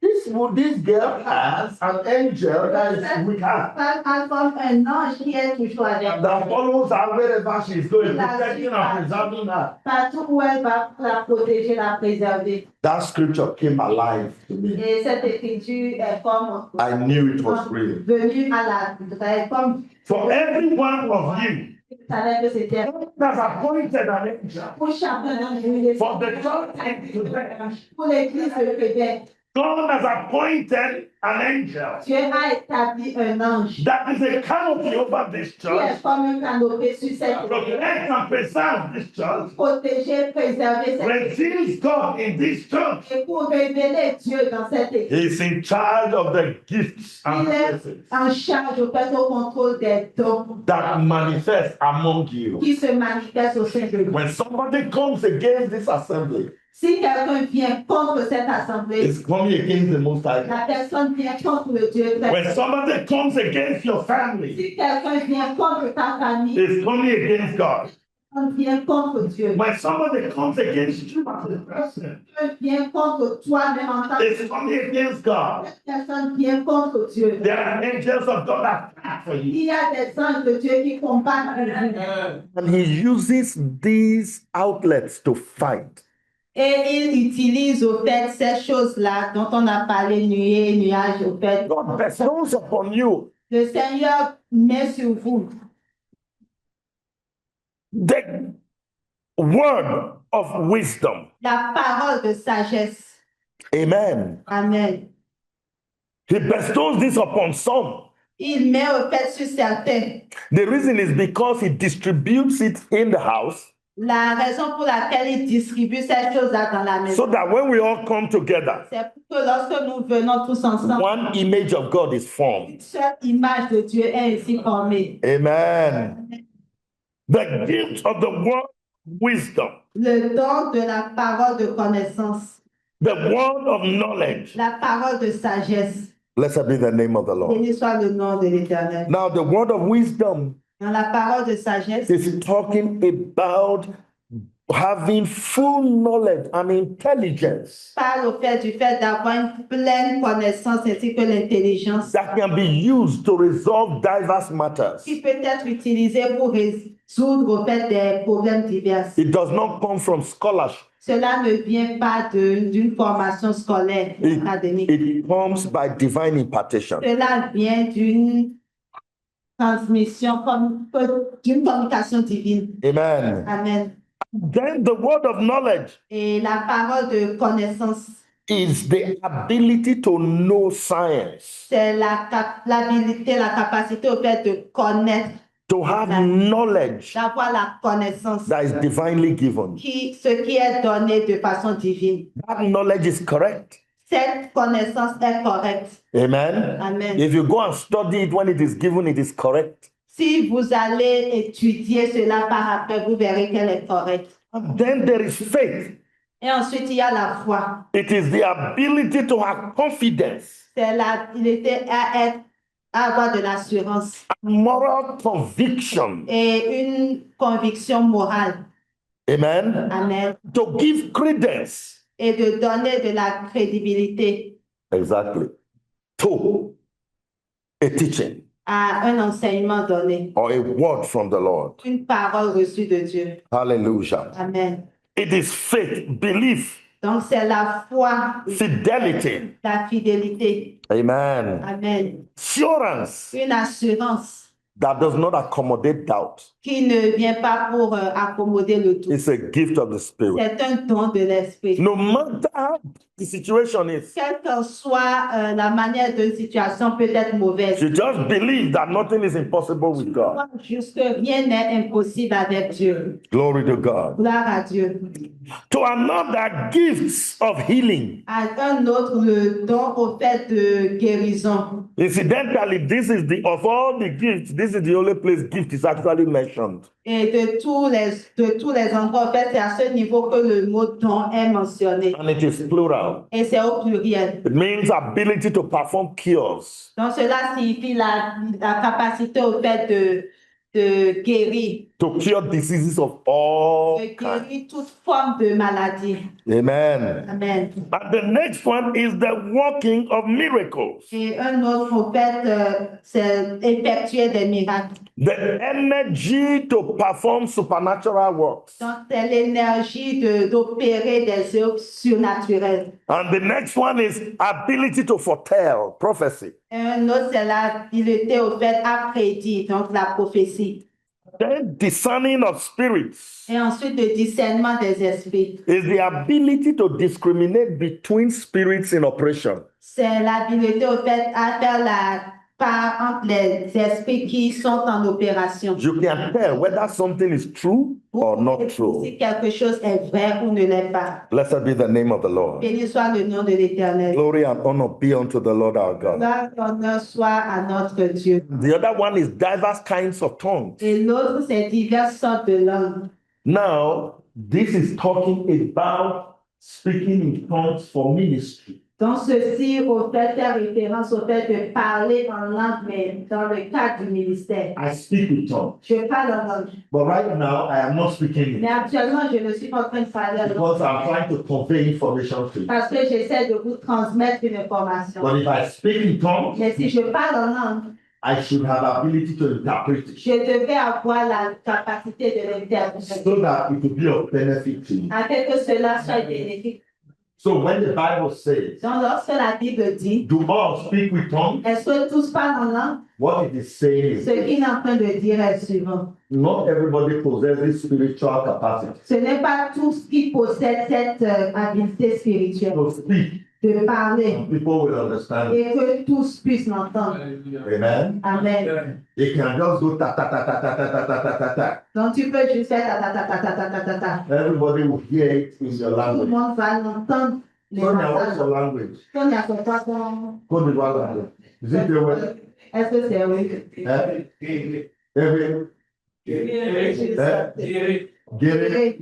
S1: this girl has an angel that is with her,
S2: Femme a comme un ange qui est toujours avec elle.
S1: that follows her wherever she is going, protecting and preserving her.
S2: Partout où elle va, la protéger, la préserver.
S1: That scripture came alive to me.
S2: Et cette écriture est comme
S1: I knew it was real.
S2: venue à la vraie, comme
S1: For every one of you
S2: je savais que c'était
S1: that's appointed an angel
S2: pour chacun d'entre nous.
S1: for the church today.
S2: Pour l'église de Québec,
S1: God has appointed an angel
S2: Dieu a établi un ange
S1: that is a canopy over this
S2: qui est
S1: church,
S2: comme un canopé sur cette
S1: protect and preserve this church,
S2: protéger, préserver cette
S1: reveals God in this church.
S2: et pour révéler Dieu dans cette église.
S1: He's in charge of the gifts and
S2: Il est
S1: blessings
S2: en charge au fait au contrôle des dons
S1: that manifest among you.
S2: qui se manifestent au sein de nous.
S1: When somebody comes against this assembly,
S2: Si quelqu'un vient contre cette assemblée,
S1: it's coming against the Most High.
S2: la personne vient contre le Dieu
S1: When
S2: vrai.
S1: somebody comes against your family,
S2: Si quelqu'un vient contre ta famille,
S1: it's coming against God.
S2: on vient contre Dieu.
S1: When somebody comes against you as a person,
S2: Quelqu'un vient contre toi-même en tant que
S1: it's coming against God.
S2: personne vient contre Dieu.
S1: There are angels of God that fight for you.
S2: Il y a des anges de Dieu qui combattent pour vous.
S1: And he uses these outlets to fight.
S2: Et il utilise au fait ces choses-là dont on a parlé, nuée, nuage, au fait.
S1: God bestows upon you
S2: Le Seigneur met sur vous
S1: the word of wisdom.
S2: la parole de sagesse.
S1: Amen.
S2: Amen.
S1: He bestows this upon some.
S2: Il met au fait sur certains.
S1: The reason is because he distributes it in the house
S2: La raison pour laquelle il distribue ces choses-là dans la
S1: so
S2: maison,
S1: that when we all come together,
S2: c'est pour que lorsque nous venons tous ensemble,
S1: one image of God is formed.
S2: une seule image de Dieu est ainsi formée.
S1: Amen. The gift of the word of wisdom,
S2: Le don de la parole de connaissance,
S1: the word of knowledge.
S2: la parole de sagesse.
S1: Blessed be the name of the Lord.
S2: Béni soit le nom de l'Éternel.
S1: Now, the word of wisdom
S2: Dans la parole de sagesse,
S1: is talking about having full knowledge and intelligence
S2: parle au fait du fait d'avoir une pleine connaissance ainsi que l'intelligence
S1: that can be used to resolve diverse matters.
S2: qui peut être utilisée pour résoudre au fait des problèmes divers.
S1: It does not come from scholarship.
S2: Cela ne vient pas d'une formation scolaire académique.
S1: It comes by divine impartation.
S2: Cela vient d'une transmission, d'une communication divine.
S1: Amen.
S2: Amen.
S1: Then the word of knowledge
S2: Et la parole de connaissance,
S1: is the ability to know science,
S2: c'est l'habilité, la capacité au fait de connaître,
S1: to have knowledge
S2: d'avoir la connaissance,
S1: that is divinely given.
S2: ce qui est donné de façon divine.
S1: That knowledge is correct.
S2: Cette connaissance est correcte.
S1: Amen.
S2: Amen.
S1: If you go and study it when it is given, it is correct.
S2: Si vous allez étudier cela par après, vous verrez qu'elle est correcte.
S1: And then there is faith.
S2: Et ensuite, il y a la foi.
S1: It is the ability to have confidence,
S2: C'est l'habilité à avoir de l'assurance
S1: moral conviction.
S2: et une conviction morale.
S1: Amen.
S2: Amen.
S1: To give credence.
S2: Et de donner de la crédibilité
S1: Exactly. To a teaching.
S2: à un enseignement donné,
S1: or a word from the Lord.
S2: une parole reçue de Dieu.
S1: Hallelujah.
S2: Amen.
S1: It is faith, belief,
S2: Donc c'est la foi,
S1: fidelity.
S2: la fidélité.
S1: Amen.
S2: Amen.
S1: Assurance
S2: Une assurance
S1: that does not accommodate doubt.
S2: qui ne vient pas pour accommoder le doute.
S1: It's a gift of the Spirit.
S2: C'est un don de l'esprit.
S1: No matter how the situation is,
S2: Quelle que soit la manière de situation peut être mauvaise,
S1: you just believe that nothing is impossible with God.
S2: juste rien n'est impossible avec Dieu.
S1: Glory to God.
S2: Gloire à Dieu.
S1: To another, gifts of healing.
S2: À un autre, le don au fait de guérison.
S1: Incidentally, this is of all the gifts, this is the only place gift is actually mentioned.
S2: Et de tous les endroits, en fait, c'est à ce niveau que le mot don est mentionné.
S1: And it is plural.
S2: Et c'est au pluriel.
S1: It means ability to perform cures.
S2: Donc, cela signifie la capacité au fait de guérir.
S1: To cure diseases of all
S2: De
S1: kinds.
S2: guérir toute forme de maladie.
S1: Amen.
S2: Amen.
S1: And the next one is the working of miracles.
S2: Et un autre, au fait, c'est effectuer des miracles.
S1: The energy to perform supernatural works.
S2: Donc, c'est l'énergie d'opérer des œuvres surnaturelles.
S1: And the next one is ability to foretell, prophecy.
S2: Et un autre, c'est l'habileté au fait à prédire, donc la prophétie.
S1: Then discerning of spirits
S2: Et ensuite, le discernement des esprits.
S1: is the ability to discriminate between spirits in operation.
S2: C'est l'habileté au fait à faire la part entre les esprits qui sont en opération.
S1: You can tell whether something is true or not true.
S2: Si quelque chose est vrai ou ne l'est pas.
S1: Blessed be the name of the Lord.
S2: Béni soit le nom de l'Éternel.
S1: Glory and honor be unto the Lord our God.
S2: Gloire et honneur soit à notre Dieu.
S1: The other one is diverse kinds of tongues.
S2: Et l'autre, c'est diverses sortes de langues.
S1: Now, this is talking about speaking in tongues for ministry.
S2: Donc, ceci, au fait, fait référence au fait de parler en langue, mais dans le cadre du ministère.
S1: I speak with tongues,
S2: Je parle en langue.
S1: but right now I am not speaking
S2: Mais
S1: it
S2: actuellement, je ne suis pas en train de parler en langue.
S1: because I'm trying to convey information to you.
S2: Parce que j'essaie de vous transmettre une information.
S1: But if I speak in tongues,
S2: Mais si je parle en langue,
S1: I should have ability to interpret it
S2: je devais avoir la capacité de l'interpréter.
S1: so that it will be of benefit to you.
S2: Afin que cela soit bénéfique.
S1: So when the Bible says,
S2: Donc, lorsque la Bible dit,
S1: do all speak with tongues,
S2: est-ce que tous parlent en langue?
S1: what it is saying
S2: Ce
S1: is
S2: qu'il est en train de dire est le suivant.
S1: not everybody possesses spiritual capacity
S2: Ce n'est pas tous qui possèdent cette habileté spirituelle
S1: to speak.
S2: de parler
S1: Some people will understand.
S2: et que tous puissent l'entendre.
S1: Amen.
S2: Amen.
S1: They can just go ta ta ta ta ta ta ta ta ta ta ta.
S2: Donc tu peux juste faire ta ta ta ta ta ta ta ta.
S1: Everybody will hear it in your
S2: Tout le
S1: language.
S2: monde va l'entendre. Les
S1: Sonia, what's your
S2: messages.
S1: language?
S2: Sonia, c'est quoi ton-
S1: Côte d'Ivoire language. Is it the way?
S2: Est-ce que c'est oui?
S1: Every get it?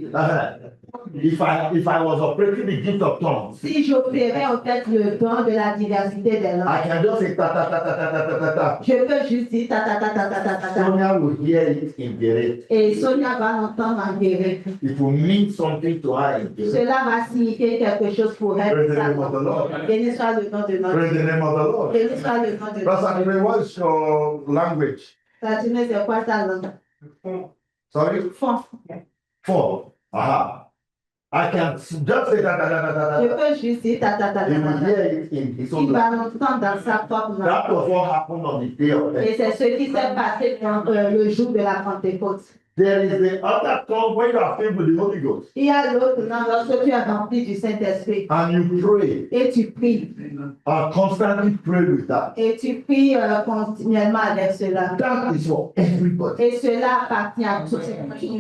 S1: If I was operating the gift of tongues,
S2: Si j'opérais en fait le don de la diversité des
S1: I
S2: langues,
S1: can just say ta ta ta ta ta ta ta ta ta.
S2: je peux juste dire ta ta ta ta ta ta ta ta.
S1: Sonia will hear it in Gere.
S2: Et Sonia va l'entendre en guérir.
S1: It will mean something to her in Gere.
S2: Cela va signifier quelque chose pour elle.
S1: Praise the name of the Lord.
S2: Béni soit le nom de notre
S1: Praise
S2: Dieu.
S1: the name of the Lord.
S2: Béni soit le nom de
S1: Pastor
S2: notre Dieu.
S1: Andre, what's your language?
S2: Fatima, c'est quoi ta langue?
S1: Sorry?
S2: Fond.
S1: Four. Aha. I can just say ta ta ta ta ta
S2: Je
S1: ta.
S2: peux juste dire ta ta ta ta
S1: He will
S2: ta ta.
S1: hear it in his
S2: Il
S1: own
S2: va
S1: language.
S2: l'entendre dans sa propre
S1: That
S2: langue.
S1: was what happened on the day of
S2: Et
S1: Pentecost.
S2: c'est ce qui s'est passé dans le jour de la Pentecôte.
S1: There is the other tongue when you are filled with the Holy Ghost
S2: Il y a l'autre langue lorsque tu es rempli du Saint-Esprit.
S1: and you pray
S2: Et tu pries.
S1: and constantly pray with that.
S2: Et tu pries continuellement avec cela.
S1: That is for everybody.
S2: Et cela appartient à tous.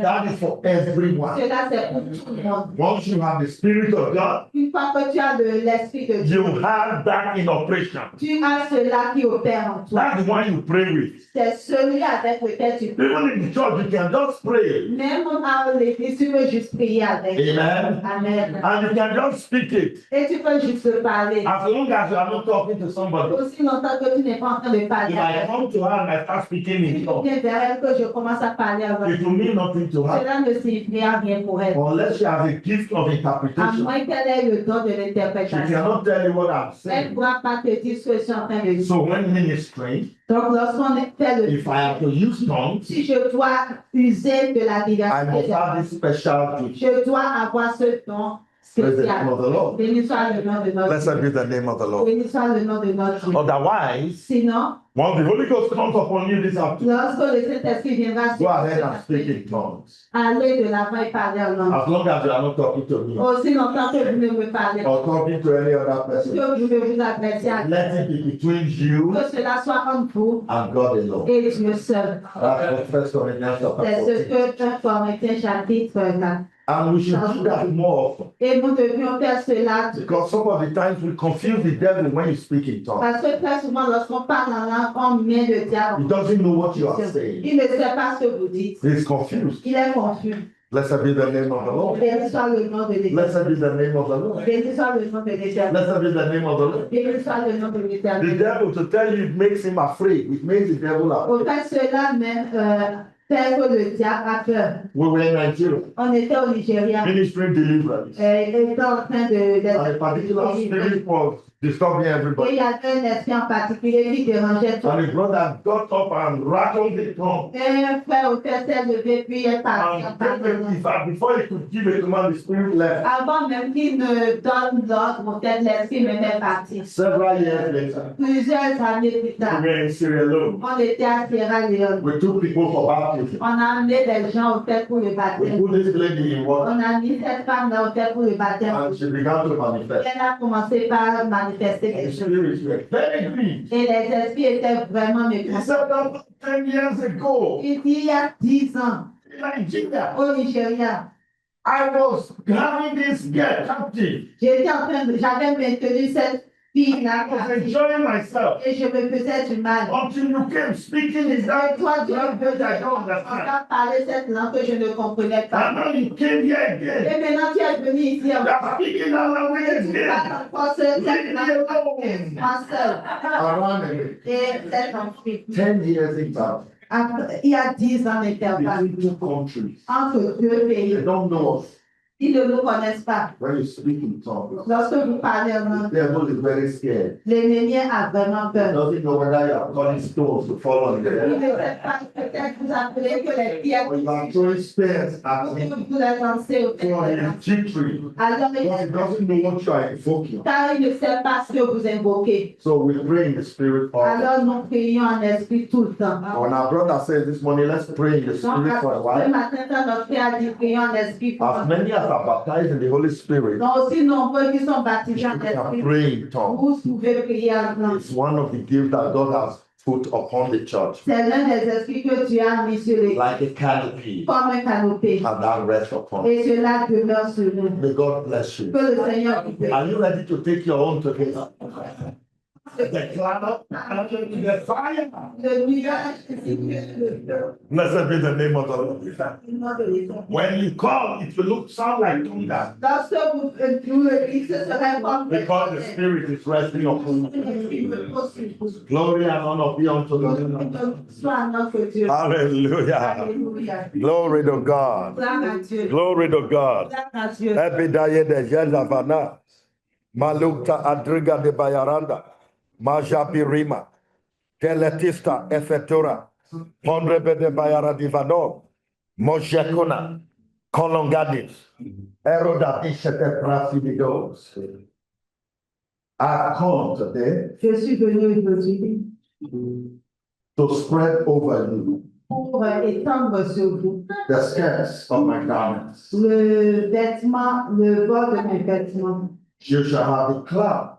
S1: That is for everyone.
S2: Cela, c'est pour tout le monde.
S1: Once you have the Spirit of God,
S2: Une fois que tu as l'Esprit de Dieu,
S1: you have that in operation.
S2: tu as cela qui opère en toi.
S1: That's the one you pray with.
S2: C'est celui avec lequel tu pries.
S1: Even in the church, you can just pray.
S2: Même à l'église, tu peux juste prier avec.
S1: Amen.
S2: Amen.
S1: And you can just speak it.
S2: Et tu peux juste parler.
S1: As long as you are not talking to somebody.
S2: Aussi longtemps que tu n'es pas en train de parler
S1: If I
S2: avec.
S1: come to her and I start speaking in
S2: Je
S1: tongues,
S2: viens vers elle que je commence à parler avec.
S1: it will mean nothing to her
S2: Cela ne signifie rien pour elle.
S1: unless she has a gift of
S2: À
S1: interpretation.
S2: moins qu'elle ait le don de
S1: She
S2: l'interprétation.
S1: cannot tell you what I'm
S2: Elle ne
S1: saying.
S2: pourra pas te dire ce que je suis en train de dire.
S1: So when ministering,
S2: Donc, lorsqu'on fait le
S1: If I have to use tongues,
S2: si je dois user de la
S1: I must
S2: diversité,
S1: have this special gift.
S2: je dois avoir ce don
S1: Praise the name of
S2: spécial.
S1: the Lord.
S2: Béni soit le nom de notre
S1: Blessed
S2: Dieu.
S1: be the name of the Lord.
S2: Béni soit le nom de notre Dieu.
S1: Otherwise,
S2: Sinon,
S1: when the Holy Ghost comes upon you this afternoon,
S2: lorsque le Saint-Esprit viendra
S1: go ahead and speak in tongues.
S2: allez de l'avant et parler en langue.
S1: As long as you are not talking to me
S2: Aussi longtemps que vous ne me parlez pas,
S1: or talking to any other
S2: que
S1: person,
S2: vous ne vous adressez à
S1: let it be between you
S2: que cela soit entre vous
S1: and God alone.
S2: et Dieu seul.
S1: That's what 1 Corinthians
S2: C'est ce
S1: chapter 14.
S2: que 1 Corinthiens chapitre 4.
S1: And we should do that more often.
S2: Et nous devions faire cela
S1: Because some of the times we confuse the devil when you speak in tongues.
S2: parce que très souvent lorsqu'on parle en langue, on met le diable.
S1: He doesn't know what you are saying.
S2: Il ne sait pas ce que vous dites.
S1: He's confused.
S2: Il est confus.
S1: Blessed be the name of the Lord.
S2: Béni soit le nom de l'Éternel.
S1: Blessed be the name of the Lord.
S2: Béni soit le nom de l'Éternel.
S1: Blessed be the name of the Lord.
S2: Béni soit le nom de
S1: The
S2: l'Éternel.
S1: devil, to tell you, it makes him afraid. It makes the devil
S2: Au
S1: afraid.
S2: fait, cela même fait que le diable a peur.
S1: We were in Nigeria,
S2: On était au Nigeria.
S1: ministering deliverance.
S2: Il était en train de
S1: And a particular spirit was disturbing
S2: Et il
S1: everybody.
S2: y avait un esprit en particulier qui dérangeait tout.
S1: And the brother got up and rattled the tongue.
S2: Et un frère au fait s'est levé puis est parti en
S1: And
S2: parlant.
S1: before he could give a command, the spirit left.
S2: Avant même qu'il ne donne l'ordre, au fait l'esprit même est parti.
S1: Several years later,
S2: Plusieurs années plus
S1: we
S2: tard,
S1: were in Sierra Leone.
S2: on était à Sierra Leone.
S1: We took people for baptism.
S2: On a amené des gens au fait pour le
S1: We
S2: baptême.
S1: put this lady in water
S2: On a mis cette femme là au fait pour le baptême.
S1: and she began to manifest.
S2: Elle a commencé par manifester
S1: The
S2: quelque chose.
S1: spirits were very grieved.
S2: Et les esprits étaient vraiment
S1: He
S2: mécontents.
S1: said that 10 years ago
S2: Il dit, il y a 10 ans,
S1: in Nigeria,
S2: au Nigeria,
S1: I was having this girl captive.
S2: j'avais maintenu cette fille-là
S1: I was
S2: captive.
S1: enjoying myself
S2: Et je me faisais du mal.
S1: until you came speaking in that
S2: Et toi, tu
S1: language I don't understand.
S2: as parlé cette langue que je ne comprenais pas.
S1: And now you came here again.
S2: Et maintenant, tu es venu ici
S1: You
S2: encore.
S1: are speaking that language
S2: Et tu
S1: again.
S2: parles encore cette
S1: Leave me
S2: langue.
S1: alone.
S2: Moi seul.
S1: Around again.
S2: Et cette enfant.
S1: 10 years interval
S2: Il y a 10 ans d'intervalle
S1: between two countries.
S2: entre deux
S1: They
S2: pays.
S1: don't know us.
S2: Ils ne nous connaissent pas.
S1: When you speak in tongues,
S2: Lorsque vous parlez en langue,
S1: the devil is very scared.
S2: l'ennemi a vraiment
S1: He
S2: peur.
S1: doesn't know whether you are calling stones to fall on
S2: Il
S1: the
S2: ne
S1: head.
S2: sait pas, peut-être vous appelez que les pierres
S1: Or you are throwing spears at him
S2: vous les lancez au
S1: for
S2: fait.
S1: a victory.
S2: Alors,
S1: Because he doesn't know what you are invoking.
S2: car il ne sait pas ce que vous invoquez.
S1: So we pray in the spirit of.
S2: Alors, nous prions en esprit tout le temps.
S1: When our brother says this morning, let's pray in the
S2: Donc,
S1: spirit for a
S2: ce
S1: while.
S2: matin, quand notre frère a dit prions en esprit pour
S1: As many as are baptized in the Holy Spirit,
S2: donc aussi nombreux qui sont baptisés en
S1: we can
S2: esprit,
S1: pray in tongues.
S2: vous pouvez prier en langue.
S1: It's one of the gifts that God has put upon the church,
S2: C'est l'un des esprits que Dieu a mis sur les
S1: like a canopy,
S2: comme un canopé.
S1: and that rests upon.
S2: Et cela demeure sur nous.
S1: May God bless you.
S2: Que le Seigneur vous bénisse.
S1: Are you ready to take your own together? The cloud and the fire.
S2: Le nuage est le feu.
S1: Blessed be the name of the Lord.
S2: Le nom de l'Éternel.
S1: When you call, it will sound like thunder
S2: Lorsque vous le dites, ce serait comme
S1: because the Spirit is resting upon you. Glory and honor be unto the Lord.
S2: Soit notre Dieu.
S1: Hallelujah.
S2: Alléluia.
S1: Glory to God.
S2: Gloire à Dieu.
S1: Glory to God.
S2: Gloire à Dieu.
S1: Ebidaye de Jezavana. Malukta Adriga de Bayaranda. Majabirima. Teletista Efetura. Pondrebe de Bayara Divano. Moshekuna. Kolongadis. Eroda Ishete Prasidigos. I come today
S2: Je suis venu aujourd'hui
S1: to spread over you
S2: pour étendre sur vous
S1: the skirts of my garments.
S2: le vêtement, le bord de mes vêtements.
S1: You shall have the cloud.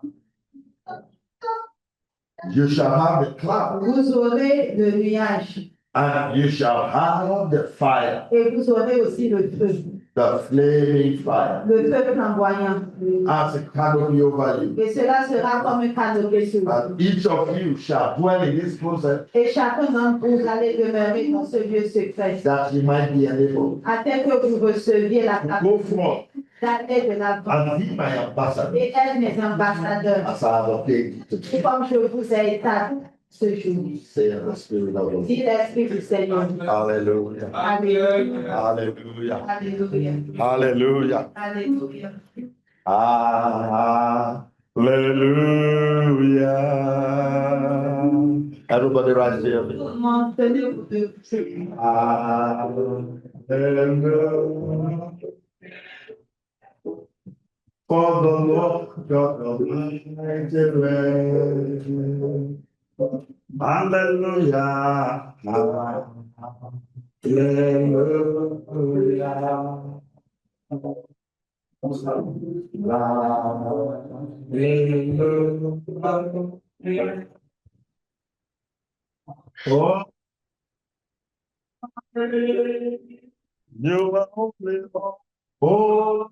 S1: You shall have the cloud.
S2: Vous aurez le nuage
S1: And you shall have the fire,
S2: et vous aurez aussi le feu,
S1: the flaming fire,
S2: le feu flamboyant.
S1: as a canopy over you.
S2: Et cela sera comme un canopé sur vous.
S1: And each of you shall dwell in this closet,
S2: Et chacun d'entre vous allez demeurer dans ce lieu secret,
S1: that you might be enabled
S2: afin que vous receviez la
S1: to go forth
S2: d'aller de l'avant
S1: and be my ambassador,
S2: et être mes ambassadeurs,
S1: as I have ordained you to be,
S2: comme je vous ai établi ce jour.
S1: say in the spirit of the Lord.
S2: Dit l'Esprit du Seigneur.
S1: Hallelujah.
S2: Alléluia.
S1: Hallelujah.
S2: Alléluia.
S1: Hallelujah.
S2: Alléluia.
S1: Hallelujah. Everybody right here.
S2: Tenez-vous debout.
S1: For the Lord God Almighty reigns. Hallelujah. Hallelujah. Oh, you are only Lord. Oh,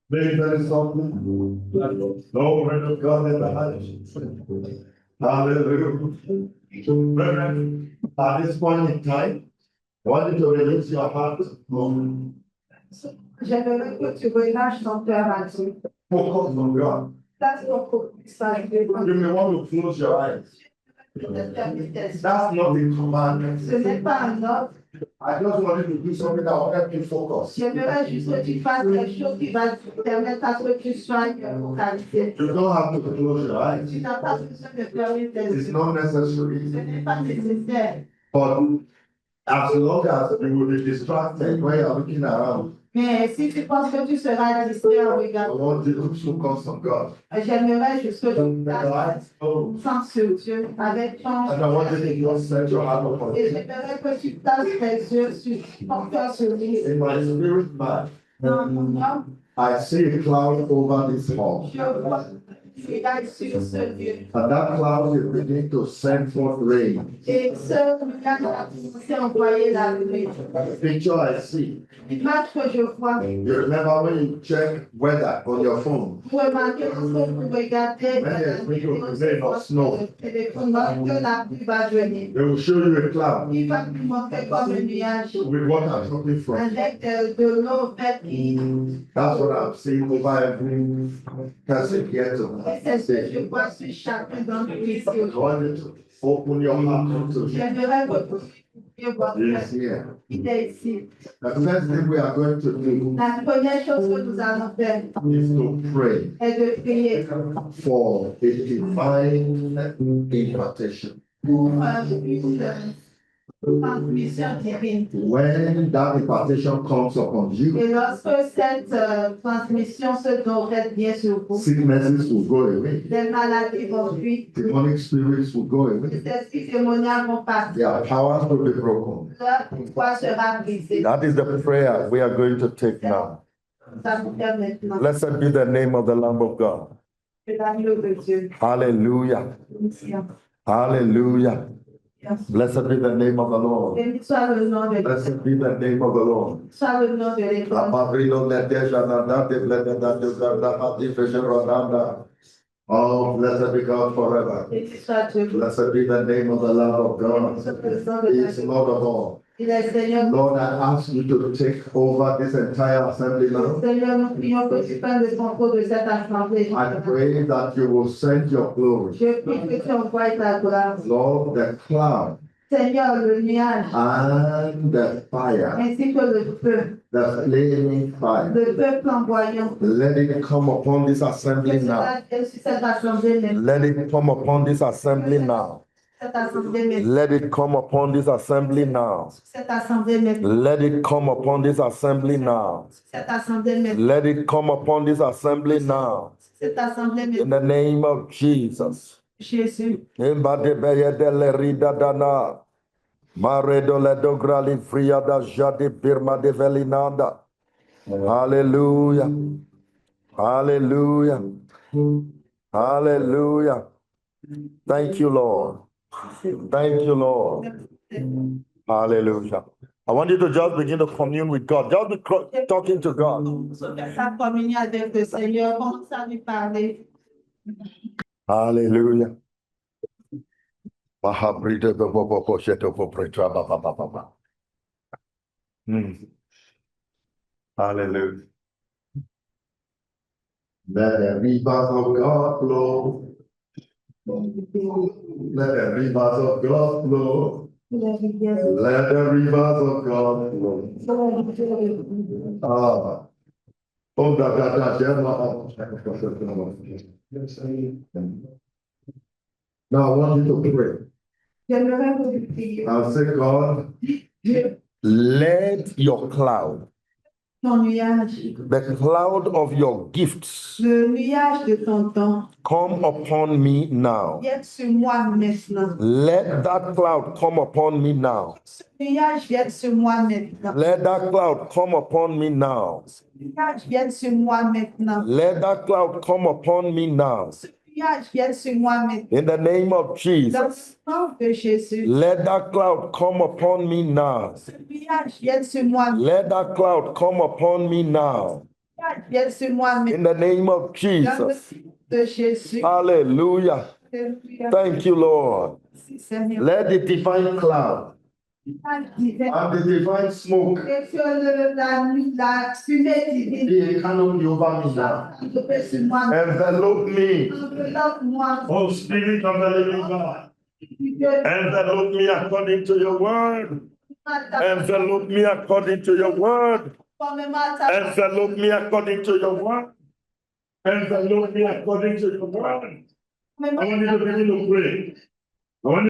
S1: very, very softly. No word of God in the highest. Hallelujah. Brethren, at this point in time, I want you to release your heart.
S2: J'aimerais que tu relâches ton cœur à Dieu.
S1: Focus on God.
S2: That's not
S1: You may want to close your eyes. That's not a commandment.
S2: Ce n'est pas un ordre.
S1: I just want you to do something that will help you focus.
S2: J'aimerais juste que tu fasses quelque chose qui va te permettre à ce que tu sois focalisé.
S1: You don't have to close your eyes.
S2: Tu n'as pas besoin de fermer tes
S1: It's
S2: yeux.
S1: not
S2: Ce
S1: necessary.
S2: n'est pas nécessaire.
S1: But as long as you will be distracted when you're looking around,
S2: Mais si tu penses que tu seras distrait en
S1: I
S2: regardant,
S1: want you to focus on God.
S2: j'aimerais juste que tu
S1: Right? So,
S2: fasses sur Dieu avec ton
S1: and I want you to just set your heart upon
S2: et
S1: it.
S2: j'aimerais que tu places tes yeux sur ton cœur sur lui.
S1: In my spirit man,
S2: Dans mon âme,
S1: I see a cloud over this hall.
S2: je vois une nuage sur ce lieu.
S1: And that cloud is beginning to send forth rain.
S2: Et ce nuage a commencé à envoyer la pluie.
S1: The picture I see.
S2: L'image que je vois,
S1: You remember when you check weather on your phone?
S2: vous remarquez lorsque vous regardez le téléphone, lorsque la pluie va venir.
S1: They will show you a cloud
S2: Il va vous montrer comme un nuage
S1: with water coming from.
S2: avec de l'eau verte qui.
S1: That's what I'm seeing over every person here tonight.
S2: C'est ce que je vois sur chacun d'entre nous ici
S1: I
S2: aujourd'hui.
S1: want you to open your heart to Him.
S2: J'aimerais que vous Dieu votre
S1: He
S2: cœur.
S1: is here.
S2: Il est ici.
S1: The first thing we are going to do
S2: La première chose que nous allons faire
S1: is to pray
S2: est de prier
S1: for a divine impartation.
S2: pour une transmission divine.
S1: When that impartation comes upon you,
S2: Et lorsque cette transmission se devrait bien sur vous,
S1: sicknesses will go away.
S2: les maladies vont fuir,
S1: Demonic spirits will go away.
S2: les esprits démoniaques vont partir,
S1: Their powers will be broken.
S2: leur pouvoir sera brisé.
S1: That is the prayer we are going to take now.
S2: Ça vous fait maintenant.
S1: Blessed be the name of the Lamb of God.
S2: Que l'agneau de Dieu.
S1: Hallelujah. Hallelujah. Blessed be the name of the Lord.
S2: Béni soit le nom de Dieu.
S1: Blessed be the name of the Lord.
S2: Soit le nom de l'Éternel.
S1: Oh, blessed be God forever.
S2: Béni soit Dieu.
S1: Blessed be the name of the Lamb of God. He is Lord of all.
S2: Il est Seigneur.
S1: Lord, I ask you to take over this entire assembly now.
S2: Seigneur, nous prions que tu prennes le contrôle de cette assemblée.
S1: I pray that you will send your glory.
S2: Je prie que tu envoies ta gloire.
S1: Lord, the cloud
S2: Seigneur, le nuage,
S1: and the fire,
S2: ainsi que le feu,
S1: the flaming fire,
S2: le feu flamboyant.
S1: let it come upon this assembly
S2: Que
S1: now.
S2: cela vienne sur cette assemblée même.
S1: Let it come upon this assembly now.
S2: Cette assemblée même.
S1: Let it come upon this assembly now.
S2: Cette assemblée même.
S1: Let it come upon this assembly now.
S2: Cette assemblée même.
S1: Let it come upon this assembly now.
S2: Cette assemblée
S1: In
S2: même.
S1: the name of Jesus.
S2: Jésus.
S1: Maredo ledo grali fria da jade birma de velinanda. Hallelujah. Hallelujah. Hallelujah. Thank you, Lord. Thank you, Lord. Hallelujah. I want you to just begin to commune with God. Just be talking to God.
S2: Sa communion avec le Seigneur, commence à lui parler.
S1: Hallelujah. Hallelujah. Let the rivers of God flow. Let the rivers of God flow. Let the rivers of God flow. Ah. Oh, now I want you to pray.
S2: J'aimerais que vous priez.
S1: I'll say, God, let your cloud,
S2: Ton nuage,
S1: the cloud of your gifts,
S2: le nuage de ton don,
S1: come upon me now.
S2: vienne sur moi maintenant.
S1: Let that cloud come upon me now.
S2: Ce nuage vienne sur moi maintenant.
S1: Let that cloud come upon me now.
S2: Ce nuage vienne sur moi maintenant.
S1: Let that cloud come upon me now.
S2: Ce nuage vienne sur moi maintenant.
S1: In the name of
S2: Dans
S1: Jesus.
S2: le nom de Jésus.
S1: Let that cloud come upon me now.
S2: Ce nuage vienne sur moi maintenant.
S1: Let that cloud come upon me now.
S2: Ce nuage vienne sur moi maintenant.
S1: In the name of
S2: Dans le
S1: Jesus.
S2: nom de Jésus.
S1: Hallelujah.
S2: Alléluia.
S1: Thank you, Lord.
S2: Merci, Seigneur.
S1: Let the divine cloud
S2: Nuage divin.
S1: and the divine smoke
S2: Et que la fumée divine
S1: be a canopy over me now.
S2: enveloppe sur moi.
S1: Envelope me.
S2: Enveloppe-moi.
S1: Oh, Spirit of the living God. Envelope me according to your word. Envelope me according to your word. Envelope me according to your word. Envelope me according to your word. I want you to begin to pray. I want you